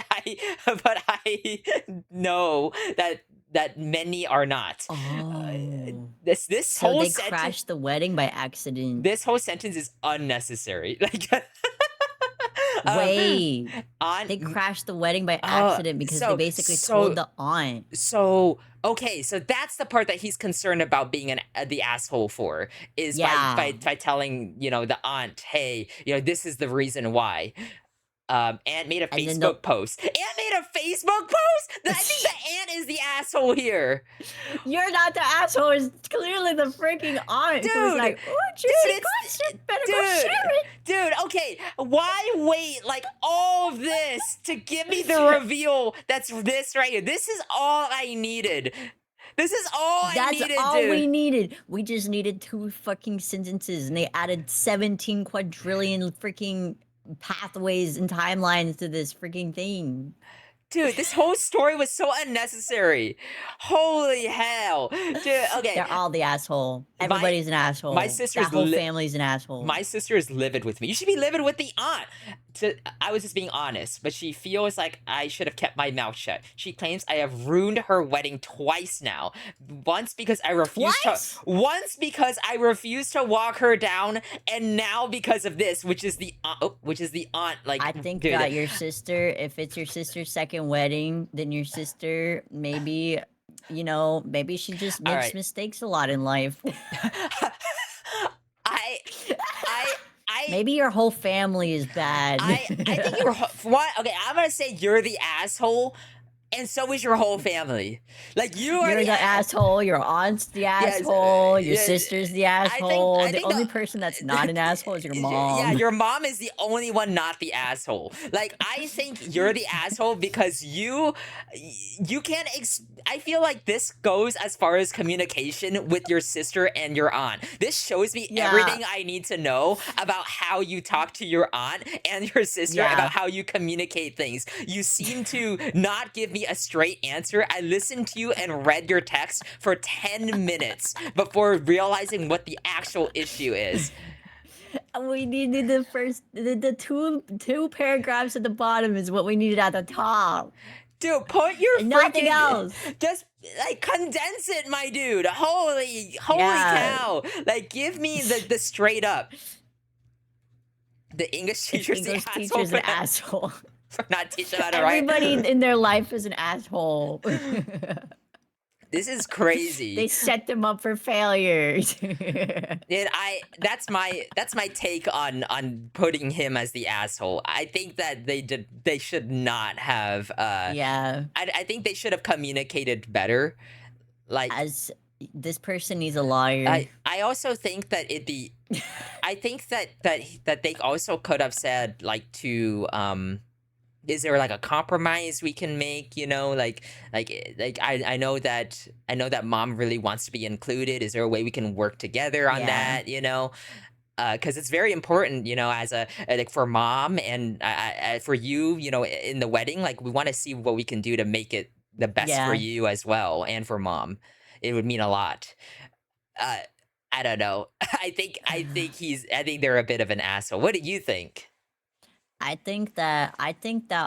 I know that many are not. Oh. This So whole they sentence crashed the wedding by accident. this whole sentence is unnecessary. Like um Wait. on They crashed the wedding by accident because they so basically told the aunt. okay, so that's the part that he's concerned about being the asshole for, is Yeah. by telling, the aunt, hey, this is the reason why. Aunt made a And then the Facebook post. Aunt made a Facebook post? I think the aunt is the asshole here. You're not the asshole. It's clearly the freaking aunt who was Dude, like, "Oh, dude, juicy gossip. Better go dude, share it." dude, okay, why wait like all of this to give me the reveal that's this right here? This is all I needed. This is all I That's needed, all dude. we needed. We just needed 2 fucking sentences, and they added 17 quadrillion freaking pathways and timelines to this freaking thing. Dude, this whole story was so unnecessary. Holy hell. Dude, okay. They're all the asshole. My Everybody's an my asshole. That sister's whole family's an asshole. my sister is livid with me. You should be livid with the aunt. I was just being honest, but she feels like I should have kept my mouth shut. She claims I have ruined her wedding twice now. Twice? Once because I refused to walk her down, and now because of this, which is the aunt. Like, I think dude, that your sister, if it's your sister's second wedding, then your sister maybe, maybe she just all makes right. mistakes a lot in life. I I I Maybe your whole family is bad. I think for what? Okay, I'm gonna say you're the asshole, and so is your whole family. Like, you are You're the the asshole, your aunt's the yes, asshole, your yes. sister's the I asshole. The think only person that's not an asshole is your yeah, mom. your mom is the only one not the asshole. Like, I think you're the asshole because you can't I feel like this goes as far as communication with your sister and your aunt. This shows me Yeah, everything I need to know about how you talk to your aunt and your sister, yeah. about how you communicate things. You seem to not give me a straight answer. I listened to you and read your text for 10 minutes before realizing what the actual issue is. We needed the two paragraphs at the bottom is what we needed at the top. Dude, put your And nothing freaking else. just like condense it, my dude. Holy Yeah. cow. Like, give me the straight up. The English It's teacher's the English asshole teacher's an asshole. for not teaching how to write. Everybody in their life is an asshole. This is They crazy. set them up for failures. And that's my take on putting him as the asshole. I think that they should not have Yeah. I think they should have communicated better. Like, As this person needs a lawyer. I also think that I think that they also could have said, like, to is there like a compromise we can make, I know that mom really wants to be included. Is there a way we can work together on Yeah. that, because it's very important, as like, for mom and for you, in the wedding. Like, we want to see what we can do to make it the best for Yeah. you as well, and for mom. It would mean a lot. uh I don't know. I think they're a bit of an asshole. What do you think? I think that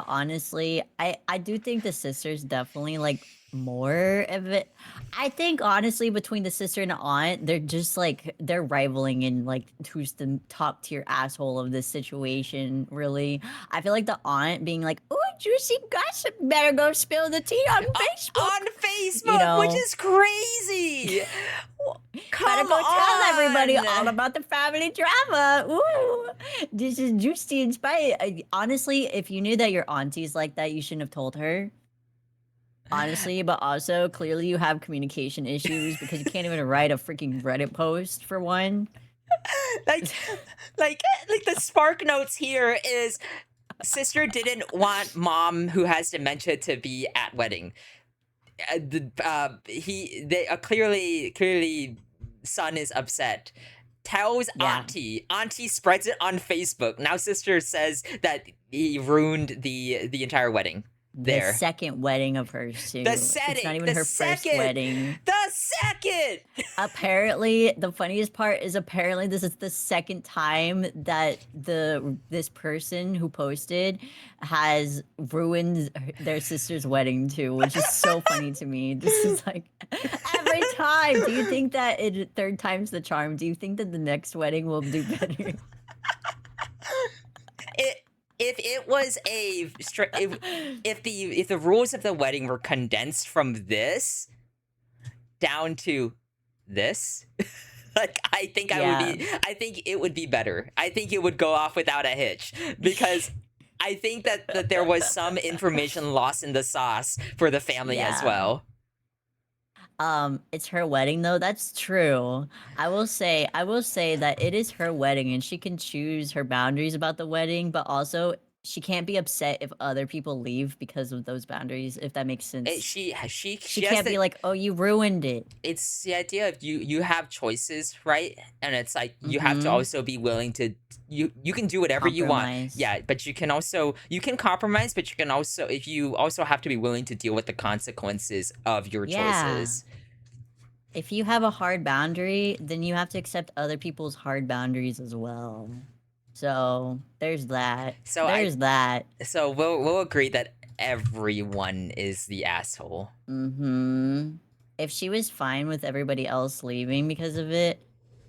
honestly, I do think the sister's definitely like more of it. I think honestly between the sister and the aunt, they're just like they're rivaling in like who's the top tier asshole of this situation, really. I feel like the aunt being like, "Oh, juicy gossip, better go spill the tea on On Facebook." You Facebook, which know, is crazy. better Come go tell everybody all on. about the family drama. Ooh, this is juicy and spicy. Honestly, if you knew that your auntie's like that, you shouldn't have told her. Honestly, but also clearly you have communication issues because you can't even write a freaking Reddit post for one. like, like the spark notes here is sister didn't want mom who has dementia to be at wedding. They clearly son is upset. Tells Yeah. auntie spreads it on Facebook. Now sister says that he ruined the entire wedding. The There. second wedding of hers The too. It's not setting, even the her first second, wedding. the second. Apparently, the funniest part is apparently this is the second time that this person who posted has ruined their sister's wedding too, which is so funny to me. This is like every time. Do you think that third time's the charm? Do you think that the next wedding will do better? It, if it was if the rules of the wedding were condensed from this down to this, like Yeah. I think it would be better. I think it would go off without a hitch because I think that there was some information lost in the sauce for the family as Yeah. well. It's her wedding though. That's true. I will say that it is her wedding and she can choose her boundaries about the wedding, but also she can't be upset if other people leave because of those boundaries, if that makes It, sense. She she has can't to. be like, "Oh, you ruined it." It's the idea of you have choices, right? And it's like you have to Mhm. also be willing to you can do whatever you want. Compromise. Yeah, but you can compromise, but you can also if you also have to be willing to deal with the consequences of your Yeah. choices. If you have a hard boundary, then you have to accept other people's hard boundaries as well. So, there's that. So I There's that. so we'll agree that everyone is the asshole. Mhm. If she was fine with everybody else leaving because of it,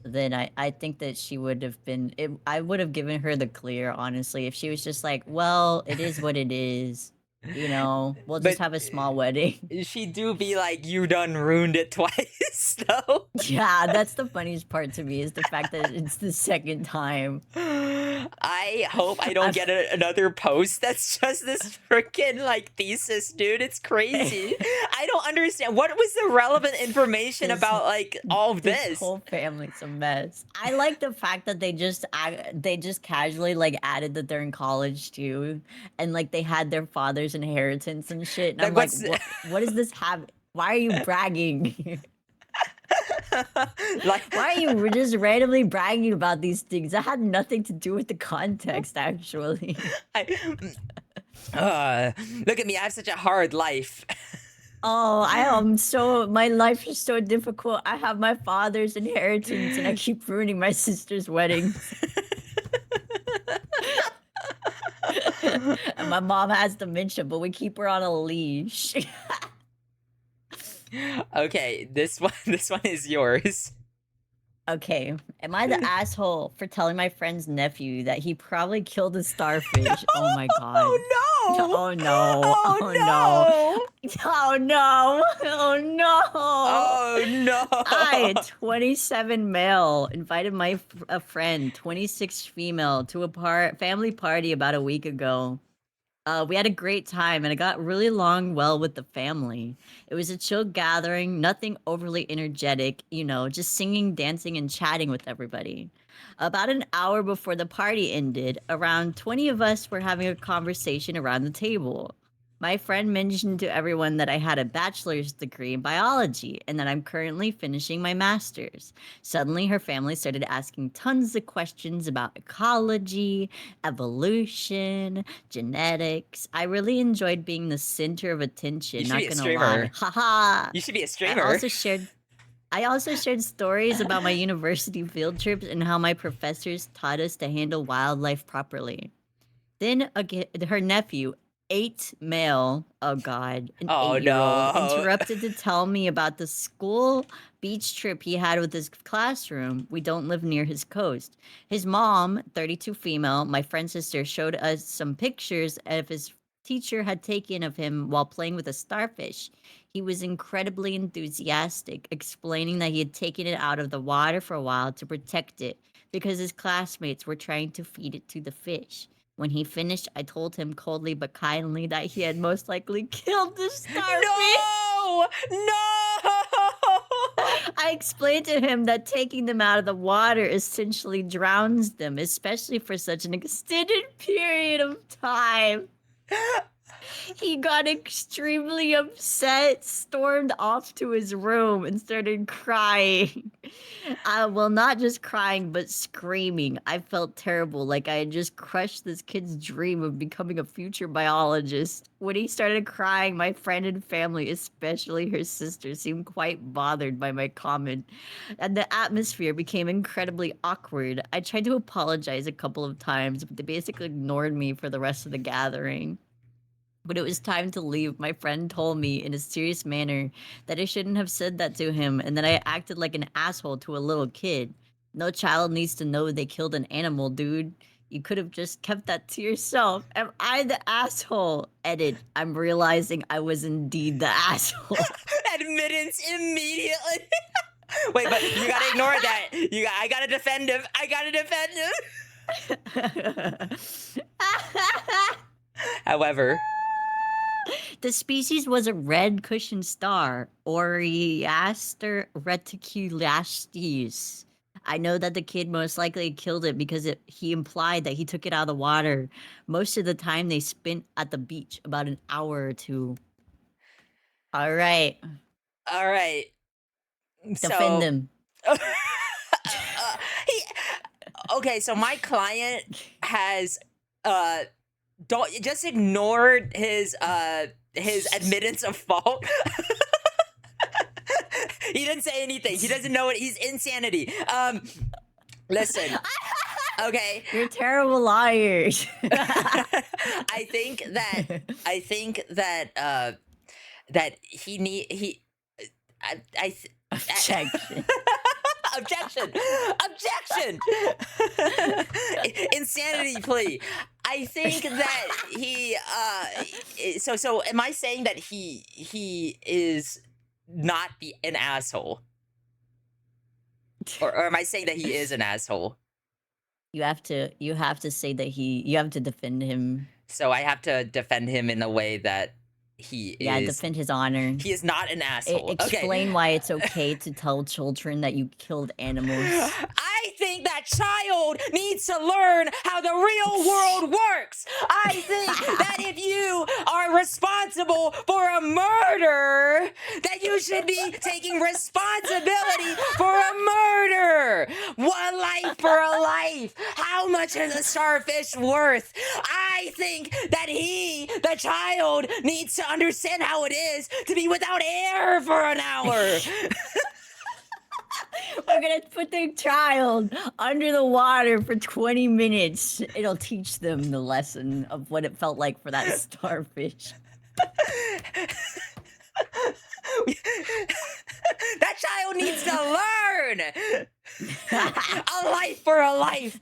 then I think that she would have been I would have given her the clear, honestly. If she was just like, "Well, it is what it is. You know, we'll just But have a small wedding." she do be like you done ruined it twice though. Yeah, that's the funniest part to me is the fact that it's the second time. I hope I don't I've get another post that's just this freaking like thesis, dude. It's crazy. I don't understand what was the relevant information this about like all of this this. whole family's a mess. I like the fact that they just casually like added that they're in college too, and like they had their father's inheritance and shit. And I'm Like like, what's what does this have? Why are you bragging? like Why are you just randomly bragging about these things? That had nothing to do with the context, actually. I, look at me, I have such a hard life. Oh, I am so my life is so difficult. I have my father's inheritance and I keep ruining my sister's weddings. And my mom has dementia, but we keep her on a leash. Okay, this one is yours. Okay, am I the asshole for telling my friend's nephew that he probably killed a starfish? Oh my god. Oh Oh no! no. Oh no. Oh Oh no. Oh no! no. Oh I, no! 27 male, invited a friend, 26 female, to a family party about a week ago. We had a great time and it got really along well with the family. It was a chill gathering, nothing overly energetic, you know, just singing, dancing, and chatting with everybody. About an hour before the party ended, around 20 of us were having a conversation around the table. My friend mentioned to everyone that I had a bachelor's degree in biology and that I'm currently finishing my master's. Suddenly, her family started asking tons of questions about ecology, evolution, genetics. I really enjoyed being the center of You attention, should not be a gonna lie. streamer. Haha. You should be a I streamer. also shared I also shared stories about my university field trips and how my professors taught us to handle wildlife properly. Then again, her nephew, 8 male, oh god, an Oh 8-year-old, no. interrupted to tell me about the school beach trip he had with his classroom. We don't live near his coast. His mom, 32 female, my friend's sister, showed us some pictures of his teacher had taken of him while playing with a starfish. He was incredibly enthusiastic, explaining that he had taken it out of the water for a while to protect it because his classmates were trying to feed it to the fish. When he finished, I told him coldly but kindly that he had most likely killed the starfish. No! No! I I explained to him that taking them out of the water essentially drowns them, especially for such an extended period of time. He got extremely upset, stormed off to his room, and started crying. Well, not just crying, but screaming. I felt terrible, like I had just crushed this kid's dream of becoming a future biologist. When he started crying, my friend and family, especially her sister, seemed quite bothered by my comment, and the atmosphere became incredibly awkward. I tried to apologize a couple of times, but they basically ignored me for the rest of the gathering. When it was time to leave, my friend told me in a serious manner that I shouldn't have said that to him and that I acted like an asshole to a little kid. No child needs to know they killed an animal, dude. You could have just kept that to yourself. Am I the asshole? Edit. I'm realizing I was indeed the asshole. Admittance immediately. Wait, but you gotta ignore that. I gotta defend him. I gotta defend him. However, The species was a red cushion star, Oriaster reticulastes. I know that the kid most likely killed it because he implied that he took it out of the water. Most of the time, they spent at the beach about an hour or two. All right, all right. defend So, them. he, okay. So my client has don't just ignored his admittance of fault. He didn't say anything. He doesn't know it. He's insanity. Listen. Okay. You're terrible liars. I think that that he I Objection. objection, objection. Insanity plea. I think that so am I saying that he is not an asshole, or am I saying that he is an asshole? You have to say that you have to defend him. So I have to defend him in a way that he Yeah, is defend his honor. he is not an asshole. Okay. Explain why it's okay to tell children that you killed animals. I think that child needs to learn how the real world works. I think that if you are responsible for a murder, that you should be taking responsibility for a murder. One life for a life. How much is a starfish worth? I think that the child, needs to understand how it is to be without air for an hour. We're gonna put the child under the water for 20 minutes. It'll teach them the lesson of what it felt like for that starfish. That child needs to learn. A life for a life.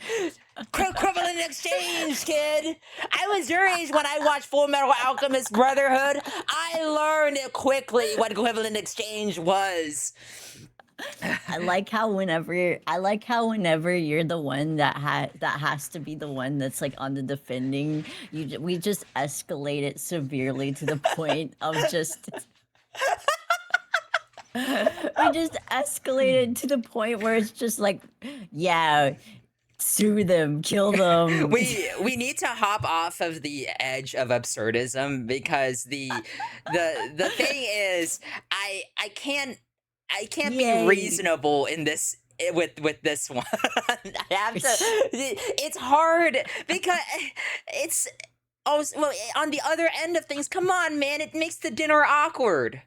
Equivalent exchange, kid. I was your age when I watched Full Metal Alchemist Brotherhood. I learned it quickly what equivalent exchange was. I like how whenever you're the one that has to be the one that's like on the defending, we just escalate it severely to the point of just we just escalated to the point where it's just like, yeah, sue them, kill them. We need to hop off of the edge of absurdism, because the thing is, I can't be Yay. reasonable in this with this one. I have to. It's hard because it's also, well, on the other end of things. Come on, man! It makes the dinner awkward.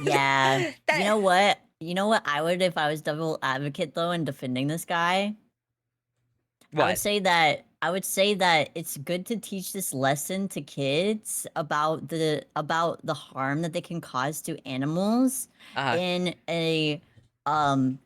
Yeah. That- You know what? You know what I would if I was devil advocate though and defending this guy? What? I would say that it's good to teach this lesson to kids about the harm that they can cause to animals Uh, in a um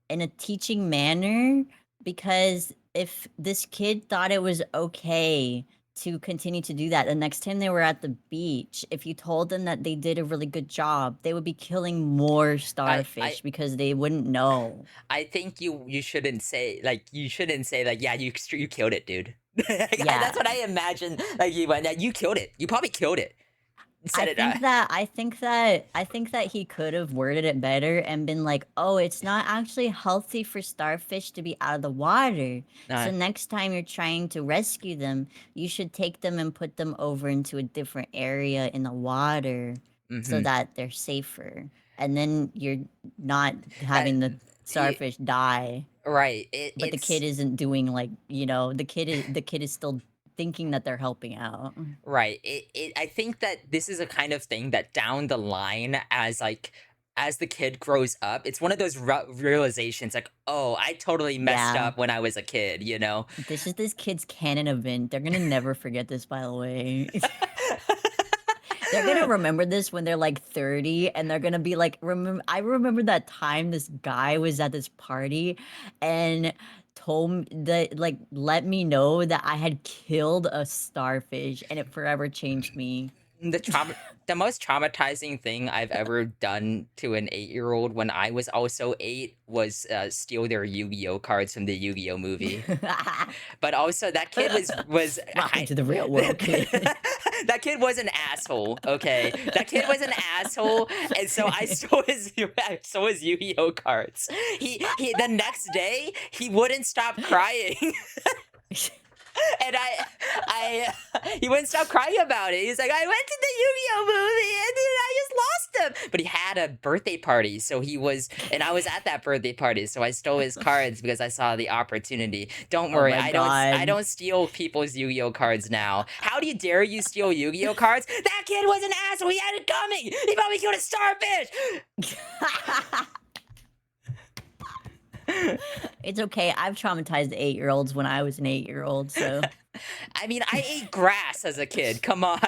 in a teaching manner, because if this kid thought it was okay to continue to do that, the next time they were at the beach, if you told them that they did a really good job, they would be killing more starfish because they wouldn't know. I think you shouldn't say like yeah, you killed it, dude. Yeah. That's what I imagine. Like you went, yeah, you killed it. You probably killed it. Said it. I think that he could have worded it better and been like, "Oh, it's not actually healthy for starfish to be out of the water. So Uh, next time you're trying to rescue them, you should take them and put them over into a different area in the water so mm-hmm. that they're safer. And then you're not Uh, having the y- starfish die." right. But the kid It's isn't doing like, the kid is still thinking that they're helping out. right. I think that this is a kind of thing that down the line, as the kid grows up, it's one of those realizations like, oh, I totally messed Yeah. up when I was a kid, you know? This is this kid's canon event. They're gonna never forget this, by the way. They're gonna remember this when they're like 30 and they're gonna be like, I remember that time this guy was at this party and told me that like let me know that I had killed a starfish and it forever changed me. the trauma the most traumatizing thing I've ever done to an 8-year-old when I was also 8 was steal their Yu-Gi-Oh cards from the Yu-Gi-Oh movie. But also that kid was Welcome I to the real world, kid. that kid was an asshole, okay? That kid was an asshole, and so I stole his Yu-Gi-Oh cards. He the next day, he wouldn't stop crying. And he wouldn't stop crying about it. He's like, I went to the Yu-Gi-Oh movie and then I just lost them. But he had a birthday party, and I was at that birthday party, so I stole his cards because I saw the opportunity. Don't Oh worry, my I god. don't steal people's Yu-Gi-Oh cards now. How do you dare you steal Yu-Gi-Oh cards? That kid was an asshole. He had it coming. He probably killed a starfish. It's okay. I've traumatized 8-year-olds when I was an 8-year-old, so I mean, I ate grass as a kid. Come on.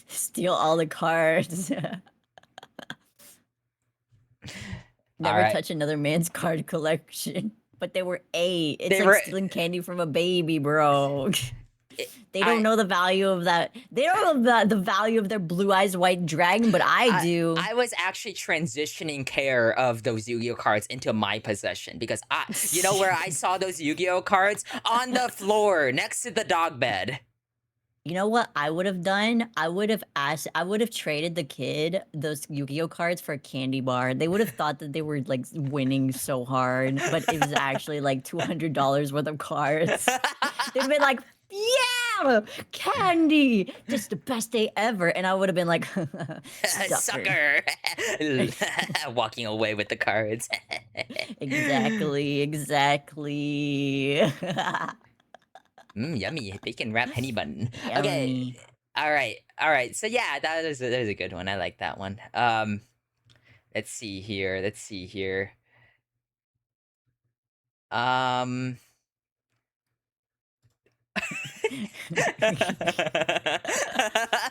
steal all the cards. All Never right. touch another man's card collection. But they were 8. It's They like were stealing candy from a baby, bro. They don't I know the value of that. They don't know the value of their blue eyes white dragon, but I I do. I was actually transitioning care of those Yu-Gi-Oh cards into my possession because you know where I saw those Yu-Gi-Oh cards? On the floor next to the dog bed. You know what I would have done? I would have traded the kid those Yu-Gi-Oh cards for a candy bar. They would have thought that they were like winning so hard, but it was actually like $200 worth of cards. They'd been like, "Yeah, candy! Just the best day ever." And I would have been like, "Sucker." Sucker. Walking away with the cards. Exactly, exactly. Yummy bacon wrap honey bun. Okay. Yummy. All right. All right. So yeah, that was a good one. I like that one. Let's see here. Let's see here. Um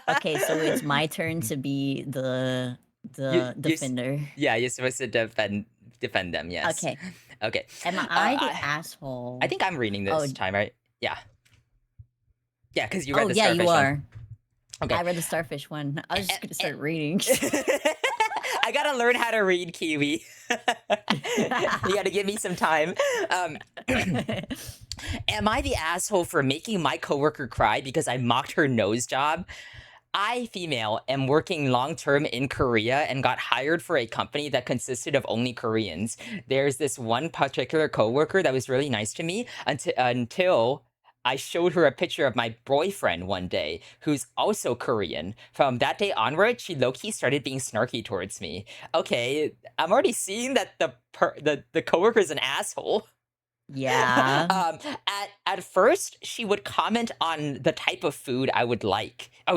Okay, so it's my turn to be the you defender. yeah, you're supposed to defend them, yes. Okay. Okay. Am Uh, I the I I asshole? think I'm reading Oh, this time, right? Yeah. Yeah, because you read oh the yeah, you starfish one. are. Okay. I read the starfish one. I was just gonna Eh, start reading. I gotta learn how to read Kiwi. You gotta give me some time. Um, am I the asshole for making my coworker cry because I mocked her nose job? I, female, am working long term in Korea and got hired for a company that consisted of only Koreans. There's this one particular coworker that was really nice to me until I showed her a picture of my boyfriend one day, who's also Korean. From that day onward, she low key started being snarky towards me. Okay, I'm already seeing that the coworker's an asshole. Yeah. At first, she would comment on the type of food I would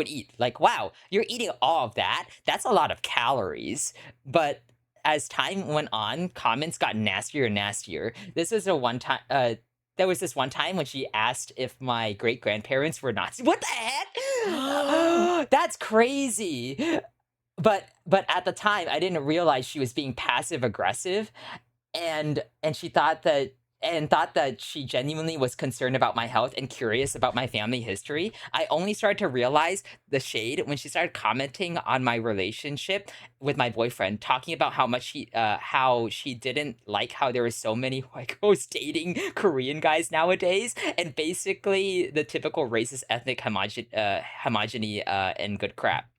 eat. Like, wow, you're eating all of that. That's a lot of calories. But as time went on, comments got nastier and nastier. This was a one time. There was this one time when she asked if my great grandparents were Nazi. What the heck? That's crazy. But at the time, I didn't realize she was being passive aggressive, and she thought that she genuinely was concerned about my health and curious about my family history. I only started to realize the shade when she started commenting on my relationship with my boyfriend, talking about how she didn't like how there were so many white girls dating Korean guys nowadays, and basically the typical racist ethnic homogeny and good crap.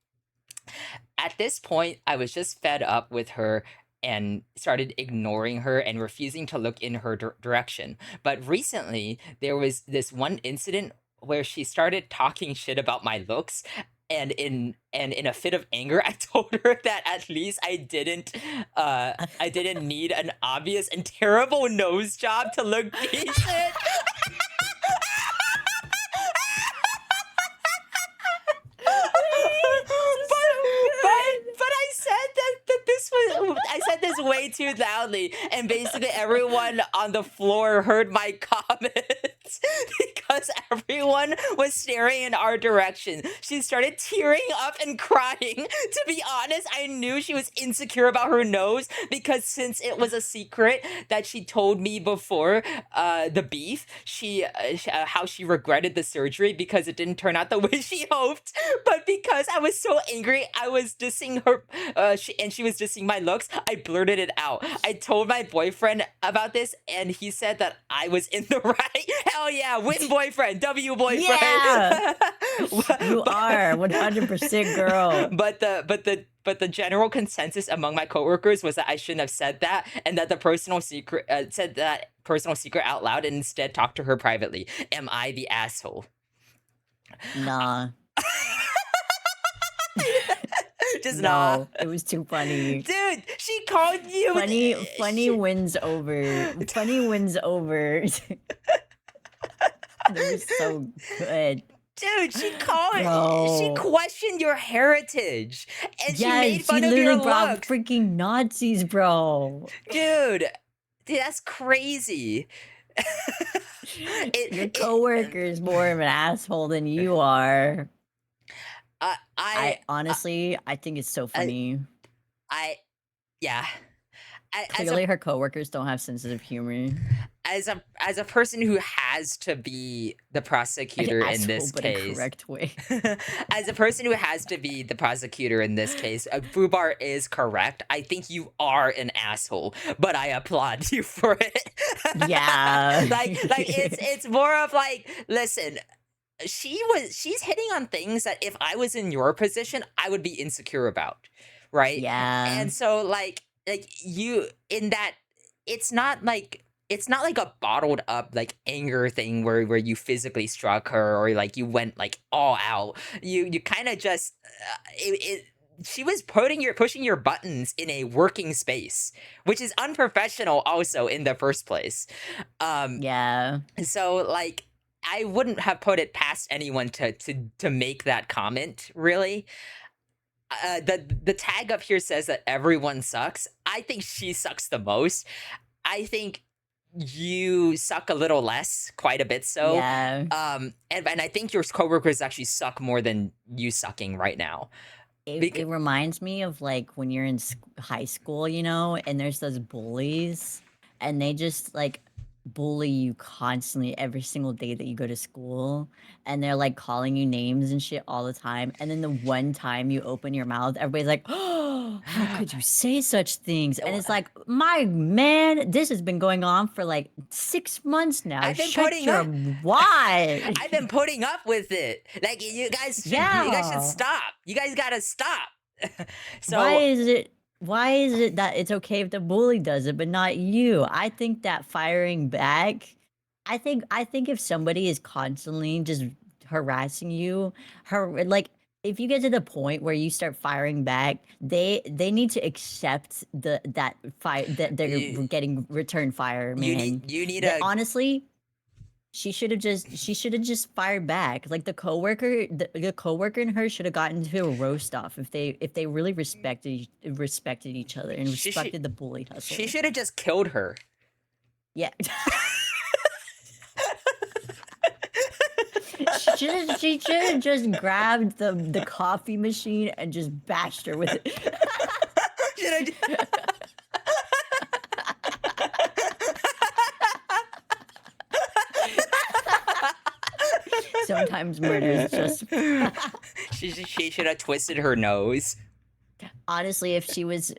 At this point, I was just fed up with her and started ignoring her and refusing to look in her direction. But recently, there was this one incident where she started talking shit about my looks. And in a fit of anger, I told her that at least I didn't need an obvious and terrible nose job to look decent. But I said that this was I said this way too loudly, and basically everyone on the floor heard my comments because everyone was staring in our direction. She started tearing up and crying. To be honest, I knew she was insecure about her nose because since it was a secret that she told me before the beef, how she regretted the surgery because it didn't turn out the way she hoped. But because I was so angry, I was dissing her, and she was dissing my looks. I blurted it out. I told my boyfriend about this, and he said that I was in the right. Hell yeah, win boyfriend, W boyfriend. Yeah, you but, are 100% girl. but the general consensus among my coworkers was that I shouldn't have said that, and that the personal secret said that personal secret out loud and instead talked to her privately. Am I the asshole? Nah. Just nah. No, it was too funny. Dude, she called you. Funny wins over. Funny wins over. It was so good. Dude, she called. She Bro. questioned your heritage, and she Yeah, made she fun of your literally brought looks. freaking Nazis, bro. Dude, that's crazy. Your it, coworker is more of an asshole than you are. I, I I, honestly, I think it's so I, funny. I, yeah. As a Clearly, her coworkers don't have sensitive humor. as a person who has to be the An prosecutor in asshole, this but in case, correct way. as a person who has to be the prosecutor in this case, Fubar is correct. I think you are an asshole, but I applaud you for it. Yeah. like it's more of like, listen, she's hitting on things that if I was in your position, I would be insecure about, right? Yeah. And so like you in that it's not like a bottled up like anger thing where you physically struck her or like you went like all out. You kind of just she was pushing your buttons in a working space, which is unprofessional also in the first place. Um Yeah. so like I wouldn't have put it past anyone to make that comment, really. The tag up here says that everyone sucks. I think she sucks the most. I think you suck a little less, quite a bit so. Yeah. And I think your coworkers actually suck more than you sucking right now. It reminds me of, like, when you're in high school, you know, and there's those bullies, and they just, like, bully you constantly every single day that you go to school, and they're, like, calling you names and shit all the time, and then the one time you open your mouth, everybody's like, "Oh, how could you say such things?" And it's like, "My man, this has been going on for, like, 6 months now. I've been Shut putting your up why?" I've been putting up with it. Like you guys should Yeah. stop. You guys gotta stop. Why So is it why is it that it's okay if the bully does it, but not you? I think that firing back I think if somebody is constantly just harassing you, like, if you get to the point where you start firing back, they need to accept that they're you getting return fire, you man. need you need That a honestly, she should have just fired back. Like the coworker and her should have gotten into a roast off if they really respected each other and she should respected the bullied she hustle. should have just killed her. Yeah. She should have just grabbed the coffee machine and just bashed her with it. Should have Sometimes murder is just she should have twisted her nose. honestly, if she was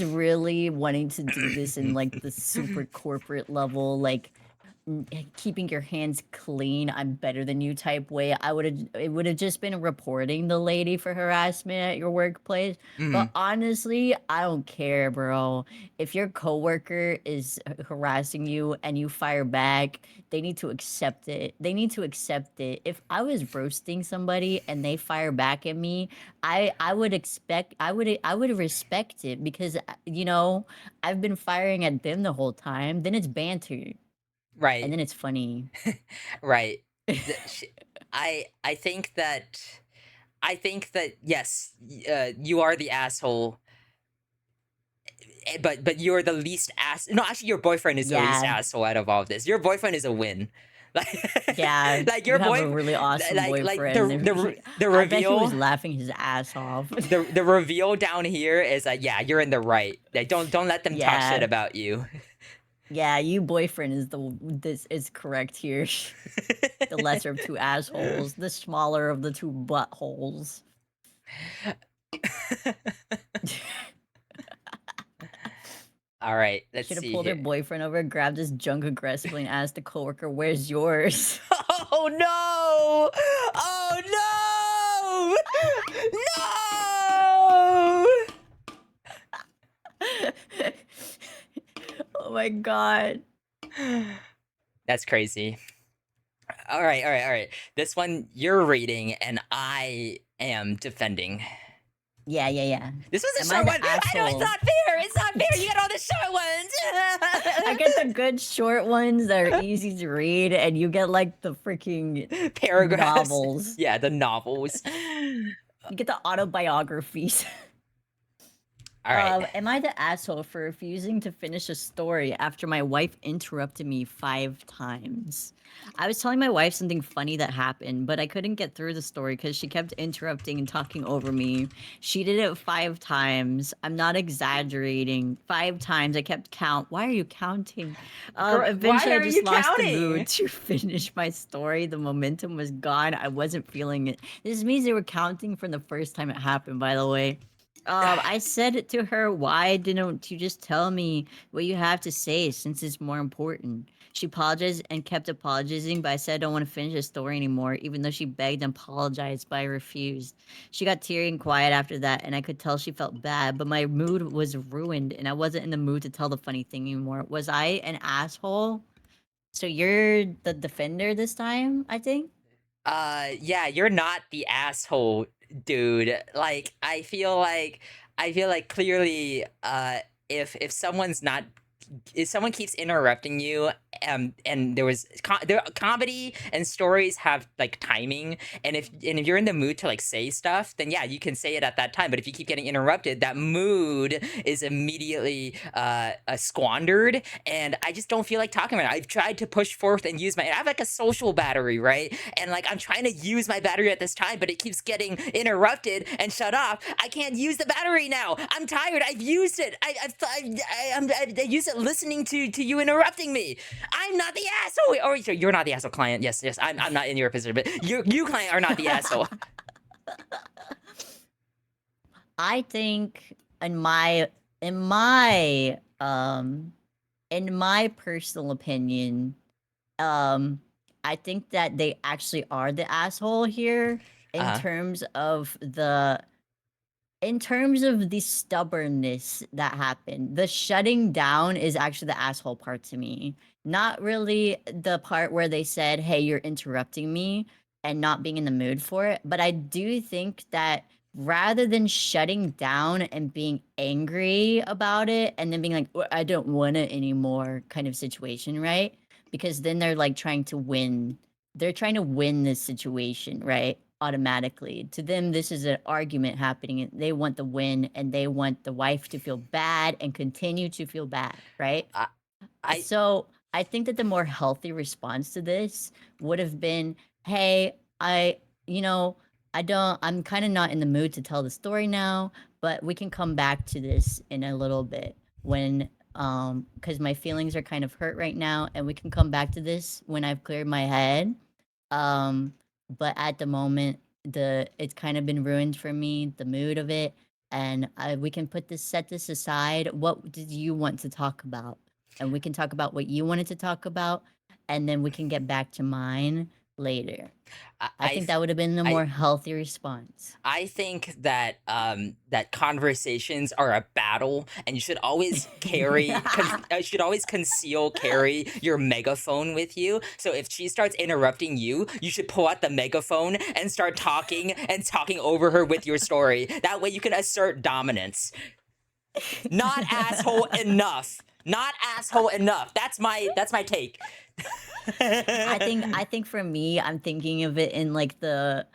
really wanting to do this in like the super corporate level, like keeping your hands clean, I'm better than you type way, it would have just been reporting the lady for harassment at your workplace. But Mhm. honestly, I don't care, bro. If your coworker is harassing you and you fire back, they need to accept it. They need to accept it. If I was roasting somebody and they fire back at me, I would expect I would respect it because you know, I've been firing at them the whole time. Then it's banter. And Right. then it's funny. Right. The sh I think that, yes, you are the asshole, but you're the least no, actually, your boyfriend is the least Yeah. asshole out of all of this. Your boyfriend is a win. Yeah, Like, you your have a boy really awesome like, boyfriend. the I bet he reveal was laughing his ass off. the reveal down here is that, yeah, you're in the right. Like, don't let them talk shit Yeah. about you. Yeah, you boyfriend is this is correct here. The lesser of two assholes, the smaller of the two buttholes. Alright, let's Should have see pulled her here. boyfriend over, grabbed his junk aggressively, and asked the coworker, "Where's yours?" Oh, no! Oh, no! No! Oh my god. That's crazy. Alright, alright, alright. This one you're reading and I am defending. Yeah, yeah, yeah. This was Am a I short the one. I know it's asshole? not fair. It's not fair. You got all the I get the short good short ones that are easy to read, and you get like the freaking ones. Paragraphs. novels. Yeah, the novels. You get the autobiographies. All right. Am I the asshole for refusing to finish a story after my wife interrupted me 5 times? I was telling my wife something funny that happened, but I couldn't get through the story because she kept interrupting and talking over me. She did it 5 times. I'm not exaggerating. 5 times. I kept count. Why are you counting? Why Eventually, I are just you lost the mood counting? to finish my story. The momentum was gone. I wasn't feeling it. This means they were counting from the first time it happened, by the way. I said it to her, why didn't you just tell me what you have to say since it's more important? She apologized and kept apologizing, but I said I don't want to finish the story anymore, even though she begged and apologized, but I refused. She got teary and quiet after that, and I could tell she felt bad, but my mood was ruined, and I wasn't in the mood to tell the funny thing anymore. Was I an asshole? So you're the defender this time, I think? Yeah, you're not the asshole, dude. Like, I feel like clearly, if someone's not if someone keeps interrupting you, and comedy and stories have like timing, and if you're in the mood to like say stuff, then yeah, you can say it at that time. But if you keep getting interrupted, that mood is immediately squandered, and I just don't feel like talking about it. I've tried to push forth and use I have like a social battery, right? And like I'm trying to use my battery at this time, but it keeps getting interrupted and shut off. I can't use the battery now. I'm tired. I've used it. I used it listening to you interrupting me. I'm not the asshole. Or you're not the asshole, client. Yes, yes. I'm not in your position, but you client are not the asshole. I think in my in my um in my personal opinion, um I think that they actually are the asshole here in Uh-huh. terms of the in terms of the stubbornness that happened. The shutting down is actually the asshole part to me. Not really the part where they said, "Hey, you're interrupting me," and not being in the mood for it, but I do think that rather than shutting down and being angry about it and then being like, I don't want it anymore," kind of situation, right? Because then they're like trying to win. They're trying to win this situation, right? Automatically. To them, this is an argument happening. They want the win and they want the wife to feel bad and continue to feel bad, right? I, I So I think that the more healthy response to this would have been, hey, you know, I'm kind of not in the mood to tell the story now, but we can come back to this in a little bit when, because my feelings are kind of hurt right now, and we can come back to this when I've cleared my head. Um, but at the moment, it's kind of been ruined for me, the mood of it, and we can set this aside. What did you want to talk about? And we can talk about what you wanted to talk about, and then we can get back to mine later. I I I think th that would have been a I more healthy response. I think that that conversations are a battle, and you should always should always carry your megaphone with you. So if she starts interrupting you, you should pull out the megaphone and start talking over her with your story. That way you can assert dominance. Not asshole enough. Not asshole enough. That's my take. I think for me, I'm thinking of it in the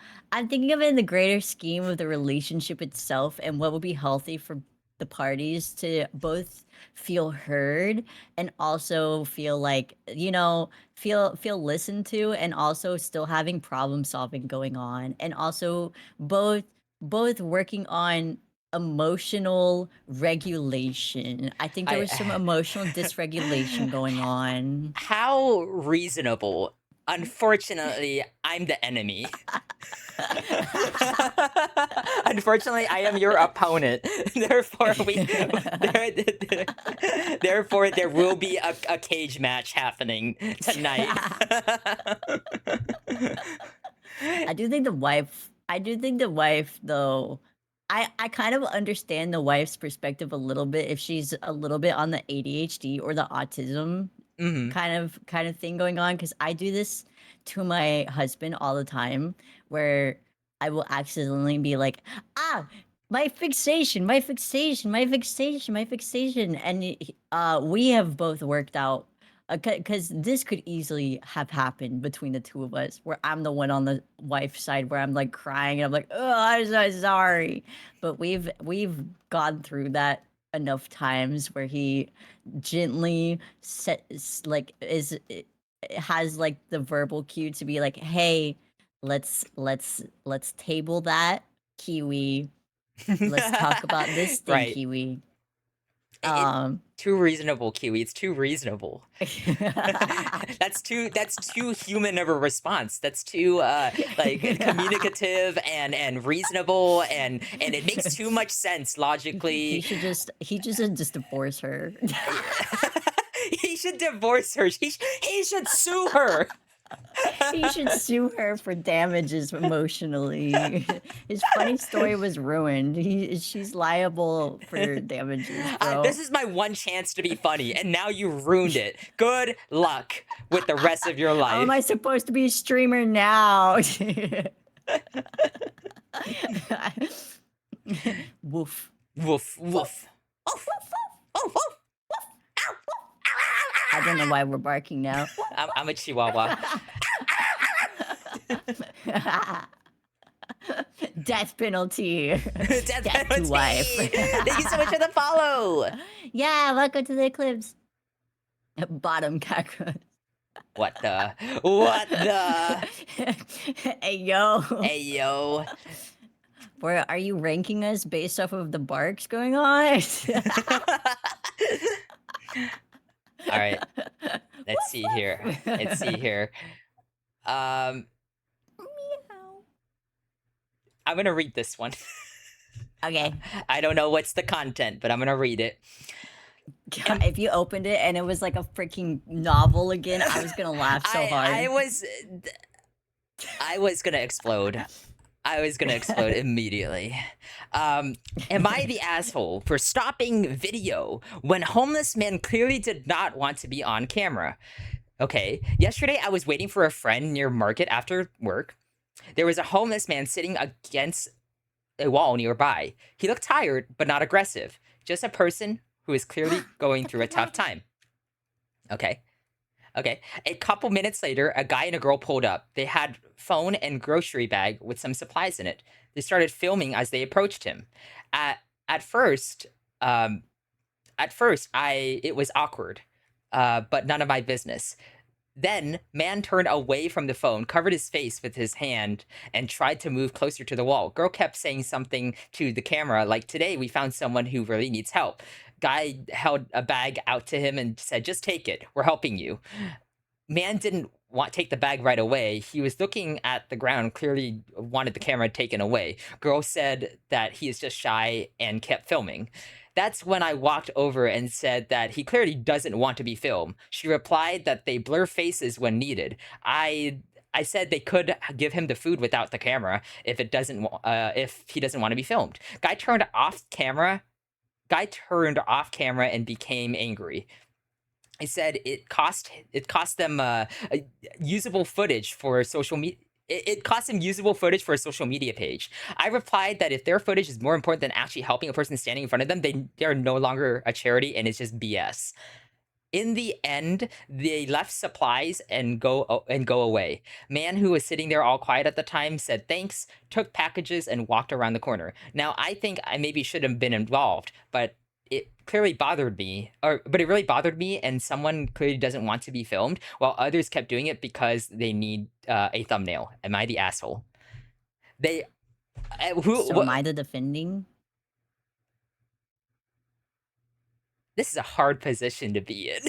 greater scheme of the relationship itself and what would be healthy for the parties to both feel heard and also feel like, feel listened to and also still having problem solving going on and also both both working on emotional regulation. I think there was some I emotional dysregulation going on. How reasonable. Unfortunately, I'm the enemy. Unfortunately, I am your opponent. Therefore, there, therefore there will be a cage match happening tonight. I do think the wife though, I kind of understand the wife's perspective a little bit if she's a little bit on the ADHD or the autism Mhm. kind of thing going on because I do this to my husband all the time where I will accidentally be like, ah, my fixation, my fixation, my fixation, my fixation, and we have both worked out because this could easily have happened between the two of us where I'm the one on the wife's side where I'm like crying and I'm like, oh, I'm so sorry, but we've gone through that enough times where he gently like has like the verbal cue to be like, hey, let's table that, Kiwi. Let's talk about this thing, Right. Kiwi. It um too reasonable, Kiwi. It's too reasonable. That's too human of a response. That's too like communicative and reasonable and it makes too much sense he logically. should just divorce her. He should divorce her. He should sue her. He should sue her for damages emotionally. His funny story was ruined. She's liable for damages, This bro. is my one chance to be funny, and now you ruined it. Good luck with the rest of your How am life. I supposed to be a streamer now? Woof. Woof woof. Woof, woof, Oh, oh, I don't know why we're barking now. I'm a chihuahua. Death penalty. Death Death to wife. penalty. Thank you so much for the follow. Yeah, welcome to the eclipse. Bottom cockroach. What the? What the? Hey, yo. Hey yo. Where are you ranking us based off of the barks going on? All right. Let's see here. Let's see here. Um, Meow. I'm gonna read this one. Okay. I don't know what's the content, but I'm gonna read it. God, if you opened it and it was like a freaking novel again, I was gonna laugh so hard. I was gonna explode. I was gonna explode immediately. Am I the asshole for stopping video when homeless man clearly did not want to be on camera? Okay, yesterday I was waiting for a friend near market after work. There was a homeless man sitting against a wall nearby. He looked tired, but not aggressive. Just a person who is clearly going through a tough time. Okay. Okay. A couple minutes later, a guy and a girl pulled up. They had phone and grocery bag with some supplies in it. They started filming as they approached him. At first, um, I it was awkward, but none of my business. Then, man turned away from the phone, covered his face with his hand, and tried to move closer to the wall. Girl kept saying something to the camera, like, today we found someone who really needs help. Guy held a bag out to him and said, just take it. We're helping you. Man didn't want take the bag right away. He was looking at the ground, clearly wanted the camera taken away. Girl said that he is just shy and kept filming. That's when I walked over and said that he clearly doesn't want to be filmed. She replied that they blur faces when needed. I said they could give him the food without the camera if he doesn't want to be filmed. Guy turned off camera and became angry. He said it cost them usable footage for social media. It cost him usable footage for a social media page. I replied that if their footage is more important than actually helping a person standing in front of them, they are no longer a charity and it's just BS. In the end, they left supplies and go away. Man who was sitting there all quiet at the time said thanks, took packages, and walked around the corner. Now, I think I maybe should have been involved, but it clearly bothered me, but it really bothered me, and someone clearly doesn't want to be filmed, while others kept doing it because they need a thumbnail. Am I the asshole? They, who, So am what? I the defending? This is a hard position to be in.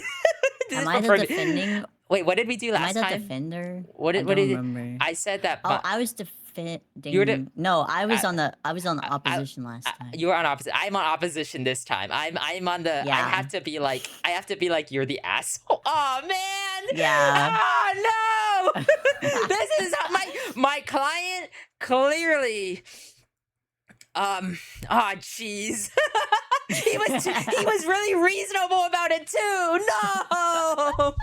This Am is I the preferred. defending? Wait, what did we do Am I last the time? defender? What I did what don't did remember. I said that Oh, my I was you were the defending. No, I, I was on the I, opposition last time. you were on opposite. I'm on opposition this time. I'm on the. Yeah. I have to be like you're the asshole. Oh man. Yeah. Oh no. This is my client clearly. Oh jeez. He was really reasonable about it too. No.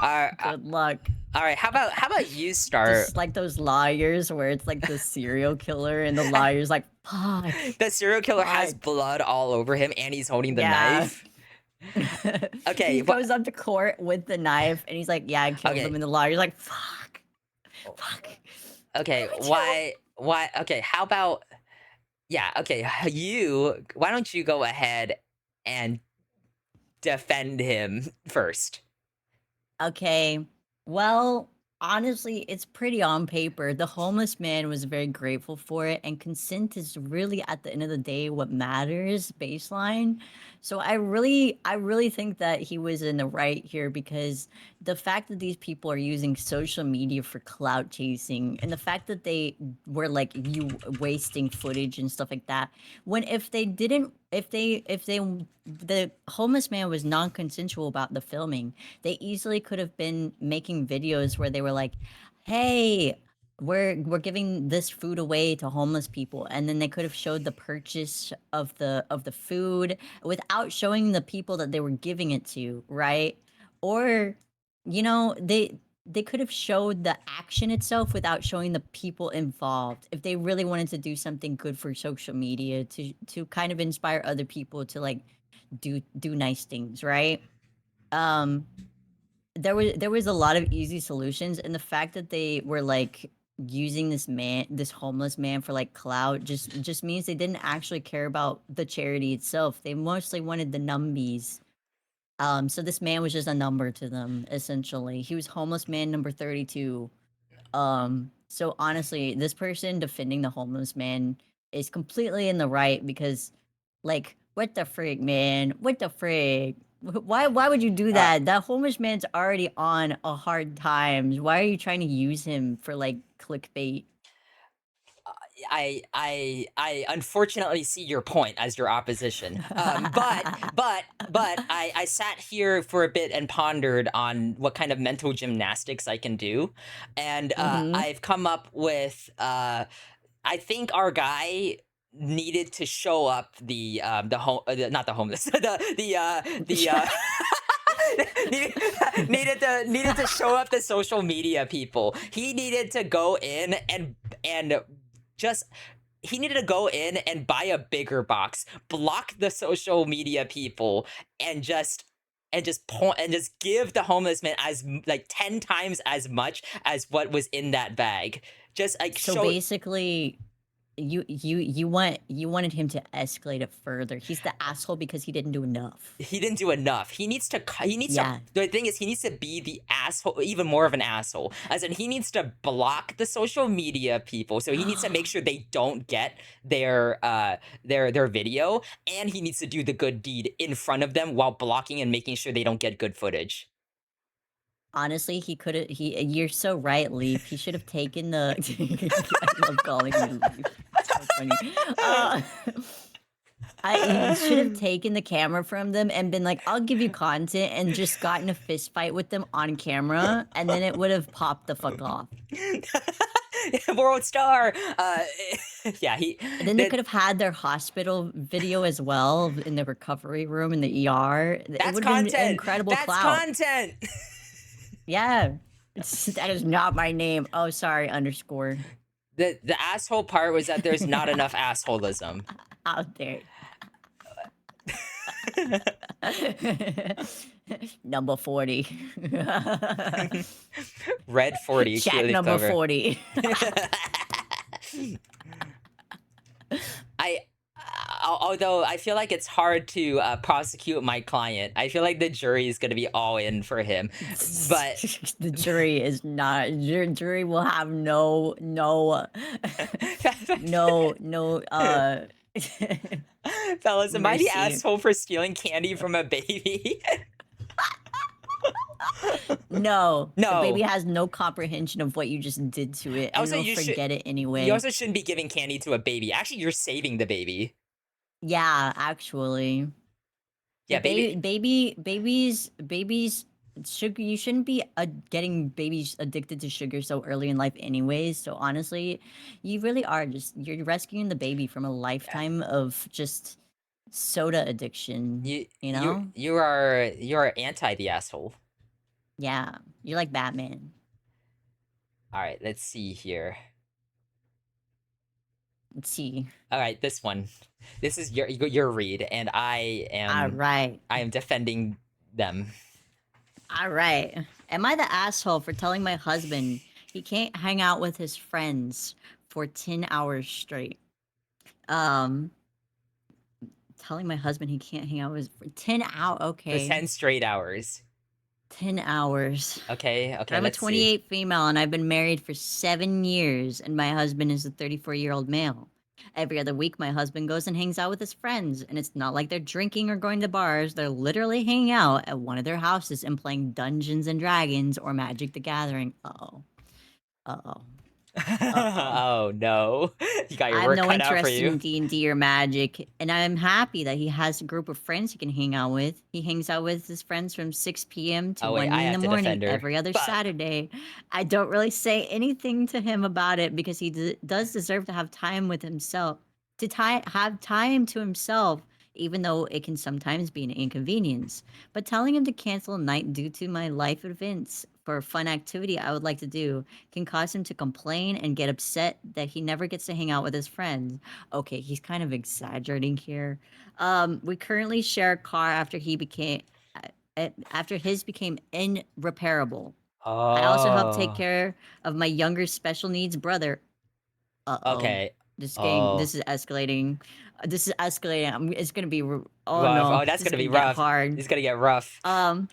All right, Good luck. all right. How about you start? Just like those liars where it's like the serial killer and the liar's like, fuck. The serial killer has Fuck. blood all over him, and he's holding the Yeah. knife. Okay, He goes up to court with the knife and he's like, yeah, I killed Okay. him. And the lawyer's like, fuck. Fuck. Okay, What why okay, how about yeah, okay, why don't you go ahead and defend him first? Okay. Well, honestly, it's pretty on paper. The homeless man was very grateful for it, and consent is really at the end of the day what matters, baseline. So I really think that he was in the right here because the fact that these people are using social media for clout chasing and the fact that they were like you wasting footage and stuff like that. When if they didn't if they the homeless man was non-consensual about the filming, they easily could have been making videos where they were like, "Hey, we're giving this food away to homeless people," and then they could have showed the purchase of the food without showing the people that they were giving it to, right? Or, you know, they could have showed the action itself without showing the people involved if they really wanted to do something good for social media to kind of inspire other people to like do nice things, right? Um, there was a lot of easy solutions, and the fact that they were like using this homeless man for like clout just means they didn't actually care about the charity itself. They mostly wanted the numbies. So this man was just a number to them, essentially. He was homeless man number 32. So honestly, this person defending the homeless man is completely in the right because, like, what the frig, man? What the frig? Why would you do Uh, that? That homeless man's already on a hard times. Why are you trying to use him for like clickbait? I unfortunately see your point as your opposition. But I sat here for a bit and pondered on what kind of mental gymnastics I can do, and Mm-hmm. I've come up with I think our guy needed to show up not the homeless the needed, needed to show up the social media people. He needed to go in and just he needed to go in and buy a bigger box, block the social media people, and just give the homeless man like 10 times as much as what was in that bag. Just like So show basically, you wanted him to escalate it further. He's the asshole because he didn't do enough. he didn't do enough. Yeah. The thing is he needs to be the asshole, even more of an asshole. As in he needs to block the social media people. So he needs to make sure they don't get their video, and he needs to do the good deed in front of them while blocking and making sure they don't get good footage. Honestly, he could have. He, you're so right, Leaf. He should have taken the. I love calling you Leaf. It's so funny. Uh, I should have taken the camera from them and been like, "I'll give you content," and just got in a fist fight with them on camera, and then it would have popped the fuck off. World star. Yeah, he And then they that could have had their hospital video as well in the recovery room in the ER. It that's would have been content. incredible That's clout. content. Yeah. That is not my name. Oh, sorry, underscore. The asshole part was that there's not enough assholism. Out there. Number 40. Red 40, Chat clearly number clever. 40. I although I feel like it's hard to prosecute my client. I feel like the jury is going to be all in for him. But The jury is not. Jury will have no fellas, am I the mercy. asshole for stealing candy from a baby? No, the baby No. has no comprehension of what you just did to it, and Also, it'll forget it you anyway. also shouldn't be giving candy to a baby. Actually, you're saving the baby. Yeah, actually. Yeah, baby. Babies sugar, you shouldn't be getting babies addicted to sugar so early in life anyways. So honestly, you really are just you're rescuing the baby from a Yeah. lifetime of just soda addiction, You you you know? you're anti the asshole. Yeah, you're like Batman. All right, let's see here. Let's see. All right, this one. This is your read, and All right. I am defending them. All right. Am I the asshole for telling my husband he can't hang out with his friends for 10 hours straight? Um, telling my husband he can't hang out with for 10 hours. For Okay. 10 straight hours. 10 hours. Okay, okay, I'm a let's see. 28 female and I've been married for 7 years, and my husband is a 34-year-old male. Every other week, my husband goes and hangs out with his friends, and it's not like they're drinking or going to bars. They're literally hanging out at one of their houses and playing Dungeons and Dragons or Magic the Gathering. Uh oh. Uh oh. Uh oh. Oh no. You got your I have work no cut out for interest you. in D&D or Magic, and I'm happy that he has a group of friends he can hang out with. He hangs out with his friends from 6 p.m. to Oh wait, 1 I in the have to morning defend her. every other Fuck. Saturday. I don't really say anything to him about it because he does deserve to have time with himself, have time to himself, even though it can sometimes be an inconvenience. But telling him to cancel a night due to my life events for a fun activity I would like to do can cause him to complain and get upset that he never gets to hang out with his friends. Okay, he's kind of exaggerating here. We currently share a car after his became irreparable. I also help take Oh. care of my younger special needs brother. Uh-oh. Okay. This Oh. is escalating. This is escalating. It's gonna be oh Rough. no, Oh, that's this is gonna be gonna get rough. hard. It's gonna get rough. Um,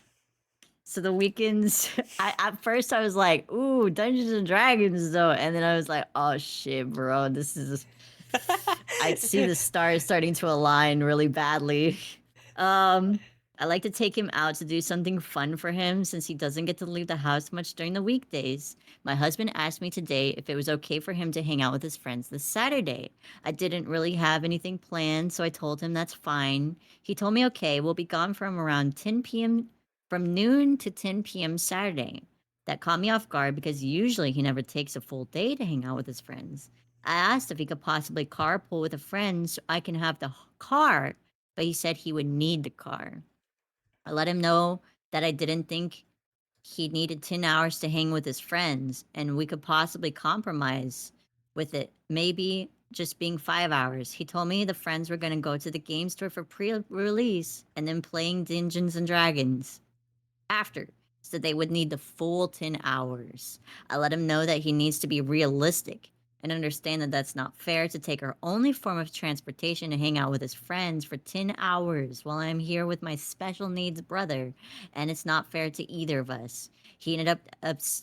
so the weekends, at first I was like, "Ooh, Dungeons and Dragons," though, and then I was like, "Oh shit, bro, this is." I see the stars starting to align really badly. Um, I like to take him out to do something fun for him since he doesn't get to leave the house much during the weekdays. My husband asked me today if it was okay for him to hang out with his friends this Saturday. I didn't really have anything planned, so I told him that's fine. He told me okay, we'll be gone from around 10 p.m. from noon to 10 p.m. Saturday. That caught me off guard because usually he never takes a full day to hang out with his friends. I asked if he could possibly carpool with a friend so I can have the car, but he said he would need the car. I let him know that I didn't think he needed 10 hours to hang with his friends and we could possibly compromise with it. Maybe just being 5 hours. He told me the friends were going to go to the game store for pre release and then playing Dungeons and Dragons after. So they would need the full 10 hours. I let him know that he needs to be realistic and understand that that's not fair to take our only form of transportation to hang out with his friends for 10 hours while I'm here with my special needs brother, and it's not fair to either of us. He ended up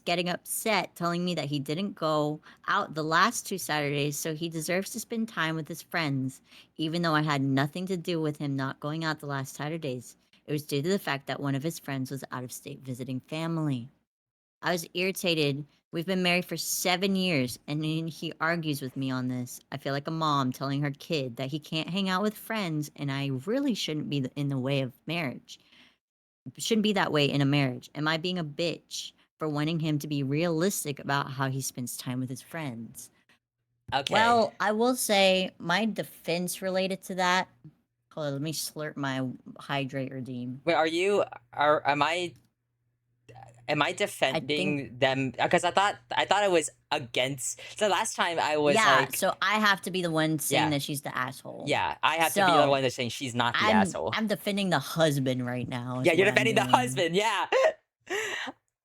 getting upset, telling me that he didn't go out the last 2 Saturdays, so he deserves to spend time with his friends, even though I had nothing to do with him not going out the last Saturdays. It was due to the fact that one of his friends was out of state visiting family. I was irritated We've been married for 7 years, and then he argues with me on this. I feel like a mom telling her kid that he can't hang out with friends, and I really shouldn't be in the way of marriage. Shouldn't be that way in a marriage. Am I being a bitch for wanting him to be realistic about how he spends time with his friends? Okay. Well, I will say my defense related to that. Hold on, let me slurp my hydrate redeem. Wait, am I I think defending them? Because I thought it was against. So last time I was yeah, like, so I have to be the one saying yeah, that she's the asshole. yeah, I have to be the So one that's saying she's not the I'm asshole. I'm defending the husband right now Yeah, is you're what I'm defending the doing. husband. Yeah.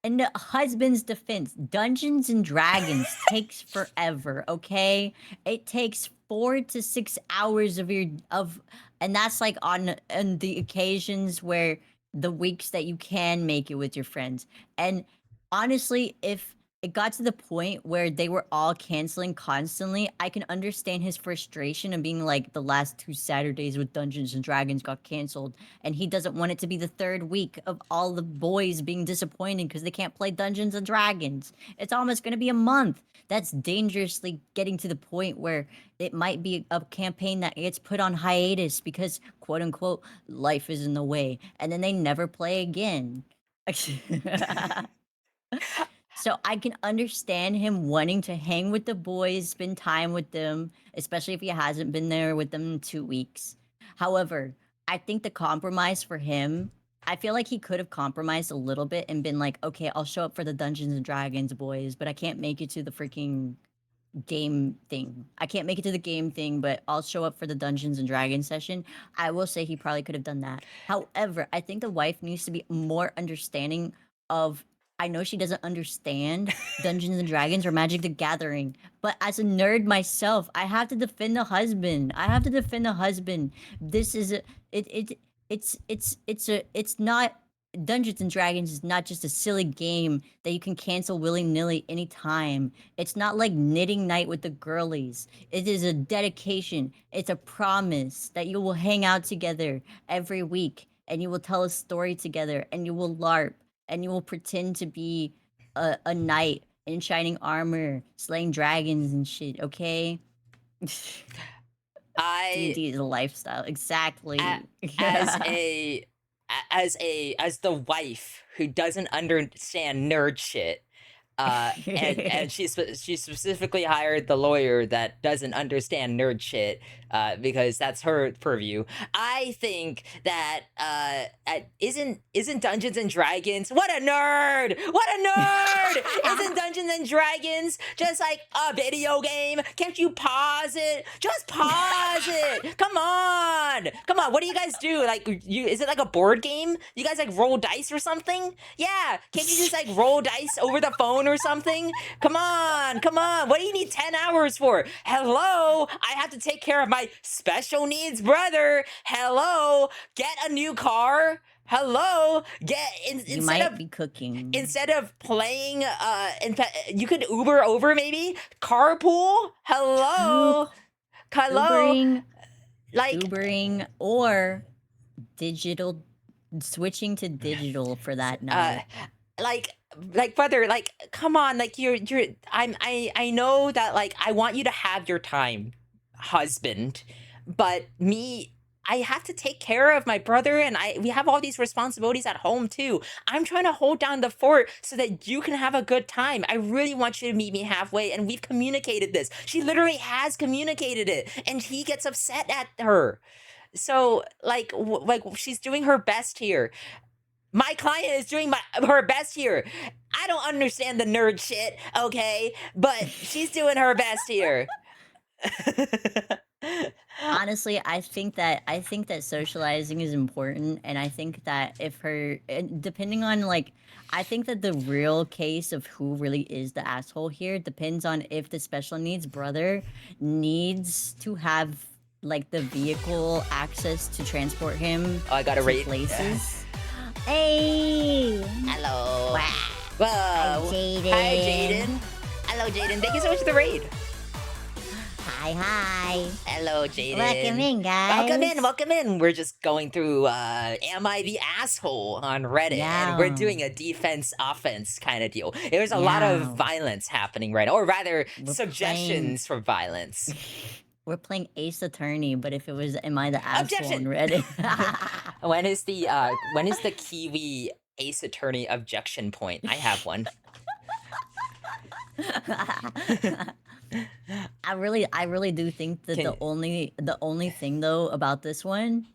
In the husband's defense, Dungeons and Dragons takes forever, okay? It takes 4 to 6 hours of your of and that's like on the occasions where the weeks that you can make it with your friends. And honestly, if it got to the point where they were all canceling constantly, I can understand his frustration and being like the last 2 Saturdays with Dungeons and Dragons got canceled and he doesn't want it to be the third week of all the boys being disappointed because they can't play Dungeons and Dragons. It's almost going to be a month. That's dangerously getting to the point where it might be a campaign that gets put on hiatus because, quote unquote, life is in the way, and then they never play again. So I can understand him wanting to hang with the boys, spend time with them, especially if he hasn't been there with them in 2 weeks. However, I think the compromise for him, I feel like he could have compromised a little bit and been like, okay, I'll show up for the Dungeons and Dragons boys, but I can't make it to the freaking game thing. I can't make it to the game thing, but I'll show up for the Dungeons and Dragons session. I will say he probably could have done that. However, I think the wife needs to be more understanding of I know she doesn't understand Dungeons and Dragons or Magic the Gathering, but as a nerd myself, I have to defend the husband. I have to defend the husband. This is a it's not Dungeons and Dragons is not just a silly game that you can cancel willy-nilly anytime. It's not like knitting night with the girlies. It is a dedication. It's a promise that you will hang out together every week and you will tell a story together and you will LARP and you will pretend to be a knight in shining armor, slaying dragons and shit, okay? I D&D is a lifestyle. a- Exactly. as as the wife who doesn't understand nerd shit, and she specifically hired the lawyer that doesn't understand nerd shit, because that's her purview. I think that isn't Dungeons and Dragons, what a nerd, what a nerd, isn't Dungeons and Dragons just like a video game? Can't you pause it? Just pause it. Come on. What do you guys do? Like, is it like a board game? You guys like roll dice or something? Yeah. Can't you just like roll dice over the phone or something? Come on. What do you need 10 hours for? Hello. I have to take care of my special needs brother. Hello. Get a new car. Hello. You Instead might of be cooking. playing you could Uber over, maybe carpool. Hello. Ubering, Like, Ubering, or digital, switching to digital for that uh night. like brother, like, come on, like, I know that, like, I want you to have your time, husband, but me, I have to take care of my brother, and we have all these responsibilities at home too. I'm trying to hold down the fort so that you can have a good time. I really want you to meet me halfway, and we've communicated this. She literally has communicated it, and he gets upset at her. So, like, she's doing her best here. My client is doing her best here. I don't understand the nerd shit, okay? But she's doing her best here. Honestly, I think that socializing is important, and I think that if her, depending on like, I think that the real case of who really is the asshole here depends on if the special needs brother needs to have like the vehicle access to transport him Oh, I got a to rate. places. Hey, Hello. wow. Hi, Whoa. Jaden. Hi, Jaden. Hello, Jaden. Thank you so much for the raid. Hi, Hi, hi. Hello, Welcome Jaden. in, Welcome in, guys. welcome in. We're just going through Am I the Asshole on Reddit, and we're Yeah. doing a defense offense kind of deal. There's a lot of Yeah. violence happening right now, or rather, We're playing suggestions for violence. we're playing Ace Attorney, but if it was Am I the Asshole on Objection! Reddit? When is the Kiwi Ace Attorney objection point? I have one. I really do think that Can the only thing though about this one,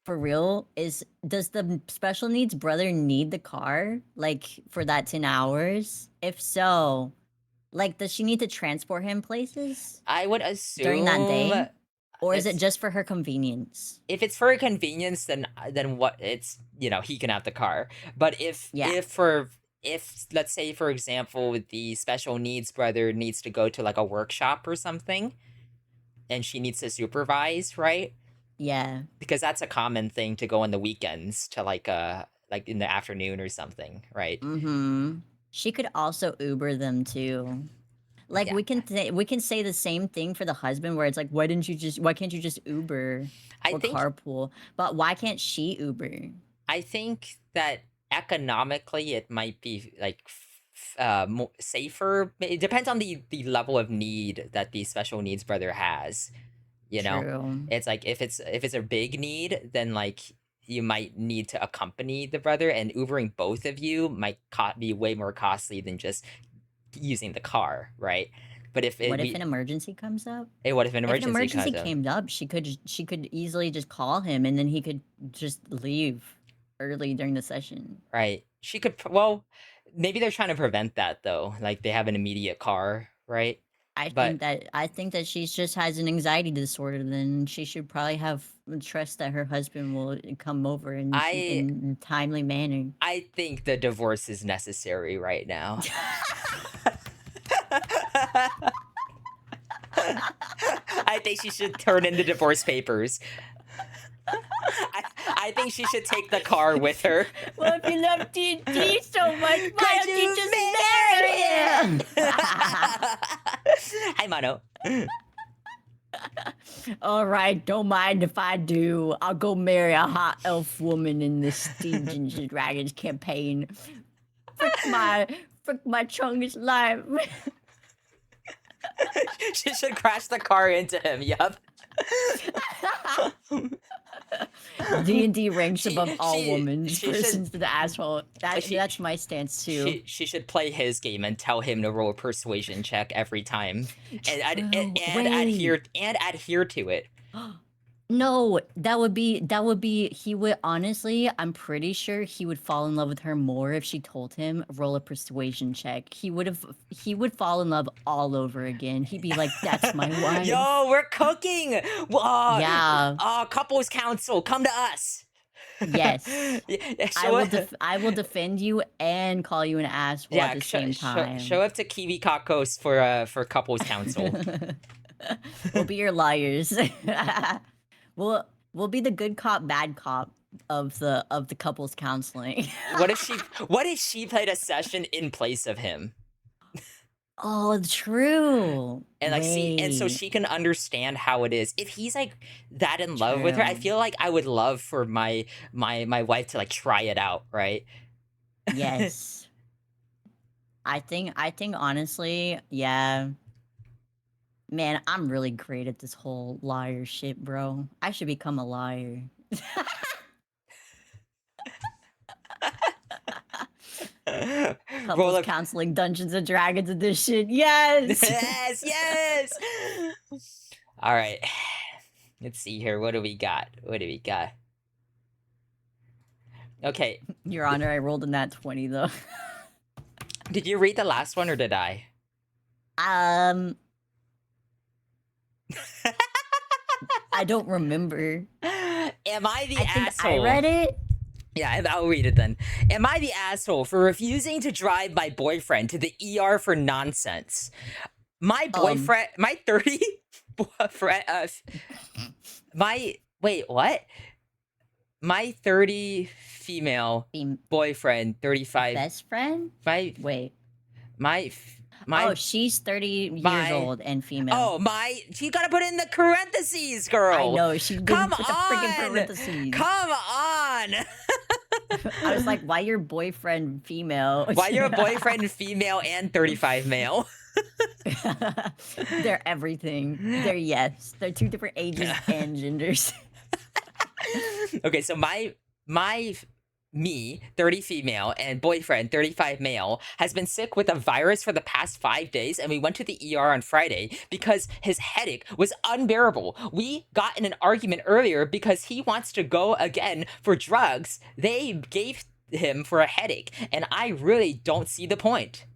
for real, is does the special needs brother need the car like for that 10 hours? If so, like does she need to transport him places I would during that assume day? Or is it it's just for her convenience? if it's for convenience, then what it's he can have the car. But if Yeah. if for if let's say for example the special needs brother needs to go to like a workshop or something, and she needs to supervise, right? Yeah. Because that's a common thing to go on the weekends to like in the afternoon or something, right? Mhm. She could also Uber them too. Like Yeah. we can say the same thing for the husband where it's like why can't you just Uber I or think carpool? But why can't she Uber? I think that economically it might be like safer. It depends on the level of need that the special needs brother has. You know, True. it's like if it's a big need, then like you might need to accompany the brother, and Ubering both of you might be way more costly than just using the car, right? But if it What if an we emergency comes up? what if an If an emergency emergency comes up, came up, she could easily just call him and then he could just leave early during the session. right? Well, maybe they're trying to prevent that though. Like they have an immediate car, right? I But think that I think that she just has an anxiety disorder. Then she should probably have trust that her husband will come over I in a timely manner. I think the divorce is necessary right now. I think she should turn in the divorce papers. I think she should take the car with her. Well, if you love D so much, why Could don't you you just marry marry him? him? Hi, Mano. All right, don't mind if I do. I'll go marry a hot elf woman in the Steve Ginger Dragons campaign. Frick my chungus life. She should crash the car into him. Yup. D&D ranks She above all she women. she should Person's to the asshole. she That's my stance too. she should play his game and tell him to roll a persuasion check every time, True. and Wait. adhere to it. No, that would be he would honestly, I'm pretty sure he would fall in love with her more if she told him roll a persuasion check. He would fall in love all over again. He'd be like, "That's my wife." Yo, we're cooking. Yeah. Couples council, come to us. Yes. Yeah, I show will it. defend you and call you an asshole at Yeah, the same show time. up to Kiwi Kakos for couples council. We'll be your liars. We'll be the good cop, bad cop of the couples counseling. What if she played a session in place of him? Oh, true. And like see, and so Wait. she can understand how it is. If he's like that in love with her, I True. feel like I would love for my wife to like try it out, right? Yes. I think honestly, yeah. Man, I'm really great at this whole liar shit, bro. I should become a liar. Roll Couples up. counseling Dungeons and Dragons edition. Yes. Yes, yes. All right. Let's see here. What do we got? What do we got? Okay. Your Honor, I rolled a nat 20 though. Did you read the last one or did I? Um, I don't remember. Am I the I think asshole? I read it. Yeah, I'll read it then. Am I the asshole for refusing to drive my boyfriend to the ER for nonsense? My boyfriend, my 30 boyfriend, wait, what? My 30 female boyfriend, 35. Best friend? My Wait. my My Oh, she's 30 years my old and female. oh, my you gotta put it in the parentheses, I girl. know, she Come didn't put the freaking on. parentheses. Come on. I was like, "Why your boyfriend female?" Why your boyfriend female and 35 male? They're everything. They're yes. They're 2 different ages and genders. Okay, so my me, 30 female, and boyfriend, 35 male, has been sick with a virus for the past 5 days, and we went to the ER on Friday because his headache was unbearable. We got in an argument earlier because he wants to go again for drugs they gave him for a headache, and I really don't see the point.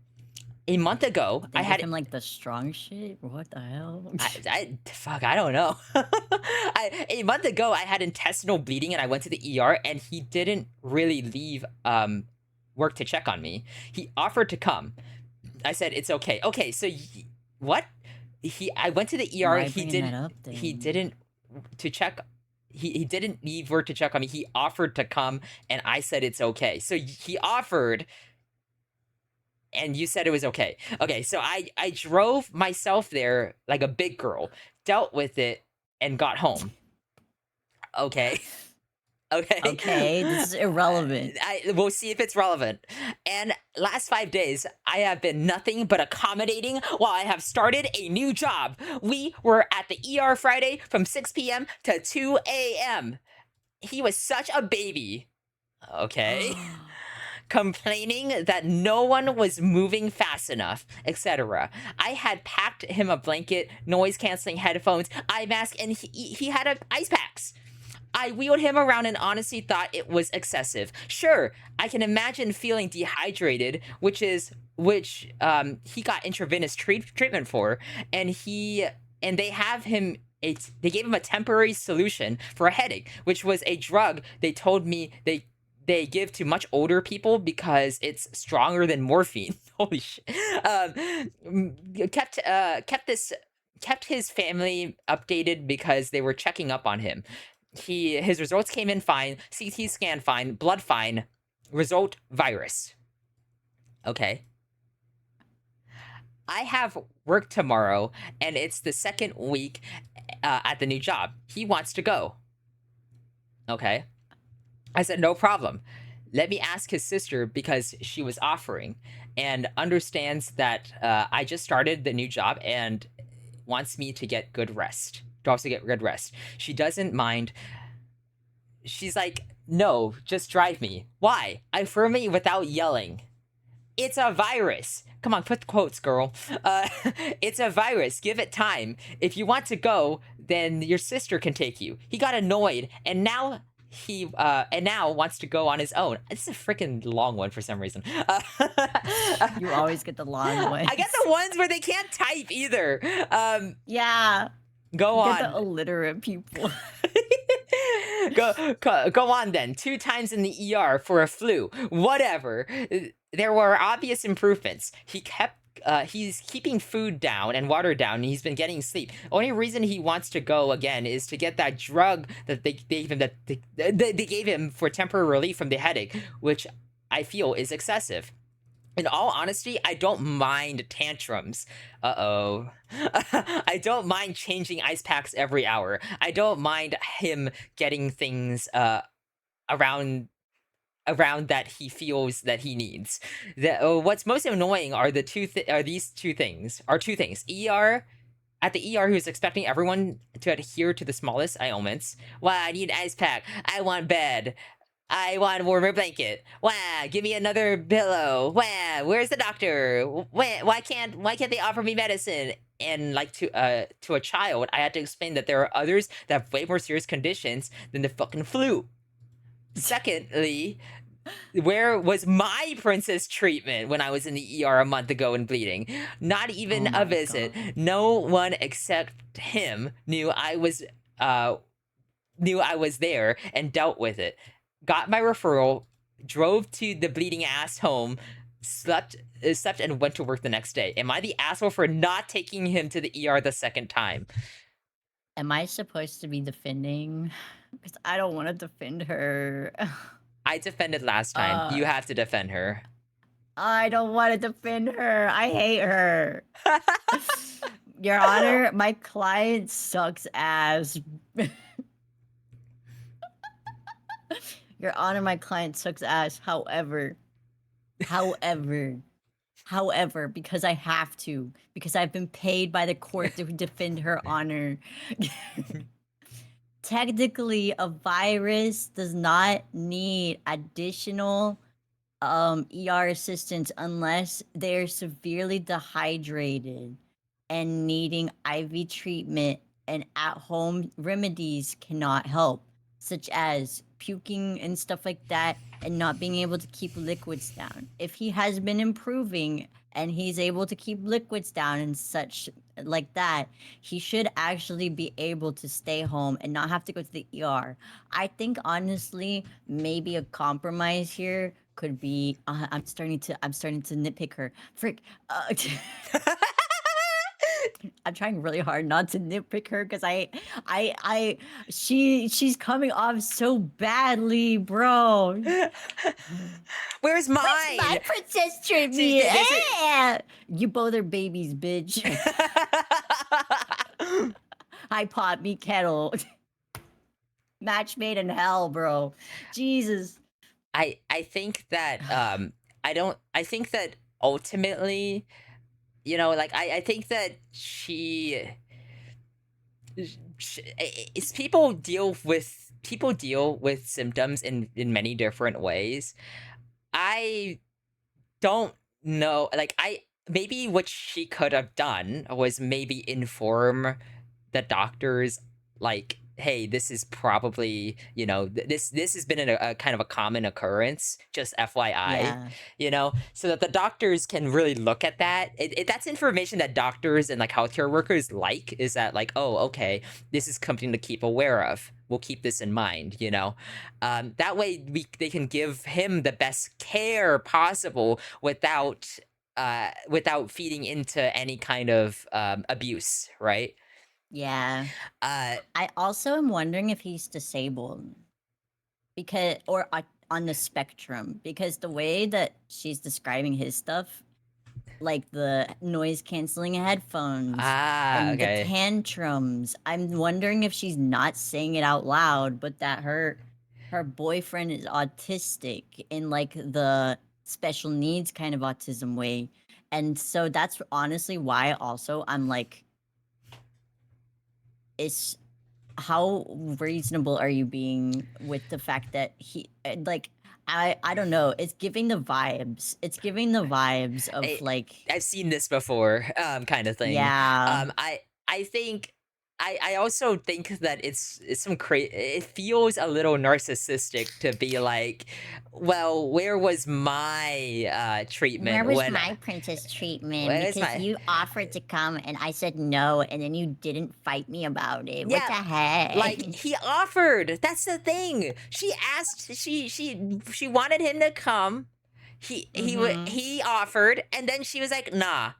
A month ago, Did they I give had him, like, the strong shit? What the hell? fuck, I don't know. A month ago, I had intestinal bleeding and I went to the ER and he didn't really leave work to check on me. He offered to come. I said it's okay. Okay, so what? I went to the ER. Why bringing that up He then? didn't to check. He didn't leave work to check on me. He offered to come and I said it's okay. So he offered and you said it was okay. Okay, so I drove myself there like a big girl, dealt with it, and got home. Okay, okay. Okay, this is irrelevant. We'll see if it's relevant. And last 5 days, I have been nothing but accommodating while I have started a new job. We were at the ER Friday from 6 p.m. to 2 a.m. He was such a baby. Okay. Complaining that no one was moving fast enough, etc. I had packed him a blanket, noise canceling headphones, eye mask, and he had ice packs. I wheeled him around and honestly thought it was excessive. Sure, I can imagine feeling dehydrated, which he got intravenous treatment for, and they have him. They gave him a temporary solution for a headache, which was a drug they told me they give to much older people because it's stronger than morphine. Holy shit! Kept his family updated because they were checking up on him. His results came in fine, CT scan fine, blood fine, result virus. Okay. I have work tomorrow, and it's the second week at the new job. He wants to go. Okay. I said, no problem. Let me ask his sister because she was offering and understands that I just started the new job and wants me to get good rest. To also get good rest. She doesn't mind. She's like, no, just drive me. Why? I firmly without yelling. It's a virus. Come on, put the quotes, girl. It's a virus. Give it time. If you want to go, then your sister can take you. He got annoyed, and now wants to go on his own. This is a freaking long one for some reason. You always get the long I get ones. the ones where they can't type either. Yeah, Go get the on. illiterate people. Go on then. 2 times in the ER for a flu. Whatever. There were obvious improvements. He's keeping food down and water down, and he's been getting sleep. Only reason he wants to go again is to get that drug that they gave him they gave him for temporary relief from the headache, which I feel is excessive. In all honesty, I don't mind tantrums. Uh-oh. I don't mind changing ice packs every hour. I don't mind him getting things around that he feels that he needs. What's most annoying are these two things. ER at the ER, who's expecting everyone to adhere to the smallest ailments. Wow, I need ice pack. I want bed. I want a warmer blanket. Wow, give me another pillow. Wow, where's the doctor? Why can't they offer me medicine? And like to a child, I had to explain that there are others that have way more serious conditions than the fucking flu. Secondly, where was my princess treatment when I was in the ER a month ago and bleeding? Not Oh even a my visit. god. No one except him knew I was there and dealt with it. Got my referral, drove to the bleeding ass home, slept and went to work the next day. Am I the asshole for not taking him to the ER the second time? Am I supposed to be defending? Because I don't wanna defend her. I defended last time. Uh, You have to defend her. I don't wanna defend her. I hate her. Your Honor, my client sucks ass. Your Honor, my client sucks ass. However, however, because I have to, because I've been paid by the court to defend her honor. Technically, a virus does not need additional ER assistance unless they're severely dehydrated and needing IV treatment, and at home remedies cannot help, such as puking and stuff like that, and not being able to keep liquids down. If he has been improving and he's able to keep liquids down and such like that, he should actually be able to stay home and not have to go to the ER. I think honestly, maybe a compromise here could be I'm starting to nitpick her. Frick. I'm trying really hard not to nitpick her because she's coming off so badly, bro. Where's Where's my mine? princess See, treatment? this is. You both are babies, bitch. Hi, pot me kettle. Match made in hell, bro. Jesus. I think that I think that ultimately, like I think that people deal with symptoms in many different ways. I don't know, like, I maybe what she could have done was maybe inform the doctors, like, "Hey, this is probably, this has been a kind of a common occurrence, just FYI," Yeah. so that the doctors can really look at that. That's information that doctors and, like, healthcare workers like, is that, like, "Oh, okay, this is something to keep aware of. We'll keep this in mind," That way they can give him the best care possible without feeding into any kind of abuse, right? Yeah. Uh, I also am wondering if he's disabled because, or on the spectrum, because the way that she's describing his stuff, like the noise canceling headphones and the okay. tantrums, I'm wondering if she's not saying it out loud, but that her boyfriend is autistic in like the special needs kind of autism way. And so that's honestly why also I'm like, it's how reasonable are you being with the fact that like I don't know, it's giving the vibes. It's giving the vibes of I, like I've seen this before, kind of thing. yeah. I think I also think that it's it feels a little narcissistic to be like, well, where was my Where treatment was when my princess treatment? where's Because my you offered to come and I said no, and then you didn't fight me about it. What yeah, the heck? like, he offered. That's the thing. She asked. She wanted him to come. Mm-hmm. He offered, and then she was like, "Nah."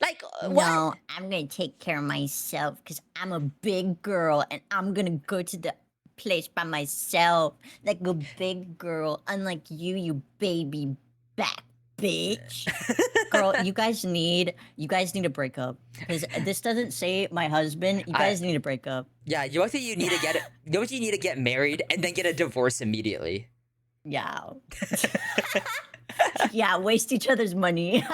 Like, what? No, I'm gonna take care of myself because I'm a big girl and I'm gonna go to the place by myself like a big girl, unlike you, you baby back bitch. Girl, you guys need to break up because this doesn't say my husband. You I guys need to break up. Yeah. You need to get it. Don't you need to get married and then get a divorce immediately? Yeah. Yeah, waste each other's money.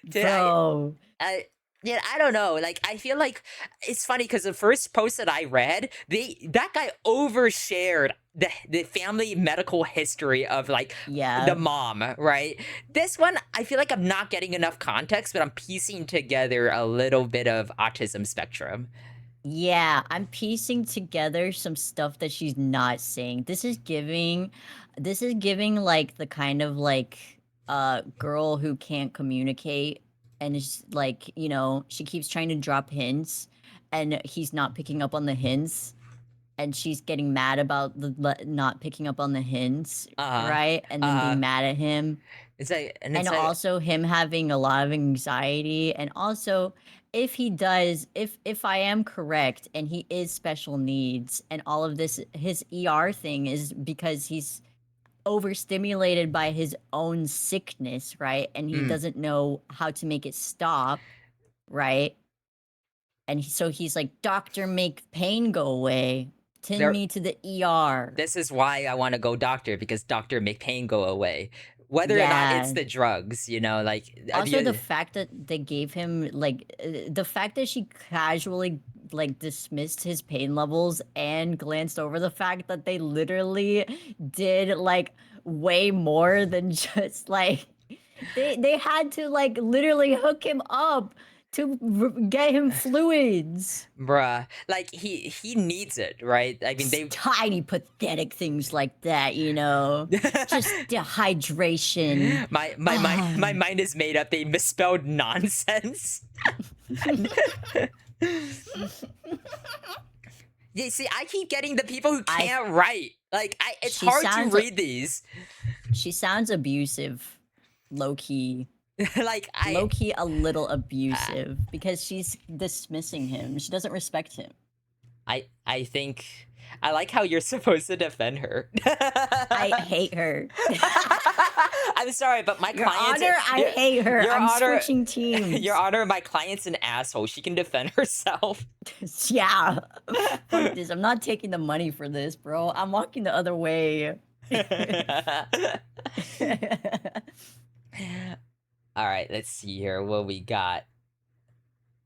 Dude, I Bro. I yeah, I don't know. Like, I feel like it's funny because the first post that I read, that guy overshared the family medical history of, like, the Yeah. mom, right? This one, I feel like I'm not getting enough context, but I'm piecing together a little bit of autism spectrum. Yeah, I'm piecing together some stuff that she's not saying. This is giving like the kind of like girl who can't communicate and is like, she keeps trying to drop hints and he's not picking up on the hints and she's getting mad about not picking up on the hints, Uh, right? And then uh, being mad at him, and it's like, also him having a lot of anxiety, and also if I am correct and he is special needs and all of this, his ER thing is because overstimulated by his own sickness, right? And he Mm. doesn't know how to make it stop, right? And so he's like, "Doctor, make pain go away. Tend There me to the ER." This is why I wanna go doctor, because doctor make pain go away. Whether or not it's Yeah. the drugs, like, Also, the the fact that they gave him like the fact that she casually like dismissed his pain levels and glanced over the fact that they literally did like way more than just like they had to like literally hook him up to get him fluids. bruh, like, he needs it, right? I mean, they Tiny pathetic things like that, you know, just dehydration. my mind is made up, they misspelled nonsense. You see, I keep getting the people who I can't write. Like, it's she hard to sounds read these. she sounds abusive, low key. Like, Low key a little uh, abusive because she's dismissing him. She doesn't respect him. I think I like how you're supposed to defend her. I hate her. I'm sorry, but my Your client, Honor, I hate her. Your I'm Honor, switching Your teams. Honor, my client's an asshole. She can defend herself. Yeah. Fuck this. I'm not taking the money for this, bro. I'm walking the other way. All right, let's see here what we got.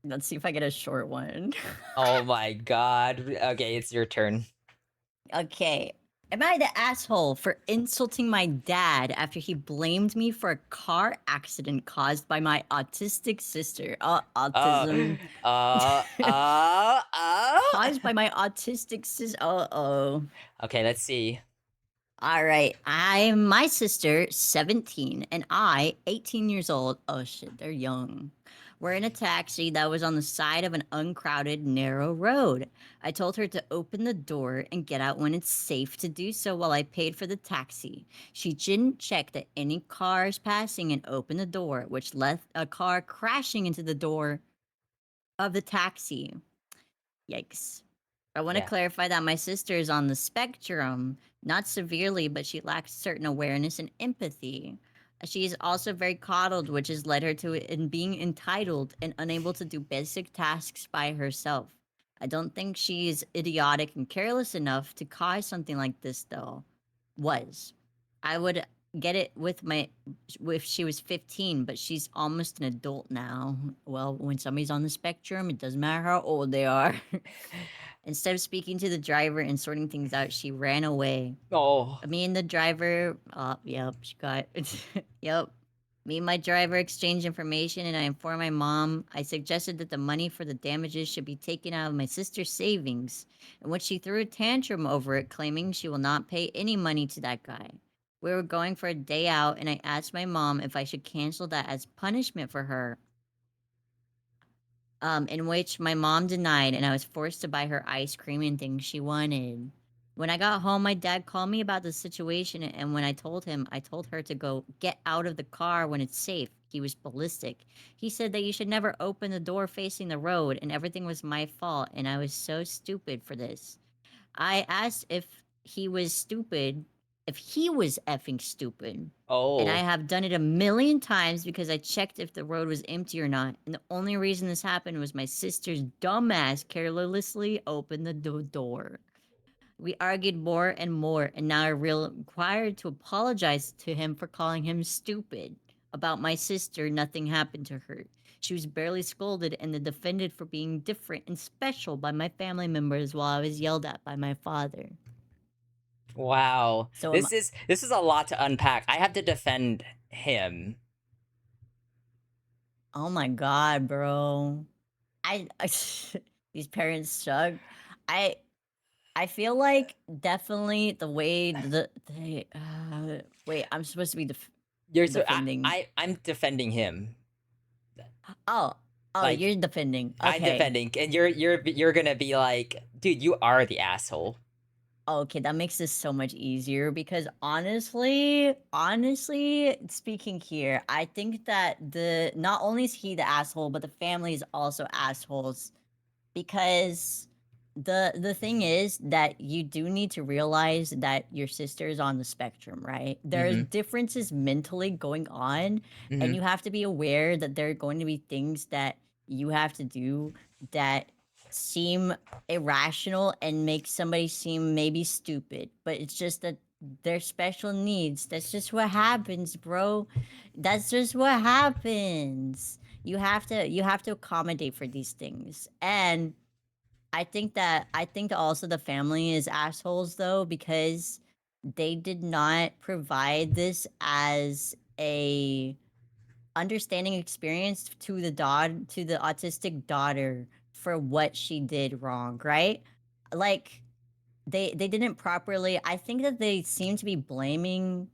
Let's see if I get a short one. Oh my god. Okay, it's your turn. Okay. Am I the asshole for insulting my dad after he blamed me for a car accident caused by my autistic sister? Uh, Autism. Caused by my autistic sister. Uh-oh. Okay, let's see. All right. My sister, 17, and I, 18 years old. Oh shit, they're young. We're in a taxi that was on the side of an uncrowded, narrow road. I told her to open the door and get out when it's safe to do so while I paid for the taxi. She didn't check that any cars passing and opened the door, which left a car crashing into the door of the taxi. Yikes. I want to Yeah. clarify that my sister is on the spectrum, not severely, but she lacks certain awareness and empathy. She is also very coddled, which has led her to in being entitled and unable to do basic tasks by herself. I don't think she is idiotic and careless enough to cause something like this, though. Was. I would get it with my if she was 15, but she's almost an adult now. Well, when somebody's on the spectrum, it doesn't matter how old they are. Instead of speaking to the driver and sorting things out, she ran away. Oh. Me and the driver, yep, she got, yep. Me and my driver exchanged information and I informed my mom. I suggested that the money for the damages should be taken out of my sister's savings, in which she threw a tantrum over it, claiming she will not pay any money to that guy. We were going for a day out and I asked my mom if I should cancel that as punishment for her, in which my mom denied, and I was forced to buy her ice cream and things she wanted. When I got home, my dad called me about the situation, and when I told her to go get out of the car when it's safe. He was ballistic. He said that you should never open the door facing the road, and everything was my fault, and I was so stupid for this. I asked if he was effing stupid. And I Oh. have done it a million times because I checked if the road was empty or not. And the only reason this happened was my sister's dumbass carelessly opened the door. We argued more and more, and now I'm required to apologize to him for calling him stupid. About my sister, nothing happened to her. She was barely scolded and then defended for being different and special by my family members while I was yelled at by my father. Wow. So This is a lot to unpack. I have to defend him. oh my god, bro. I these parents suck. I I feel like definitely the way they wait, I'm supposed to be You're so defending. I'm defending him. Oh, oh, Like, you're defending. I'm Okay. defending, and you're gonna be like, dude, you are the asshole. Okay, that makes this so much easier because honestly speaking here, I think that the not only is he the asshole, but the family is also assholes because The thing is that you do need to realize that your sister is on the spectrum, right? There's Mhm. differences mentally going on, and Mhm. you have to be aware that there are going to be things that you have to do that seem irrational and make somebody seem maybe stupid, but it's just that they're special needs. That's just what happens, bro. That's just what happens. You have to accommodate for these things. And I think that also the family is assholes though, because they did not provide this as a understanding experience to the autistic daughter for what she did wrong, right? Like they didn't properly. I think that they seem to be blaming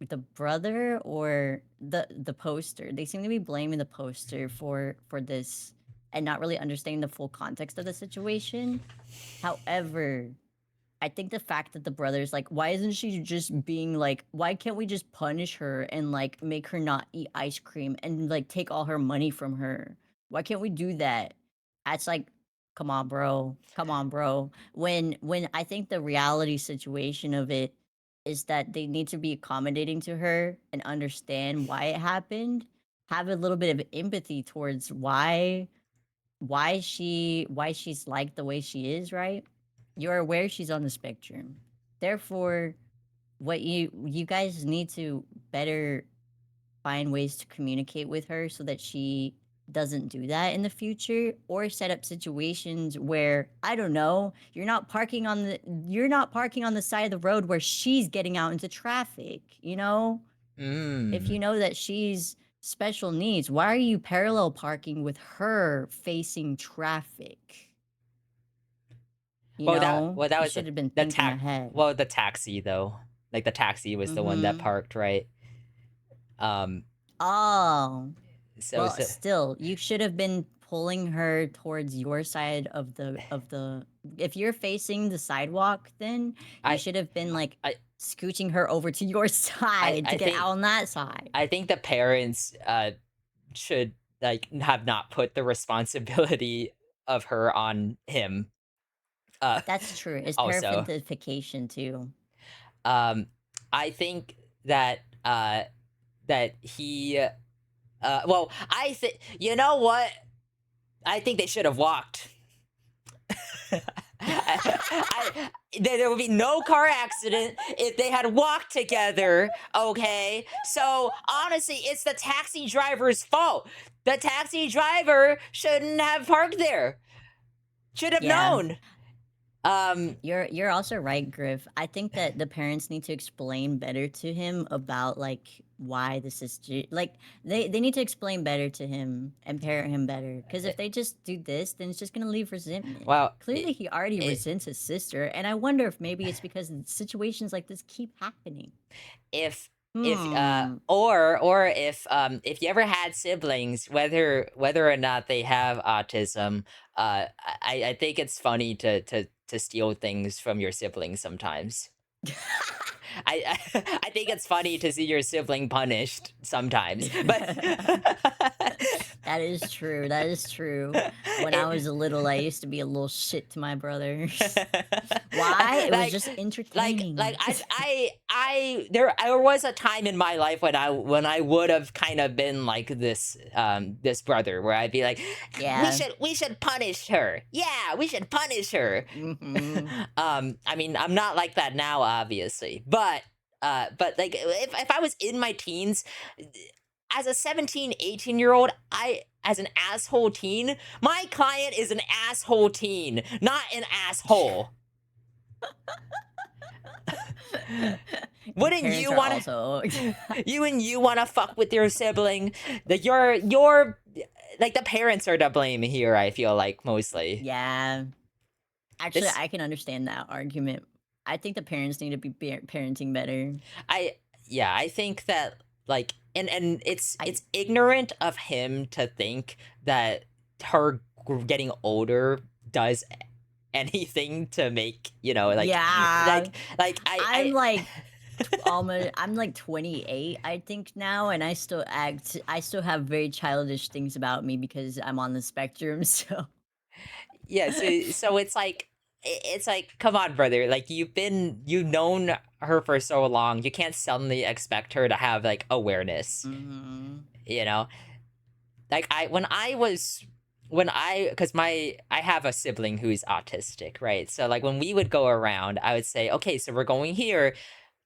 the brother or the poster. They seem to be blaming the poster for this and not really understanding the full context of the situation. However, I think the fact that the brother's like, why isn't she just being like, why can't we just punish her and like make her not eat ice cream and like take all her money from her? Why can't we do that? That's like, come on, bro. Come on, bro. When I think the reality situation of it is that they need to be accommodating to her and understand why it happened. Have a little bit of empathy towards why she's like the way she is, right? You're aware she's on the spectrum. Therefore, what you guys need to better find ways to communicate with her so that she doesn't do that in the future, or set up situations where I don't know, you're not parking on the side of the road where she's getting out into traffic, you know? If Mm. you know that she's special needs, why are you parallel parking with her facing traffic? You know, That you was should have been the thinking ahead. the taxi though. Like the taxi was the one that Mhm. parked, right? Um Oh. so Well, so still, you should have been pulling her towards your side of the if you're facing the sidewalk, then you I should have been like I scooching her over to your side to I get think out on that side. the parents should like have not put the responsibility of her on him. Uh That's true. It's also. parentification too. Um I think that that he well, I think you know what? I think they should have walked. There would be no car accident if they had walked together. Okay, so honestly, it's the taxi driver's fault. The taxi driver shouldn't have parked there. Should have Yeah. known. Um, You're also right, Griff. I think that the parents need to explain better to him about like why this is like they need to explain better to him and parent him better. Because if they just do this, then it's just gonna leave resentment. well, Clearly, he already it, resents his sister, and I wonder if maybe it's because situations like this keep happening. if Hmm. or if you ever had siblings, whether or not they have autism, I think it's funny to steal things from your siblings sometimes. I think it's funny to see your sibling punished sometimes, but That is true. That is true. When I it, was little, I used to be a little shit to my brothers. Why? It was like just entertaining. there was a time in my life when I would have kind of been like this brother where I'd be like, Yeah. we should punish her. Yeah, we should punish her. Mhm. I mean, I'm not like that now, obviously, but like if I was in my teens, as a 17, 18 year old, I as an asshole teen, my client is an asshole teen, not an asshole. Wouldn't Parents you are want also to? You want to fuck with your sibling? That you're like the parents are to blame here. I feel like mostly Yeah. Actually, this. I can understand that argument. I think the parents need to be parenting better. I Yeah, I think that like and I it's ignorant of him to think that her getting older does anything to make Yeah. like I'm like almost I'm like 28 I think now, and I still have very childish things about me because I'm on the spectrum. So Yeah, so it's like, come on, brother. Like you've known her for so long. You can't suddenly expect her to have like awareness, Mhm. you know? Like cuz I have a sibling who's autistic, right? So like when we would go around, I would say, "Okay, so we're going here,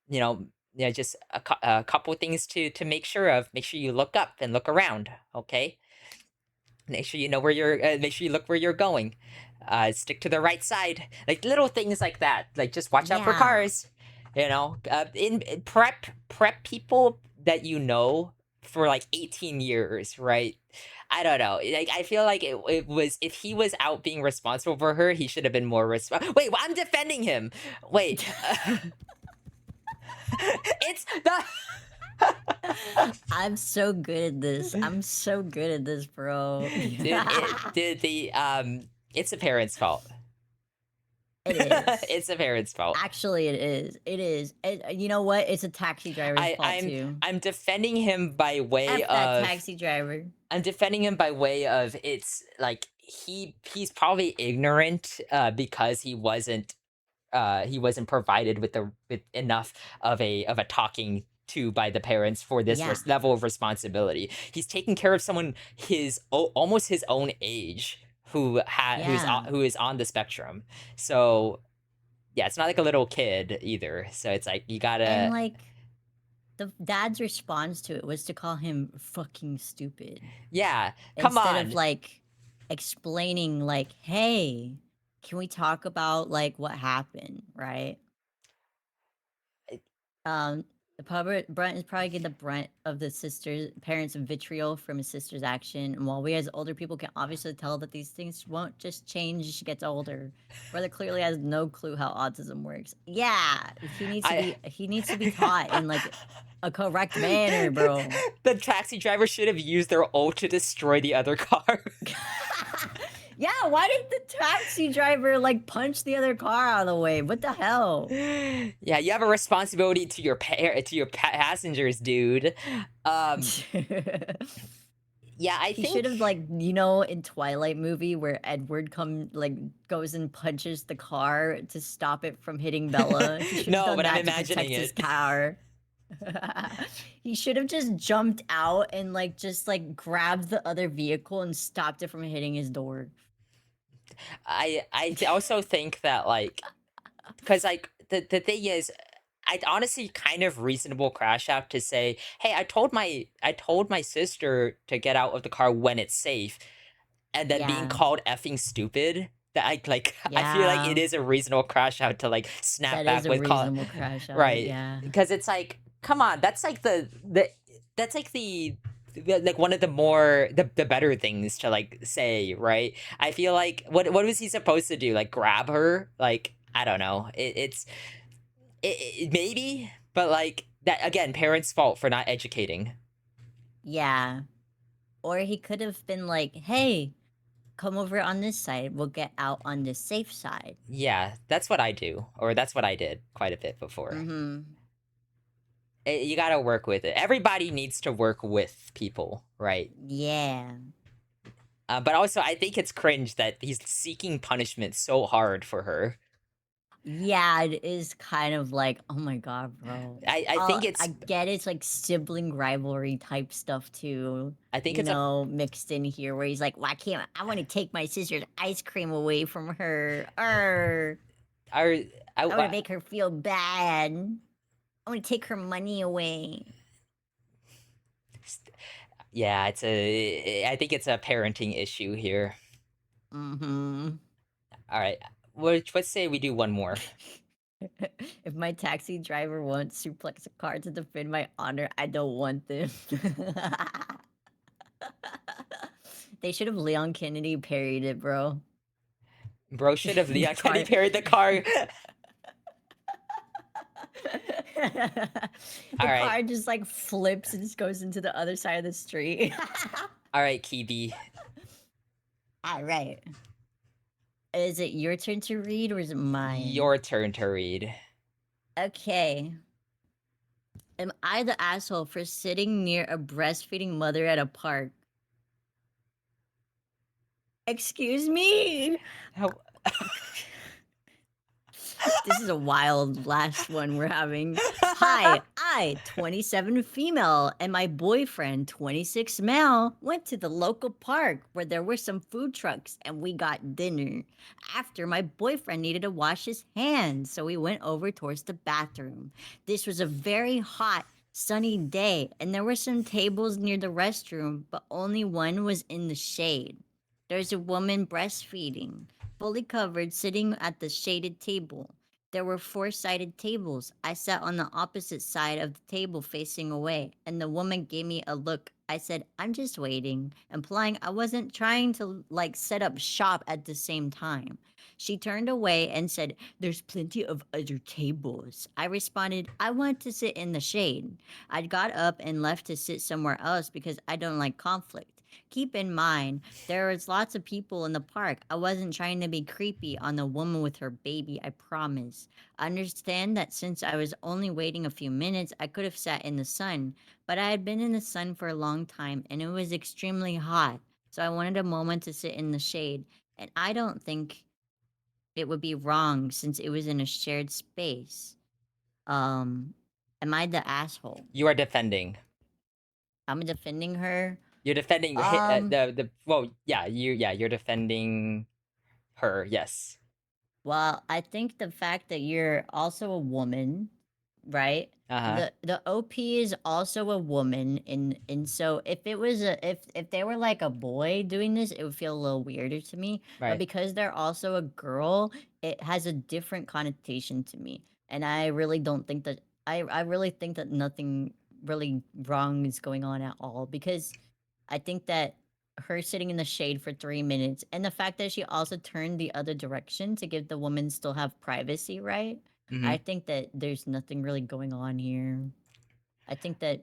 you know, just a couple things to make sure of. Make sure you look up and look around, okay? Make sure you know where you're. Make sure you look where you're going. Stick to the right side. Like little things like that. Like just watch out for Yeah. cars. In prep people that you know for like 18 years, right? I don't know. Like I feel like it was if he was out being responsible for her, he should have been more responsible. Wait, I'm defending him. Wait, it's the I'm so good at this. I'm so good at this, bro. dude. It's the parents' fault. It is. It's the parents' fault. Actually, it is. It is. You know what? It's a taxi driver's I, fault I'm too. I'm defending him by way F that of taxi driver. it's like he's probably ignorant because he wasn't provided with enough of a talking to by the parents for this Yeah. level of responsibility. He's taking care of someone almost his own age Yeah. who is on the spectrum. So yeah, it's not like a little kid either. So it's like you And gotta like the dad's response to it was to call him fucking stupid yeah, come instead of on. like explaining like, "Hey, can we talk about like what happened?" Right? The Brunt is probably getting the brunt of the sister's parents' vitriol from his sister's action. And while we as older people can obviously tell that these things won't just change as she gets older, brother clearly has no clue how autism works. Yeah, I he needs to be taught in like a correct manner, bro. the taxi driver should have used their ult to destroy the other car. Yeah, why did the taxi driver like punch the other car out of the way? What the hell? Yeah, you have a responsibility to your passengers, dude. Um, yeah, I He should think have like, you know, in Twilight movie where Edward goes and punches the car to stop it from hitting Bella. He should have no, done but I'm that to imagining protect his it. car. He should have just jumped out and like just like grabbed the other vehicle and stopped it from hitting his door. Also think that like because like the thing is I'd honestly kind of reasonable crash out to say, "Hey, I told my sister to get out of the car when it's safe," and then being Yeah. called effing stupid. That I feel like it Yeah. is a reasonable crash out to like snap That is back a with call reasonable crash out. right Yeah. because it's like, come on, that's like that's like like one of the more the better things to like say, right? I feel like what was he supposed to do? Like grab her? Like I don't know. Maybe, but like that again, parents' fault for not educating. Yeah. Or he could have been like, hey, come over on this side. We'll get out on the safe side. Yeah, that's what I do, or that's what I did quite a bit before. Mm-hmm. You got to work with it. Everybody needs to work with people, right? Yeah. But also, I think it's cringe that he's seeking punishment so hard for her. Yeah, it is kind of like, oh my god, bro. I think I it's get it's like sibling rivalry type stuff too, I think you it's a know, mixed in here where he's like, why can't I want to take my sister's ice cream away from her? our I want to make her feel bad. I want to take her money away. yeah, I think it's a parenting issue here. Mm-hmm. All right, let's say we do one more. If my taxi driver wants suplex a car to defend my honor, I don't want them. They should have Leon Kennedy parried it, bro. Bro should have The Leon Kenny car. parried the car. All The right, car just like flips and just goes into the other side of the street. all right, Kibi, All right. Is it your turn to read or is it mine? your turn to read. Okay. Am I the asshole for sitting near a breastfeeding mother at a park? Excuse me? How This is a wild last one we're having. Hi, I, 27 female, and my boyfriend, 26 male, went to the local park where there were some food trucks and we got dinner. After, my boyfriend needed to wash his hands, so we went over towards the bathroom. This was a very hot, sunny day, and there were some tables near the restroom, but only one was in the shade. There's a woman breastfeeding, fully covered, sitting at the shaded table. There were four-sided tables. I sat on the opposite side of the table facing away, and the woman gave me a look. I said, I'm just waiting, implying I wasn't trying to like set up shop at the same time. She turned away and said, There's plenty of other tables. I responded, I want to sit in the shade. I got up and left to sit somewhere else because I don't like conflict. Keep in mind, there was lots of people in the park. I wasn't trying to be creepy on the woman with her baby, I promise. I understand that since I was only waiting a few minutes, I could have sat in the sun, but I had been in the sun for a long time and it was extremely hot. So I wanted a moment to sit in the shade, and I don't think it would be wrong since it was in a shared space. Um, am I the asshole? you are defending. I'm defending her. You're defending Um, the well, yeah, you're defending her. Yes. Well, I think the fact that you're also a woman, right? Uh-huh. The OP is also a woman, and so if it was a if they were like a boy doing this, it would feel a little weirder to me. But Right. because they're also a girl, it has a different connotation to me. And I really don't think that I really think that nothing really wrong is going on at all, because I think that her sitting in the shade for 3 minutes and the fact that she also turned the other direction to give the woman still have privacy, right? I Mhm. think that there's nothing really going on here. I think the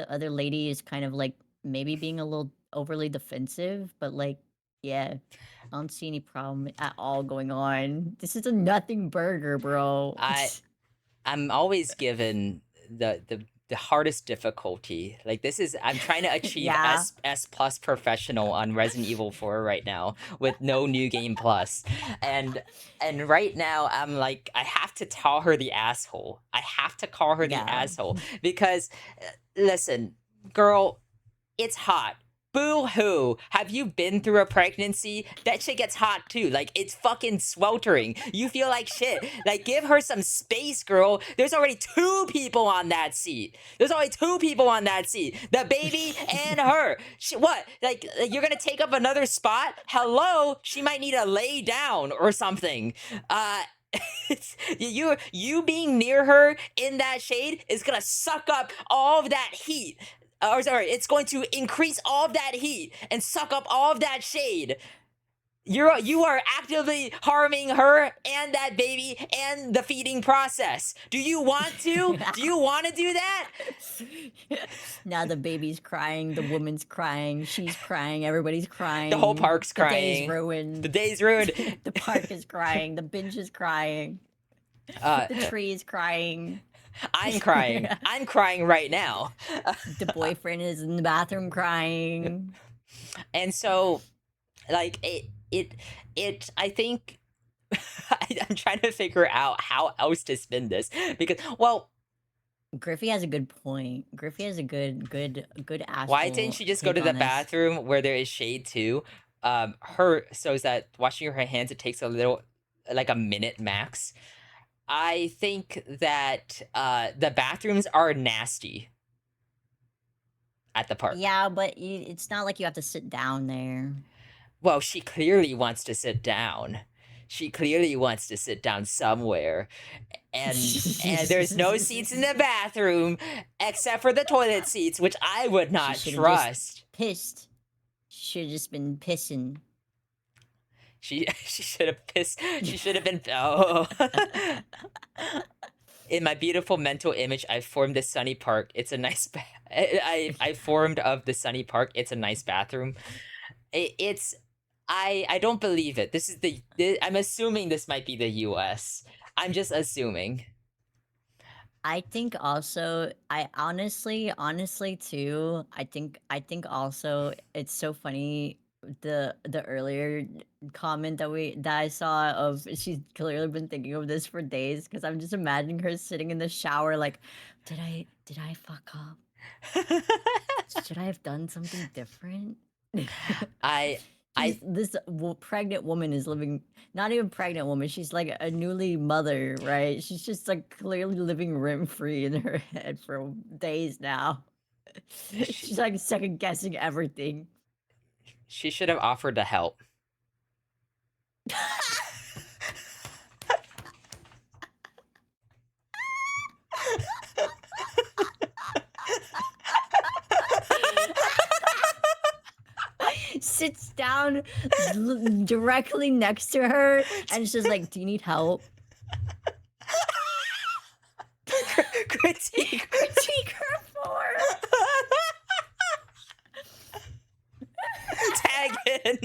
other lady is kind of like maybe being a little overly defensive, but like, yeah, I don't see any problem at all going on. This is a nothing burger, bro. I I'm always given the hardest difficulty. Like this is I'm trying to achieve Yeah. S plus professional on Resident Evil 4 right now with no new game plus. And right now I'm like I have to call her the asshole. I have to call her the Yeah. asshole because listen, girl, it's hot. Boo hoo. Have you been through a pregnancy? That shit gets hot too. Like, it's fucking sweltering. You feel like shit. Like, give her some space, girl. There's already two people on that seat. There's already two people on that seat. The baby and her. What? Like, you're gonna take up another spot? Hello? She might need to lay down or something. Uh, you being near her in that shade is gonna suck up all of that heat, or sorry, it's going to increase all of that heat and suck up all of that shade. You are actively harming her and that baby and the feeding process. Do you want to? Do you want to do that? Now the baby's crying, the woman's crying, she's crying, everybody's The whole crying. park's The day's crying. The ruined. day's ruined. The park is crying, the bench is crying, Uh, the tree is crying. I'm crying. I'm crying right now. The boyfriend is in the bathroom crying. And so, like I think I'm trying to figure out how else to spin this because well, Griffey has a good point. Griffey has a good why didn't asshole she just go take to on the this. bathroom where there is shade too? Her so is that washing her hands it takes a little like a minute max. I think that the bathrooms are nasty at the park. Yeah, but it's not like you have to sit down there. Well, she clearly wants to sit down. She clearly wants to sit down somewhere. And there's no seats in the bathroom except for the toilet seats, which I would She not should have just trust. pissed. She should have just been pissing. She should have pissed. She should have been oh. In my beautiful mental image, I formed this sunny park. It's a nice I formed of the sunny park. It's a nice bathroom. It's I don't believe it. This is I'm assuming this might be the US. I'm just assuming. I think also, I honestly too, I think also it's so funny. the earlier comment that I saw of she's clearly been thinking of this for days because I'm just imagining her sitting in the shower like, did I fuck up? Should I have done something different? I She's I this pregnant woman is living not even pregnant woman, she's like a newly mother, right? She's just like clearly living rent free in her head for days now. she, She's like second guessing everything. she should have offered to help. Sits down directly next to her and it's just like, "Do you need help?" Critique. Critique her for. Tag in.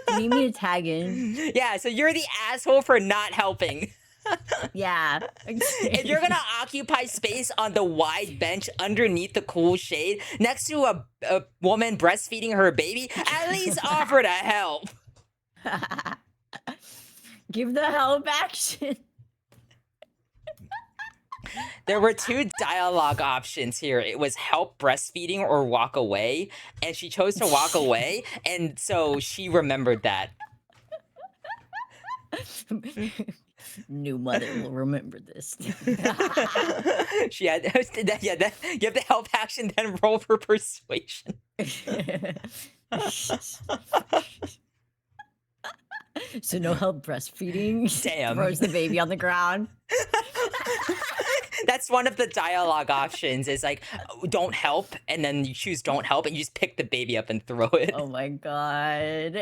You need me to tag in? Yeah, so you're the asshole for not helping. Yeah. If you're gonna occupy space on the wide bench underneath the cool shade next to a woman breastfeeding her baby, at least offer to help. Give the help action. There were two dialogue options here. It was help breastfeeding or walk away, and she chose to walk away, and so she remembered that. New mother will remember this. She had yeah, you have the help action, then roll for persuasion. So no help breastfeeding. Damn. Throws the baby on the ground. That's one of the dialogue options is like, don't help, and then you choose don't help, and you just pick the baby up and throw it. Oh my god.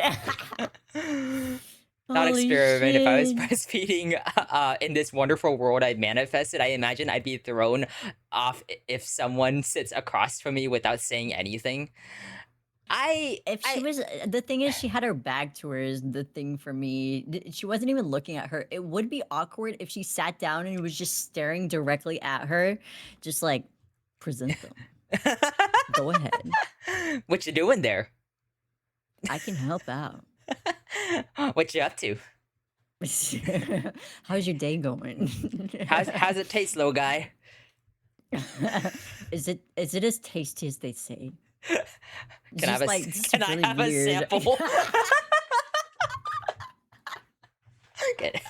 Thought Holy experiment. If I was shit. breastfeeding in this wonderful world I manifested, I imagine I'd be thrown off if someone sits across from me without saying anything. I If she I was the thing is she had her back to her is the thing for me. She wasn't even looking at her. It would be awkward if she sat down and was just staring directly at her, just like present them. Go ahead. What you doing there? I can help out. What you up to? How's your day going? How's it taste, little guy? Is it as tasty as they say? It's Can I have just like this is can I really have a weird. sample? Okay.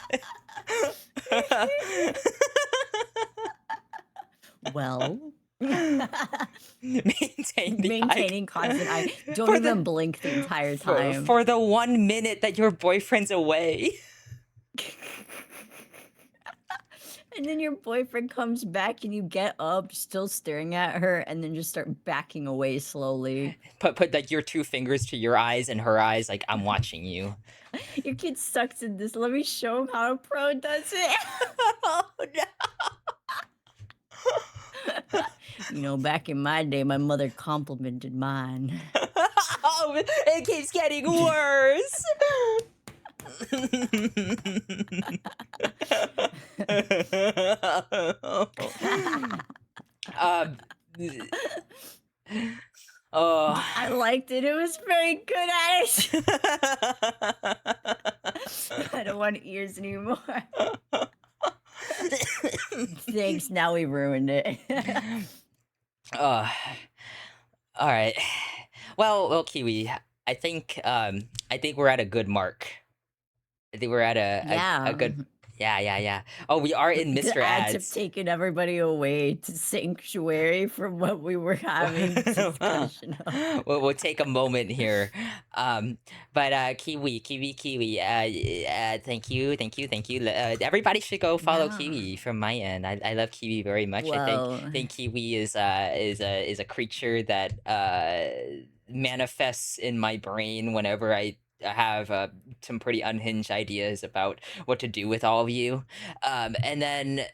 Well, Maintain the eye maintaining constant eye. Don't for even the blink the entire for time. for the 1 minute that your boyfriend's away. And then your boyfriend comes back and you get up, still staring at her, and then just start backing away slowly. Put like your two fingers to your eyes and her eyes, like I'm watching you. Your kid sucks at this. Let me show him how a pro does it. Oh no! You know, back in my day, my mother complimented mine. Oh, it keeps getting worse. um. Oh. I liked it. It was very good at it. I don't want ears anymore. Thanks. Now we ruined it. Uh, all right. Well, Kiwi. I think we're at a good mark. I think we're at a Yeah. good. Yeah. Oh, we are in The Mr. ads have Ads. taken everybody away to sanctuary from what we were having discussion of. We'll take a moment here. But Kiwi. Thank you. Everybody should go follow Yeah. Kiwi from my end. I love Kiwi very much. Well, Think Kiwi is a creature that manifests in my brain whenever I have some pretty unhinged ideas about what to do with all of you. And then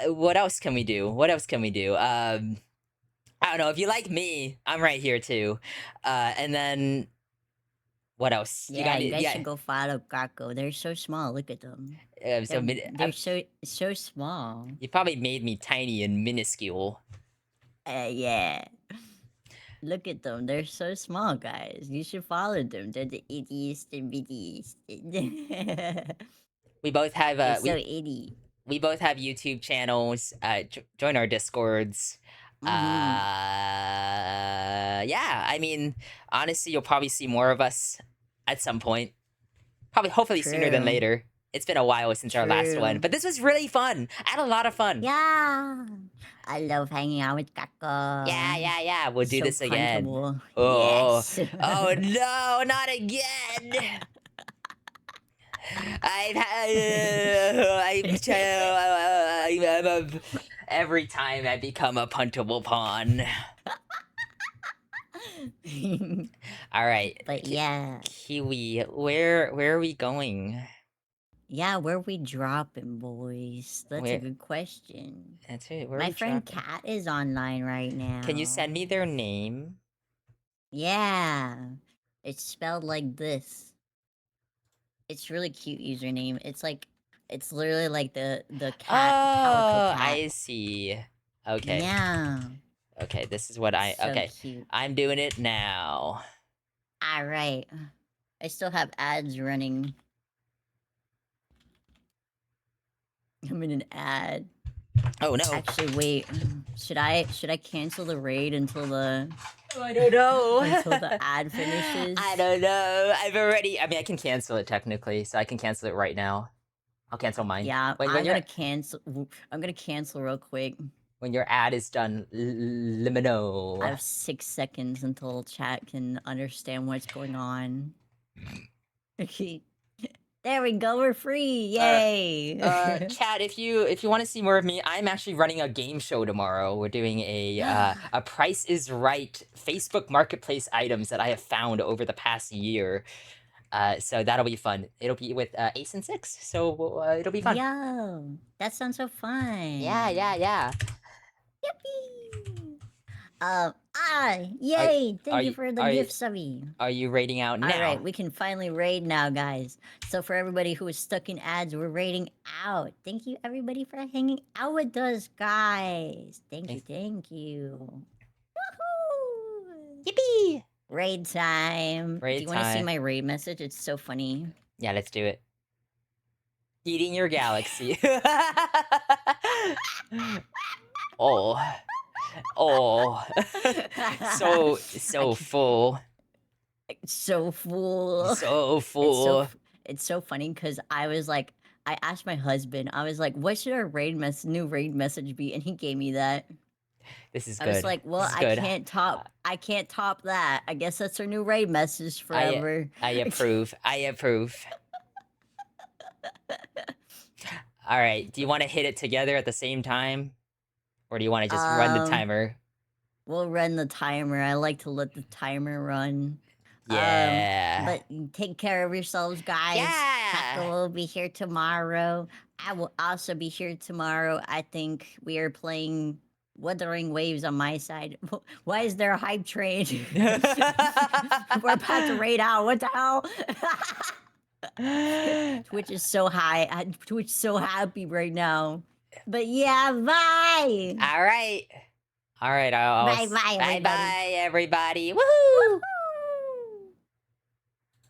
what else can we do? I don't know. If you like me, I'm right here too. And then what else? You yeah, got you it? guys Yeah. should go follow Kako. They're so small. Look at them. So They're so small. you probably made me tiny and minuscule. Yeah. Look at them. They're so small, guys. You should follow them. They're the ittiest and bittiest. We both have They're so itty. we both have YouTube channels. Join our Discords. Mm-hmm. Yeah. I mean, honestly, you'll probably see more of us at some point. Probably, hopefully, sooner than True. later. It's been a while since our last one, True. but this was really fun. I had a lot of fun. Yeah. I love hanging out with Yeah, Kaka. yeah, yeah. We'll do So this again. punchable. Oh, Yes. oh no, not again. I've had. Every time I become a puntable pawn. All right, But yeah. Kiwi, where are we going? Yeah, where we dropping, boys? That's a Where? good question. That's it. Where are My we friend dropping? Kat is online right Can you send me now. their name? Yeah. It's spelled like this. It's really cute username. It's literally like the cat, the calico Oh, cat. I see. Okay. Yeah. Okay, this is what I. So Okay, cute. I'm doing it now. All right. I still have ads running. I'm in an ad. Oh no. Actually, wait. Should I cancel the raid until the I don't know. until the ad finishes? I don't know. I've already. I mean, I can cancel it technically, so I can cancel it right now. I'll cancel mine. Yeah, Wait, I'm gonna cancel. I'm gonna cancel real quick. when your ad is done, let me know. I have 6 seconds until chat can understand what's going on. There we go. We're free. Yay! Chat, if you want to see more of me, I'm actually running a game show tomorrow. We're doing a Price is Right Facebook Marketplace items that I have found over the past year. So that'll be fun. It'll be with Ace and Six, so it'll be fun. Yo, that sounds so fun. Yeah, yeah, yeah. Yippee! Yay! Thank you for the gift, Subby. Are you raiding out now? All right, we can finally raid now, guys. So for everybody who is stuck in ads, we're raiding out. Thank you, everybody, for hanging out with us, guys. Thank you, thank you. Woohoo! Yippee! Raid time. Raid Do you want to see time. my raid message? It's so funny. Yeah, let's do it. Eating your galaxy. Oh. Oh. So full. So full. So full. It's so funny because I asked my husband, I was like, what should our new raid message be? And he gave me that. This is I good. was like, well, I can't top that. I guess that's our new raid message forever. I approve. I approve. All right. Do you want to hit it together at the same time? Or do you want to just run the timer? We'll run the timer. I like to let the timer run. Yeah. But take care of yourselves, guys. Yeah. Taco will be here tomorrow. I will also be here tomorrow. I think we are playing Wuthering Waves on my side. Why is there a hype train? We're about to raid out. What the hell? Twitch is so high. Twitch so happy right now. But yeah, bye. All right. All right. Bye, Bye, everybody. bye, everybody. Woohoo!